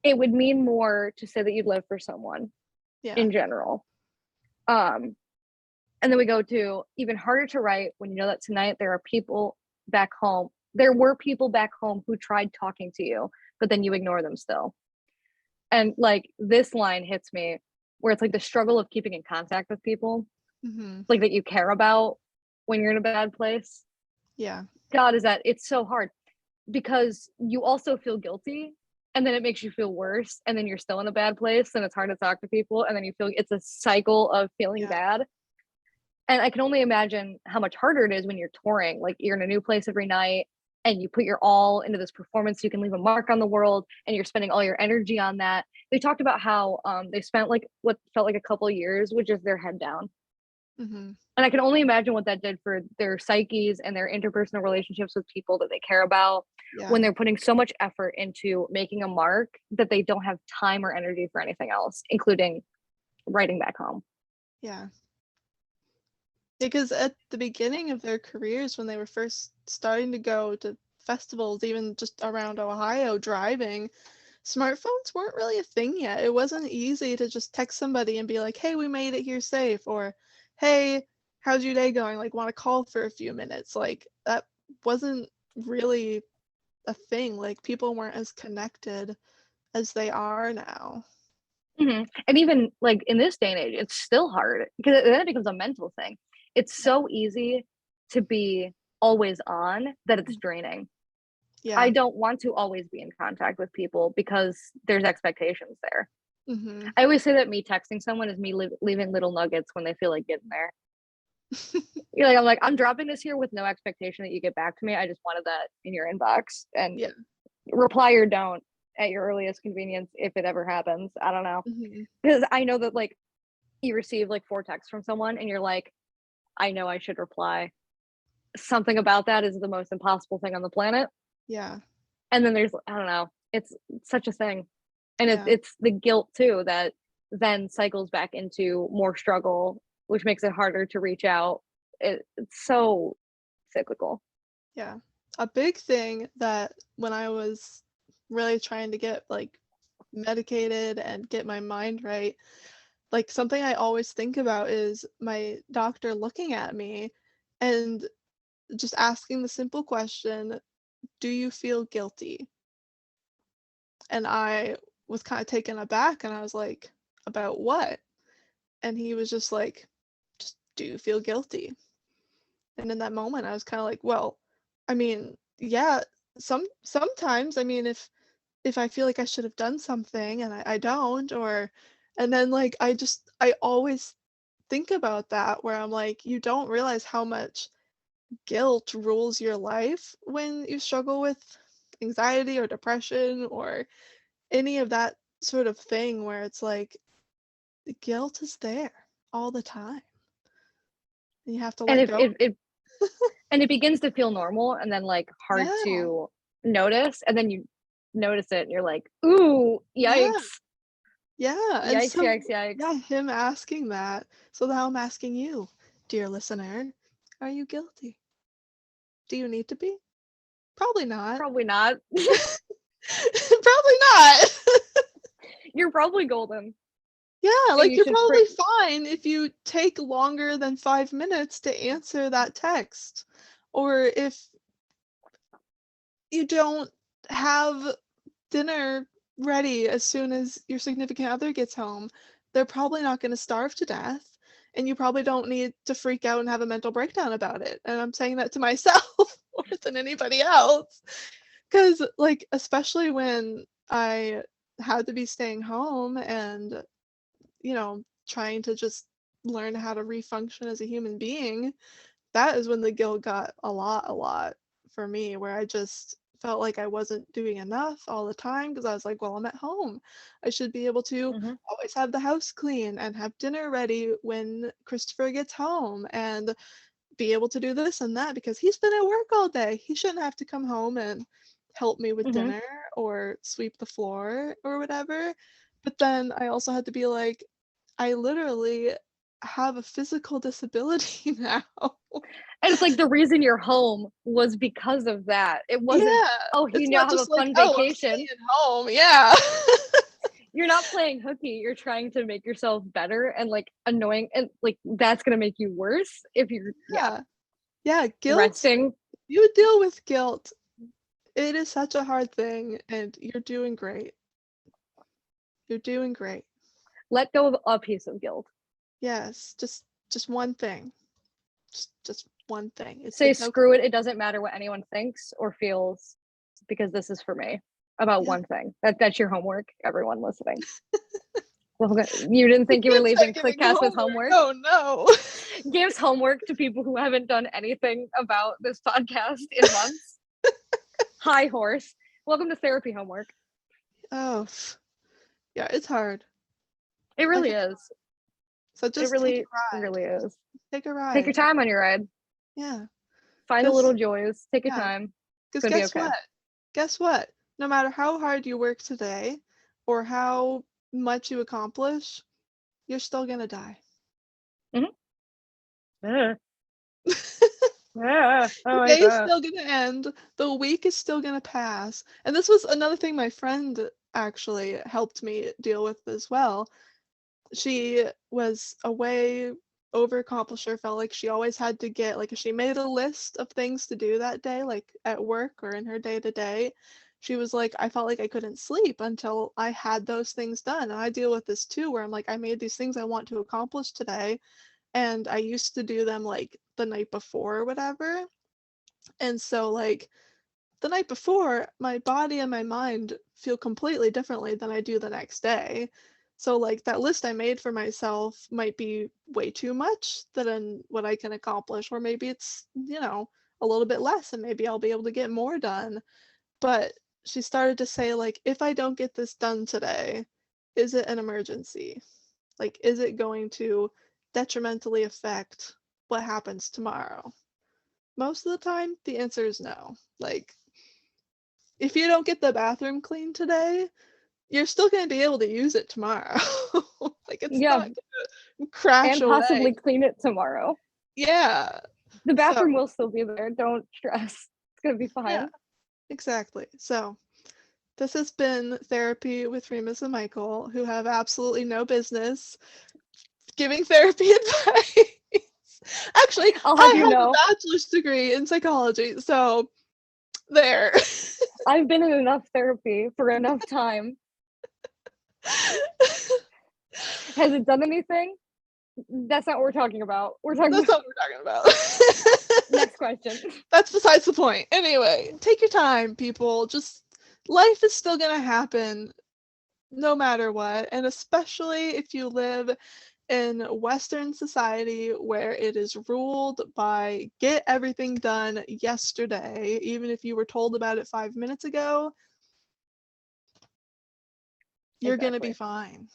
it would mean more to say that you'd live for someone Yeah. in general. Um, and then we go to even harder to write when you know that tonight there are people back home. There were people back home who tried talking to you, but then you ignore them still. And like this line hits me where it's like the struggle of keeping in contact with people Hmm. like that you care about when you're in a bad place. Yeah. God, is that it's so hard because you also feel guilty and then it makes you feel worse and then you're still in a bad place and it's hard to talk to people and then you feel it's a cycle of feeling Yeah. bad. And I can only imagine how much harder it is when you're touring. Like you're in a new place every night and you put your all into this performance so you can leave a mark on the world and you're spending all your energy on that. They talked about how they spent like what felt like a couple of years with just their head down. Hmm. And I can only imagine what that did for their psyches and their interpersonal relationships with people that they care about when Yeah. they're putting so much effort into making a mark that they don't have time or energy for anything else, including writing back home. Yeah. Because at the beginning of their careers, when they were first starting to go to festivals, even just around Ohio driving, smartphones weren't really a thing yet. It wasn't easy to just text somebody and be like, hey, we made it here safe, or hey, how's your day going? Like, want to call for a few minutes? Like, that wasn't really a thing. Like, people weren't as connected as they are now. And even like in this day and age, it's still hard because then it becomes a mental thing. It's Yeah. so easy to be always on that it's draining. I Yeah. don't want to always be in contact with people because there's expectations there. Hmm. I always say that me texting someone is me leaving little nuggets when they feel like getting there. You're like, I'm like, I'm dropping this here with no expectation that you get back to me. I just wanted that in your inbox and Yeah. reply or don't at your earliest convenience if it ever happens. I don't know. Hmm. Because I know that like you receive like 4 texts from someone and you're like, I know I should reply. Something about that is the most impossible thing on the planet. Yeah. And then there's, I don't know, it's such a thing. And Yeah. it's the guilt too that then cycles back into more struggle, which makes it harder to reach out. It's so cyclical. Yeah. A big thing that when I was really trying to get like medicated and get my mind right, like something I always think about is my doctor looking at me and just asking the simple question, do you feel guilty? And I was kind of taken aback and I was like, about what? And he was just like, just do you feel guilty? And in that moment I was kind of like, well, I mean, yeah, sometimes, I mean, if I feel like I should have done something and I don't, or and then like I always think about that, where I'm like, you don't realize how much guilt rules your life when you struggle with anxiety or depression or any of that sort of thing, where it's like the guilt is there all the time and you have to And let if go. it begins to feel normal and then like hard Yeah, to notice, and then you notice it and you're like, ooh, yeah, yikes, yeah. And yikes, so, yikes, yikes. yeah, him asking that. So now I'm asking you, dear listener, are you guilty? Do you need to be? Probably not. Probably not. Probably not. You're probably golden, Yeah, and like you you're should probably fine if you take longer than 5 minutes to answer that text. Or if you don't have dinner ready as soon as your significant other gets home, they're probably not going to starve to death. And you probably don't need to freak out and have a mental breakdown about it. And I'm saying that to myself more than anybody else. Because, like, especially when I had to be staying home and, trying to just learn how to refunction as a human being, that is when the guilt got a lot for me, where I just felt like I wasn't doing enough all the time because I was like, well, I'm at home. I should be able to Mhm. always have the house clean and have dinner ready when Christopher gets home and be able to do this and that because he's been at work all day. He shouldn't have to come home and help me with Mhm. dinner or sweep the floor or whatever. But then I also had to be like, I literally have a physical disability now. And it's like the reason you're home was because of that. It wasn't, Yeah, oh, you it's now not have a just like, fun "Oh, I'm vacation. staying home." Yeah. You're not playing hooky. You're trying to make yourself better, and like annoying, and like that's gonna make you worse if you're, yeah, Yeah. Yeah, guilt, resting. you deal with guilt. It is such a hard thing, and you're doing great. You're doing great. Let go of a piece of guilt. Yes, just one thing. Just one thing. Say It's screw it. okay. It doesn't matter what anyone thinks or feels, because this is for me. About Yeah. one thing. That's your homework, everyone listening. You didn't You think you were can't start leaving giving Cliquecast as homework. homework? Oh, no. Gives homework to people who haven't done anything about this podcast in months. Hi, horse. Welcome to therapy homework. Oh, yeah, it's hard. It Like really it's is. so It just take a really, ride. really is. Take a Take your ride. time on your ride. Yeah. Find the Cause little joys. Take your yeah. time. It's Cause gonna be guess okay. what? Guess what? No matter how hard you work today or how much you accomplish, you're still gonna die. Mm-hmm. Oh The my day is god. still gonna end. The week is still gonna pass. And this was another thing my friend actually helped me deal with as well. She was a way overaccomplisher, felt like she always had to get, like, if she made a list of things to do that day, like at work or in her day to day, she was like, I felt like I couldn't sleep until I had those things done. And I deal with this too, where I'm like, I made these things I want to accomplish today, and I used to do them like the night before or whatever. And so, like, the night before, my body and my mind feel completely differently than I do the next day. So, like, that list I made for myself might be way too much than what I can accomplish, or maybe it's, a little bit less and maybe I'll be able to get more done. But she started to say, like, if I don't get this done today, is it an emergency? Like, is it going to detrimentally affect what happens tomorrow? Most of the time, the answer is no. Like, if you don't get the bathroom clean today, you're still going to be able to use it tomorrow. Like, it's Yeah, not gonna crash and away. possibly clean it tomorrow. Yeah. The So, bathroom will still be there. Don't stress. It's gonna be yeah, fine. exactly. So, this has been Therapy with Remus and Michael, who have absolutely no business giving therapy advice. Actually, I'll have I you have a know, bachelor's degree in psychology, so there. I've been in enough therapy for enough time. Has it done anything? That's not what we're talking about. We're talking That's about not what we're talking about. next question. That's besides the point. Anyway, take your time, people. Just life is still gonna happen no matter what, and especially if you live in Western society where it is ruled by get everything done yesterday, even if you were told about it 5 minutes ago, you're gonna be fine.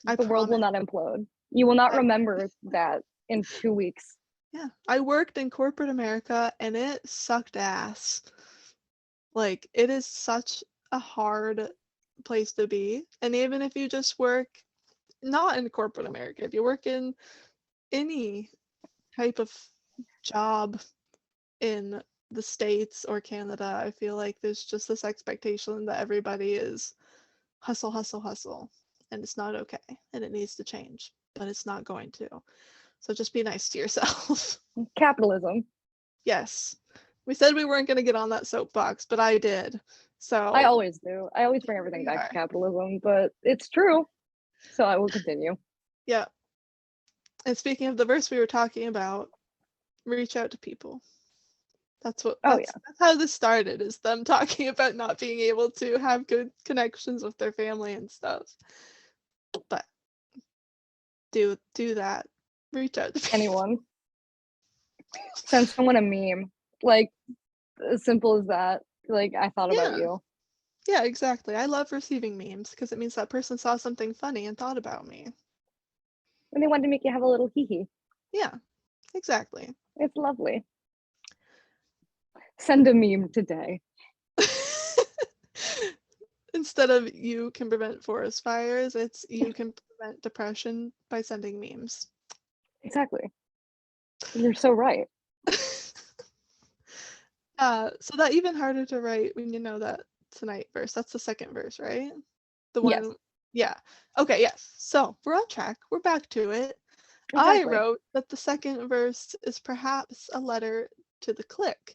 I The world will promise. not implode. You will not remember that in 2 weeks. Yeah, I worked in corporate America and it sucked ass. Like, it is such a hard place to be. And even if you just work not in corporate America, if you work in any type of job in the States or Canada, I feel like there's just this expectation that everybody is hustle, hustle, hustle. And it's not okay. And it needs to change, but it's not going to. So just be nice to yourself. Capitalism. Yes. We said we weren't going to get on that soapbox, but I did. So I always do. I always bring everything back to capitalism, but it's true. So I will continue. Yeah. And speaking of the verse we were talking about, reach out to people. That's how this started, is them talking about not being able to have good connections with their family and stuff. But do that. Reach out to people. Anyone. Send someone a meme. Like, as simple as that. Like, I thought about you. Yeah, exactly. I love receiving memes because it means that person saw something funny and thought about me. And they wanted to make you have a little hee-hee. Yeah, exactly. It's lovely. Send a meme today. Instead of you can prevent forest fires, it's you can prevent depression by sending memes. Exactly. You're so right. So that even harder to write when you know that tonight verse. That's the second verse, right? The one. Yes. Yeah. Okay, yes. So we're on track. We're back to it. Exactly. I wrote that the second verse is perhaps a letter to the clique.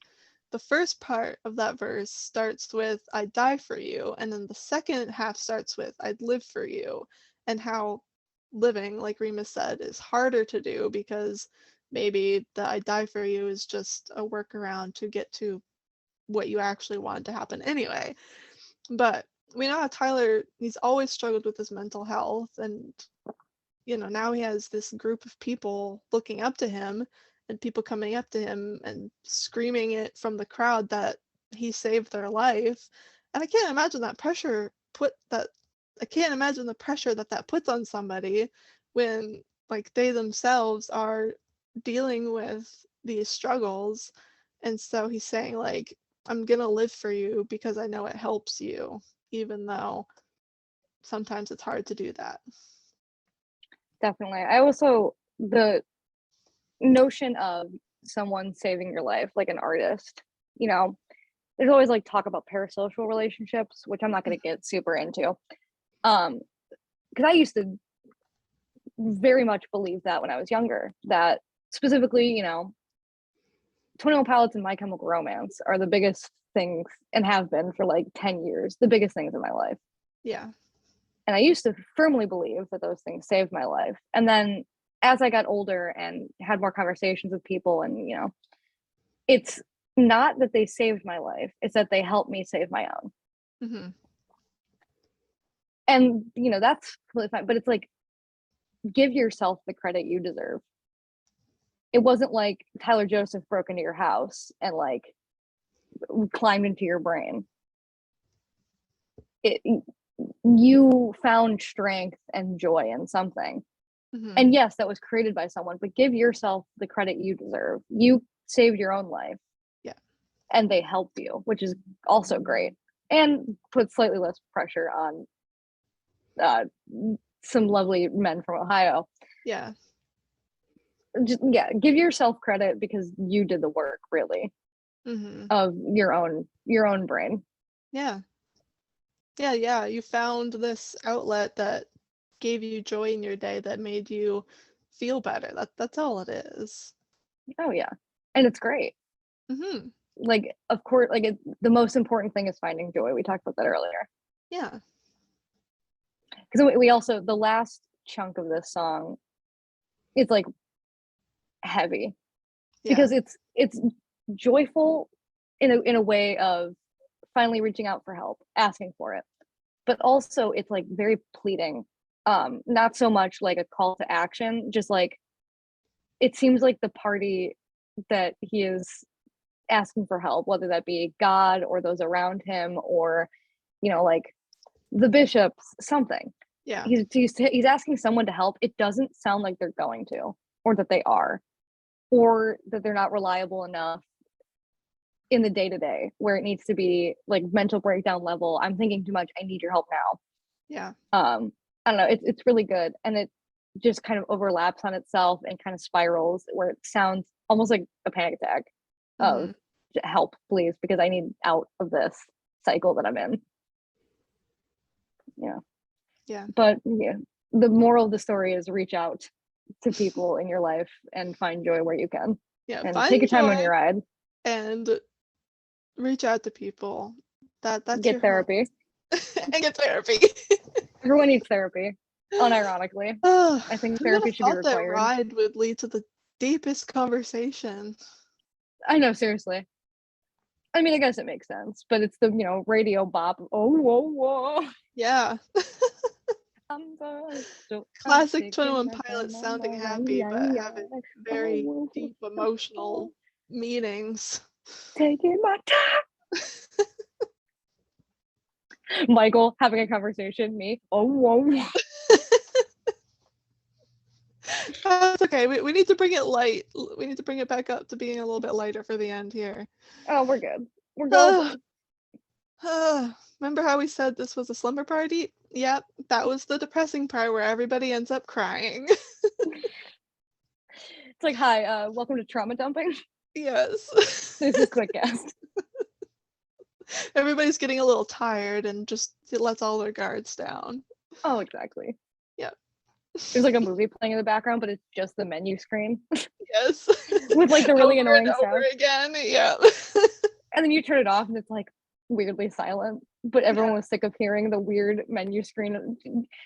The first part of that verse starts with I'd die for you, and then the second half starts with I'd live for you, and how living, like Remus said, is harder to do because maybe the I'd die for you is just a workaround to get to what you actually wanted to happen anyway. But we know how Tyler, he's always struggled with his mental health, and now he has this group of people looking up to him and people coming up to him and screaming it from the crowd that he saved their life. And I can't imagine the pressure that puts on somebody when like they themselves are dealing with these struggles. And so he's saying like, I'm gonna live for you because I know it helps you, even though sometimes it's hard to do that. Definitely. I also, the notion of someone saving your life, like an artist, there's always like talk about parasocial relationships, which I'm not going to get super into. Because I used to very much believe that when I was younger, that specifically, 21 Pilots and My Chemical Romance are the biggest things, and have been for like 10 years, the biggest things in my life. Yeah. And I used to firmly believe that those things saved my life. And then as I got older and had more conversations with people, and, it's not that they saved my life, it's that they helped me save my own. Mm-hmm. And, that's really fine. But it's like, give yourself the credit you deserve. It wasn't like Tyler Joseph broke into your house and like climbed into your brain. You found strength and joy in something. Mm-hmm. And yes, that was created by someone, but give yourself the credit you deserve. You saved your own life. Yeah. And they helped you, which is also great. And put slightly less pressure on some lovely men from Ohio. Yeah. Just, give yourself credit because you did the work, really, mm-hmm. of your own brain. Yeah. Yeah. You found this outlet that gave you joy in your day, that made you feel better. That's all it is. Oh yeah, and it's great. Mm-hmm. Like, of course, like the most important thing is finding joy. We talked about that earlier. Yeah. Because we also, the last chunk of this song, it's like heavy, because it's joyful in a way of finally reaching out for help, asking for it, but also it's like very pleading Not so much like a call to action, just like it seems like the party that he is asking for help, whether that be God or those around him, or like the bishops, something. Yeah. He's asking someone to help. It doesn't sound like they're going to, or that they are, or that they're not reliable enough in the day-to-day where it needs to be like mental breakdown level. I'm thinking too much. I need your help now. Yeah. I don't know. It's really good, and it just kind of overlaps on itself and kind of spirals where it sounds almost like a panic attack of help, please, because I need out of this cycle that I'm in. Yeah. But yeah, the moral of the story is reach out to people in your life and find joy where you can. Yeah. And Find take your time joy on your ride. and reach out to people. That's Get your therapy. and get therapy. Everyone needs therapy. Unironically, I think therapy should be thought that required. ride would lead to the deepest conversation. I know, seriously. I mean, I guess it makes sense, but it's the radio bop. Oh, whoa, whoa. Yeah. Classic 21 Pilots sounding happy, but having very deep emotional meanings. Taking my time. Michael having a conversation. Me. Oh, whoa. That's okay. We need to bring it light. We need to bring it back up to being a little bit lighter for the end here. Oh, we're good. We're golden. Remember how we said this was a slumber party? Yep, that was the depressing part where everybody ends up crying. It's like, hi, welcome to trauma dumping. Yes. This is Cliquecast. Everybody's getting a little tired and just lets all their guards down. Oh, exactly. Yeah. There's like a movie playing in the background, but it's just the menu screen. Yes. With like the really annoying and over sound. again. Yeah. And then you turn it off and it's like weirdly silent. But everyone was sick of hearing the weird menu screen.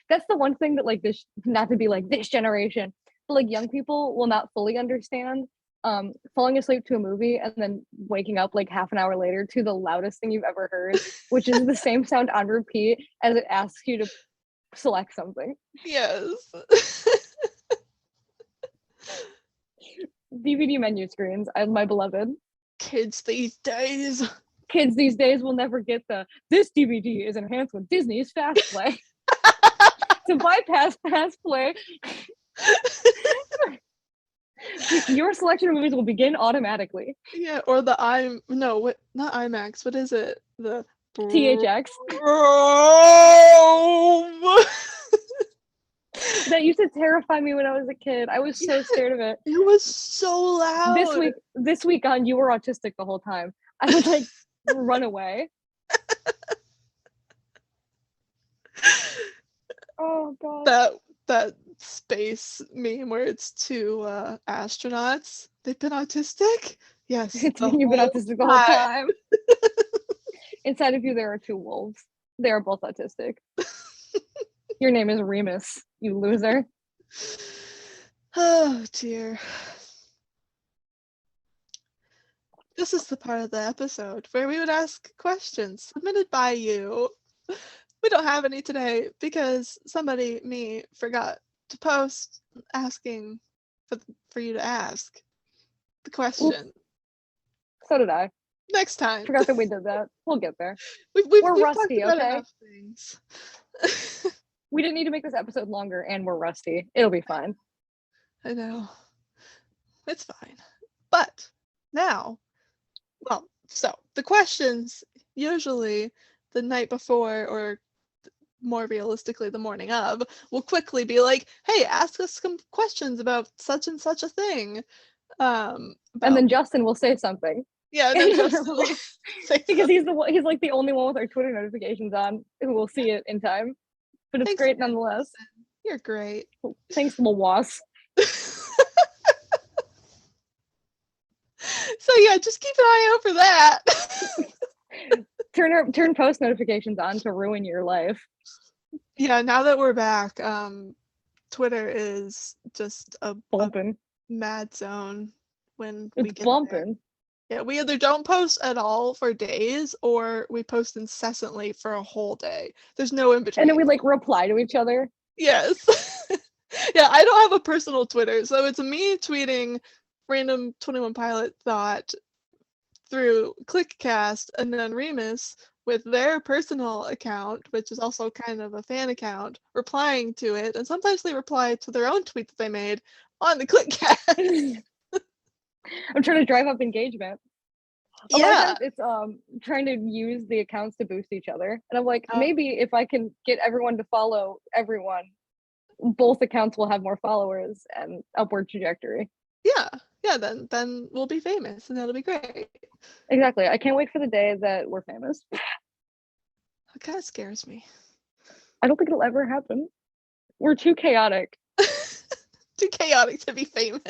That's the one thing that like this, not to be like this generation, but like young people will not fully understand. Falling asleep to a movie and then waking up like half an hour later to the loudest thing you've ever heard, which is the same sound on repeat as it asks you to select something. Yes. DVD menu screens, my beloved. Kids these days Will never get this DVD is enhanced with Disney's Fast Play. To bypass Fast Play, your selection of movies will begin automatically. Yeah, or not IMAX. What is it? The THX. That used to terrify me when I was a kid. I was so scared of it. It was so loud. This week on You Were Autistic the whole time. I would like run away. Oh god. That space meme where it's two astronauts. They've been autistic? Yes. You've been autistic the whole time. Inside of you there are two wolves. They are both autistic. Your name is Remus, you loser. Oh dear. This is the part of the episode where we would ask questions submitted by you. We don't have any today because me, forgot to post asking for you to ask the question. Oops. So did I. Next time. Forgot that we did that. We'll get there. We're rusty, okay? We didn't need to make this episode longer, and we're rusty. It'll be fine. I know. It's fine. But now, so the questions usually the night before, or more realistically the morning of, will quickly be like, hey, ask us some questions about such and such a thing. And then Justin will say something. Yeah, and then Justin will say because he's like the only one with our Twitter notifications on who will see it in time. But it's great nonetheless. You're great. Thanks, little was. So yeah, just keep an eye out for that. Turn post notifications on to ruin your life. Yeah, now that we're back, Twitter is just a mad zone when we get bumping. Yeah, we either don't post at all for days or we post incessantly for a whole day. There's no in between. And then we like reply to each other. Yes. Yeah, I don't have a personal Twitter, so it's me tweeting random 21 Pilot thought through Cliquecast, and then Remus with their personal account, which is also kind of a fan account, replying to it, and sometimes they reply to their own tweet that they made on the Cliquecast. I'm trying to drive up engagement. A lot of Yeah. times it's trying to use the accounts to boost each other. And I'm like, Oh. maybe if I can get everyone to follow everyone, both accounts will have more followers and upward trajectory. Yeah. Yeah, then we'll be famous and that'll be great. Exactly. I can't wait for the day that we're famous. It kind of scares me. I don't think it'll ever happen. We're too chaotic. Too chaotic to be famous.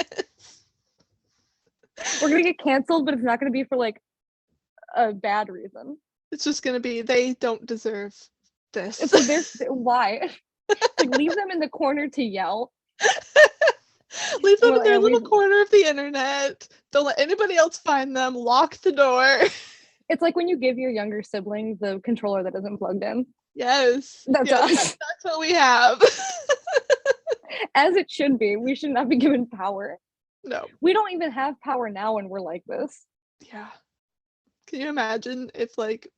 We're gonna get canceled, but it's not gonna be for like a bad reason. It's just gonna be they don't deserve this. It's like why? Like leave them in the corner to yell. Leave them in their and little corner of the internet. Don't let anybody else find them. Lock the door. It's like when you give your younger sibling the controller that isn't plugged in. Yes. That's yes, us. That's what we have. As it should be. We should not be given power. No. We don't even have power now and we're like this. Yeah. Can you imagine if like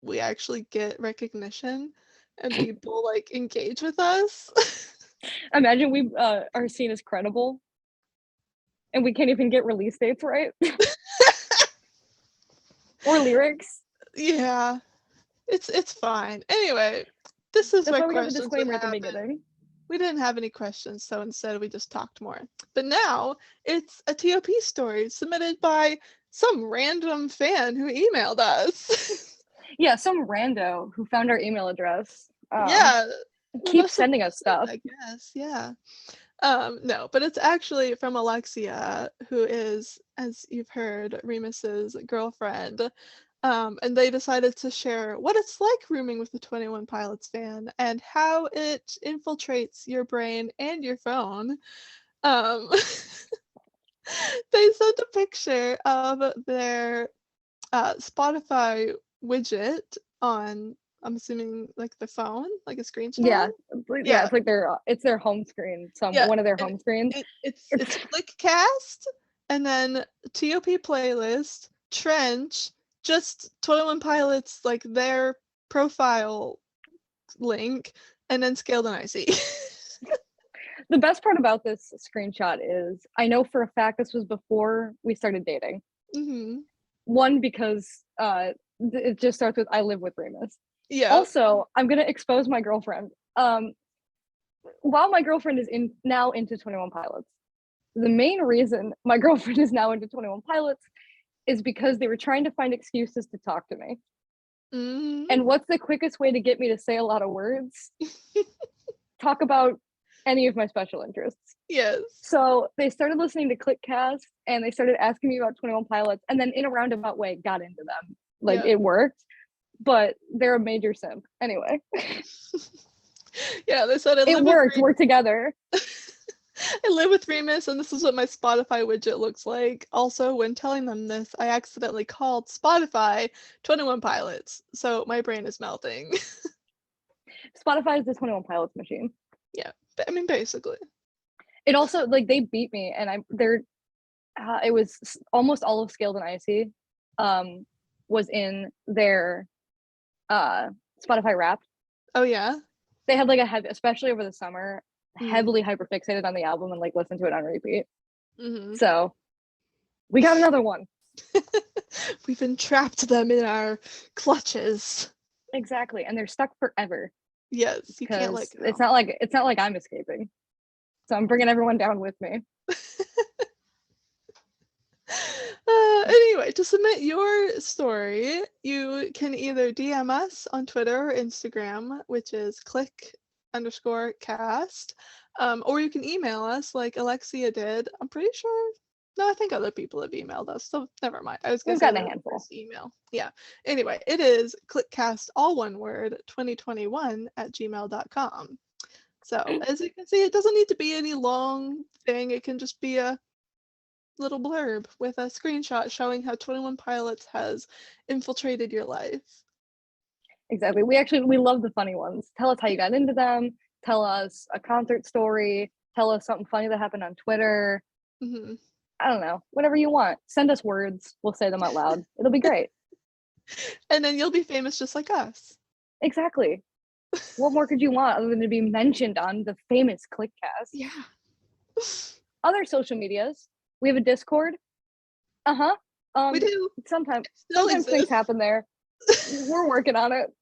we actually get recognition and people like engage with us? Imagine we are seen as credible and we can't even get release dates right. Or lyrics. Yeah. It's fine. Anyway, this is That's my why we have a questions disclaimer would at the happen. beginning. We didn't have any questions, so instead we just talked more. But now it's a TOP story submitted by some random fan who emailed us. Yeah, some rando who found our email address. Yeah. Keep sending us stuff. I guess, yeah. No, but it's actually from Alexia, who is, as you've heard, Remus's girlfriend. And they decided to share what it's like rooming with the 21 Pilots fan and how it infiltrates your brain and your phone. They sent a picture of their Spotify widget on, I'm assuming, like the phone, like a screenshot. Yeah, it's like their home screen. One of their home screens. It's Cliquecast, and then TOP playlist, Trench, just 21 Pilots, like their profile link, and then Scaled and Icy. The best part about this screenshot is I know for a fact this was before we started dating. Mm-hmm. One, because it just starts with I live with Remus. Yeah. Also, I'm gonna expose my girlfriend. While my girlfriend is now into 21 Pilots, the main reason my girlfriend is now into 21 Pilots is because they were trying to find excuses to talk to me. Mm-hmm. And what's the quickest way to get me to say a lot of words? Talk about any of my special interests. Yes. So they started listening to Cliquecast and they started asking me about 21 Pilots, and then in a roundabout way got into them. Like it worked, but they're a major simp. Anyway. Yeah, they said it worked. We're together. I live with Remus, and this is what my Spotify widget looks like. Also, when telling them this, I accidentally called Spotify 21 Pilots, so my brain is melting. Spotify is the 21 Pilots machine. Yeah, I mean, basically. It also, like, they beat me, and it was almost all of Scaled and Icy was in their Spotify Wrapped. Oh, yeah? They had, like, especially over the summer, heavily hyperfixated on the album and, like, listened to it on repeat. Mm-hmm. So, we got another one. We've entrapped them in our clutches. Exactly, and they're stuck forever. Yes, you can't let go. It's not like I'm escaping. So I'm bringing everyone down with me. Anyway, to submit your story, you can either DM us on Twitter or Instagram, which is click_cast, or you can email us like Alexia did. I'm pretty sure. No, I think other people have emailed us, so never mind. I was going to say gotten a handful. Email. Yeah. Anyway, it is clickcast, all one word, 2021@gmail.com. So as you can see, it doesn't need to be any long thing. It can just be a little blurb with a screenshot showing how 21 Pilots has infiltrated your life. Exactly. We love the funny ones. Tell us how you got into them. tell us a concert story, tell us something funny that happened on Twitter. Mm-hmm. I don't know, whatever you want. Send us words. We'll say them out loud. It'll be great. And then you'll be famous just like us. Exactly. What more could you want other than to be mentioned on the famous Cliquecast? Yeah. Other social medias. We have a Discord. We do. Sometimes Still things exists. happen there. We're working on it.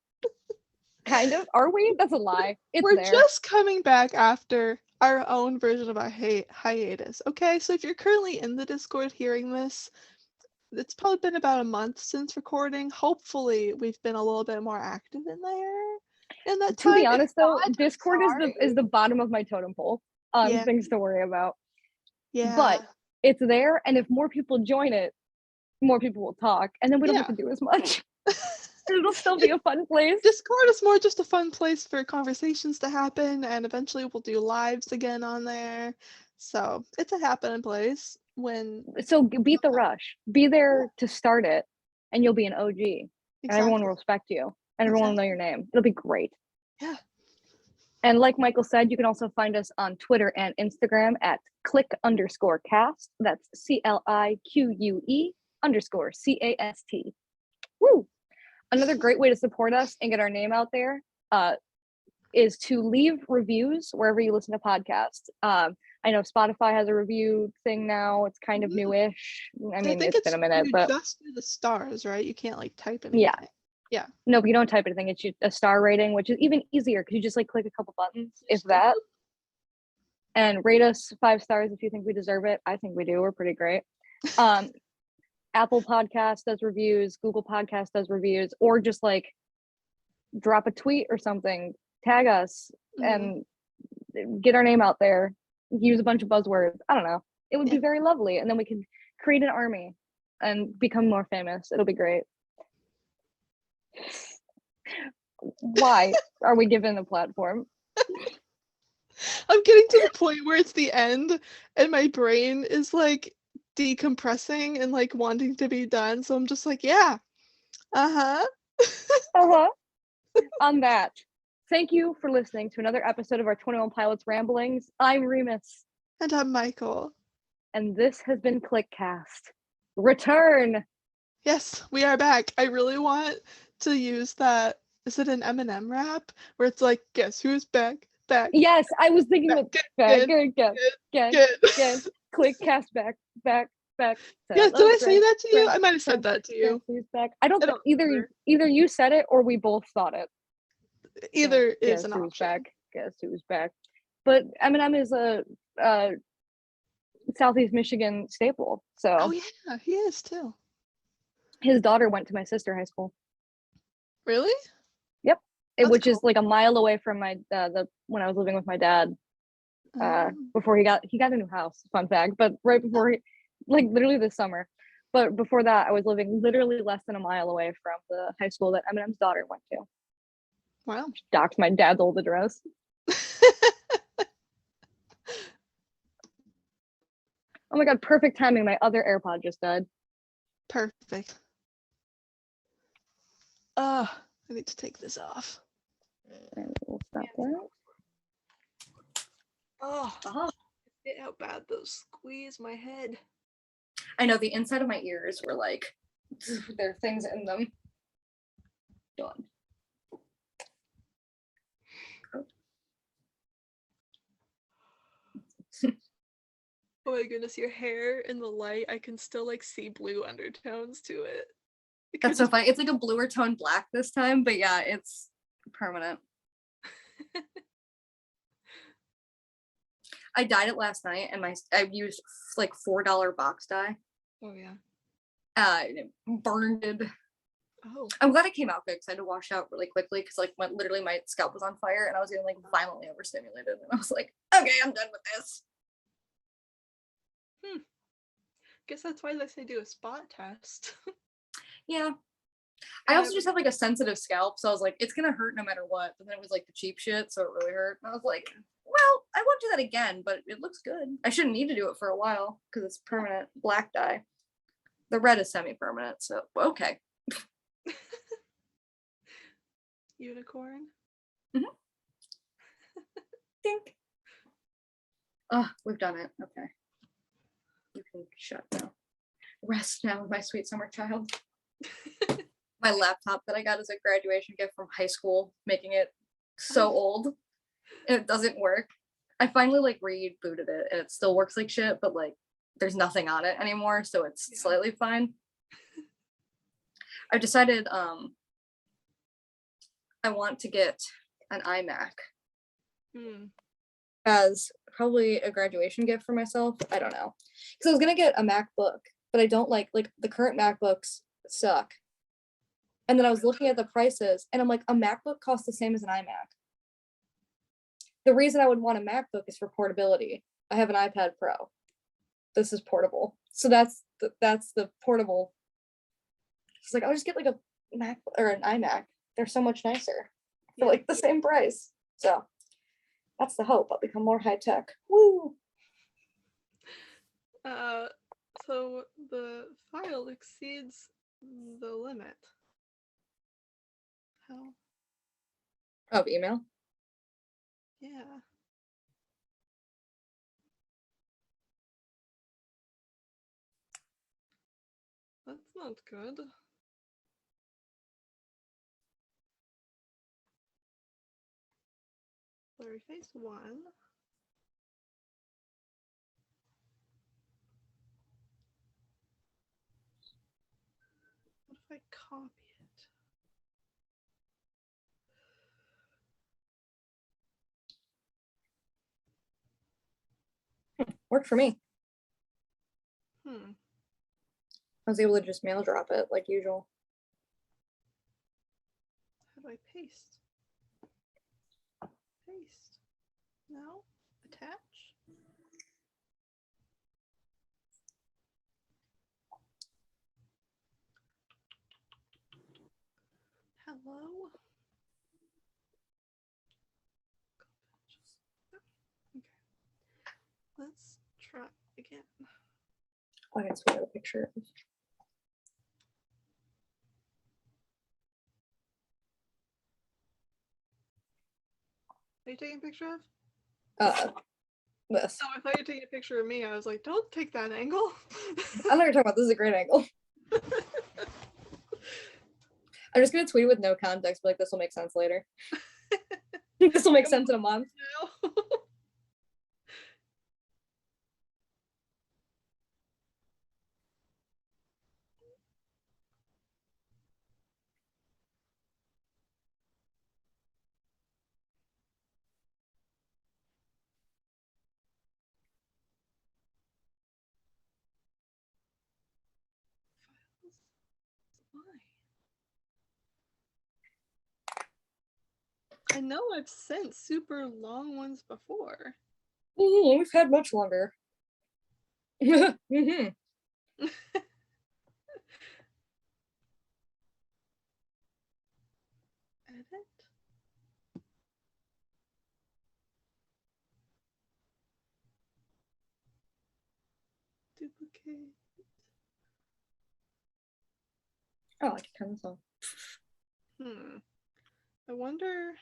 Kind of. Are we? That's a lie. It's We're there. just coming back after our own version of a hiatus. Okay, so if you're currently in the Discord hearing this, it's probably been about a month since recording. Hopefully, we've been a little bit more active in there. In that To be time. honest, If though, not, I'm Discord sorry. is the bottom of my totem pole on Yeah. things to worry about. Yeah. But it's there, and if more people join it, more people will talk, and then we don't have to do as much. It'll still be a fun place. Discord is more just a fun place for conversations to happen, and eventually we'll do lives again on there. So it's a happening place. So beat the rush. Be there to start it, and you'll be an OG, and everyone will respect you, and everyone will know your name. It'll be great. Yeah. And like Michael said, you can also find us on Twitter and Instagram at click_cast. That's CLIQUE_CAST. Woo! Another great way to support us and get our name out there is to leave reviews wherever you listen to podcasts. I know Spotify has a review thing now. It's kind of newish. I mean, it's been a minute, but just do the stars, right? You can't like type anything. Yeah. No, but you don't type anything. It's a star rating, which is even easier because you just like click a couple buttons, if that. And rate us 5 stars if you think we deserve it. I think we do. We're pretty great. Apple Podcast does reviews, Google Podcast does reviews, or just like drop a tweet or something, tag us, and get our name out there. Use a bunch of buzzwords. I don't know. It would be very lovely, and then we can create an army and become more famous. It'll be great. Why are we given a platform? I'm getting to the point where it's the end, and my brain is like decompressing and like wanting to be done. So I'm just like, yeah. On that, thank you for listening to another episode of our 21 Pilots Ramblings. I'm Remus. And I'm Michael. And this has been Cliquecast. Return! Yes, we are back. I really want to use that. Is it an Eminem rap? Where it's like, guess who's back? Back. Yes, I was thinking of back. Cliquecast back. Yeah, did I say that to you? I might have said that to you. Back. I don't think either you said it or we both thought it. Either is an option. Guess who's back. But Eminem is a Southeast Michigan staple. So oh yeah, he is too. His daughter went to my sister high school. Really? Yep. Which is like a mile away from my when I was living with my dad. Before he got a new house. Fun fact. But right before he, like literally this summer. But before that, I was living literally less than a mile away from the high school that Eminem's daughter went to. Wow. Doxed my dad's old address. Oh my god, perfect timing. My other AirPod just died. Perfect. I need to take this off. And we'll stop that. Get how bad those squeeze my head. I know the inside of my ears were like, there are things in them. Done. Oh my goodness, your hair in the light, I can still like see blue undertones to it. That's so funny. It's like a bluer tone black this time, but yeah, it's permanent. I dyed it last night, and I used like $4 box dye. Oh yeah. It burned. Oh. I'm glad it came out good because I had to wash out really quickly because like literally my scalp was on fire and I was getting like violently overstimulated, and I was like, okay, I'm done with this. Guess that's why they say do a spot test. Yeah. I also just have like a sensitive scalp, so I was like, it's gonna hurt no matter what. But then it was like the cheap shit, so it really hurt. And I was like, well, I won't do that again, but it looks good. I shouldn't need to do it for a while because it's permanent black dye. The red is semi-permanent, so okay. Unicorn. Dink. Oh, we've done it. Okay. You can shut now. Rest now, my sweet summer child. My laptop that I got as a graduation gift from high school, making it so old. And it doesn't work. I finally like rebooted it and it still works like shit, but like there's nothing on it anymore, so it's slightly fine. I've decided I want to get an iMac as probably a graduation gift for myself. I don't know. Because I was gonna get a MacBook, but I don't like the current MacBooks suck. And then I was looking at the prices and I'm like, a MacBook costs the same as an iMac. The reason I would want a MacBook is for portability. I have an iPad Pro. This is portable. So that's the portable. It's like, I'll just get like a Mac or an iMac. They're so much nicer for like the same price. So that's the hope. I'll become more high tech. Woo! So the file exceeds the limit. How? Of email? Yeah. That's not good. Blurryface 1. What if I copy it? Worked for me. I was able to just mail drop it like usual. How do I paste? Paste. No? Attach? Hello? Okay. Let's try again. I can swing a picture. Are you taking a picture of? This. Oh, I thought you were taking a picture of me. I was like, don't take that angle. I know what you're talking about. This is a great angle. I'm just gonna tweet with no context, but like this will make sense later. This will make sense in a month. I know I've sent super long ones before. We've had much longer. Edit. Duplicate. Oh, I can turn this on. I wonder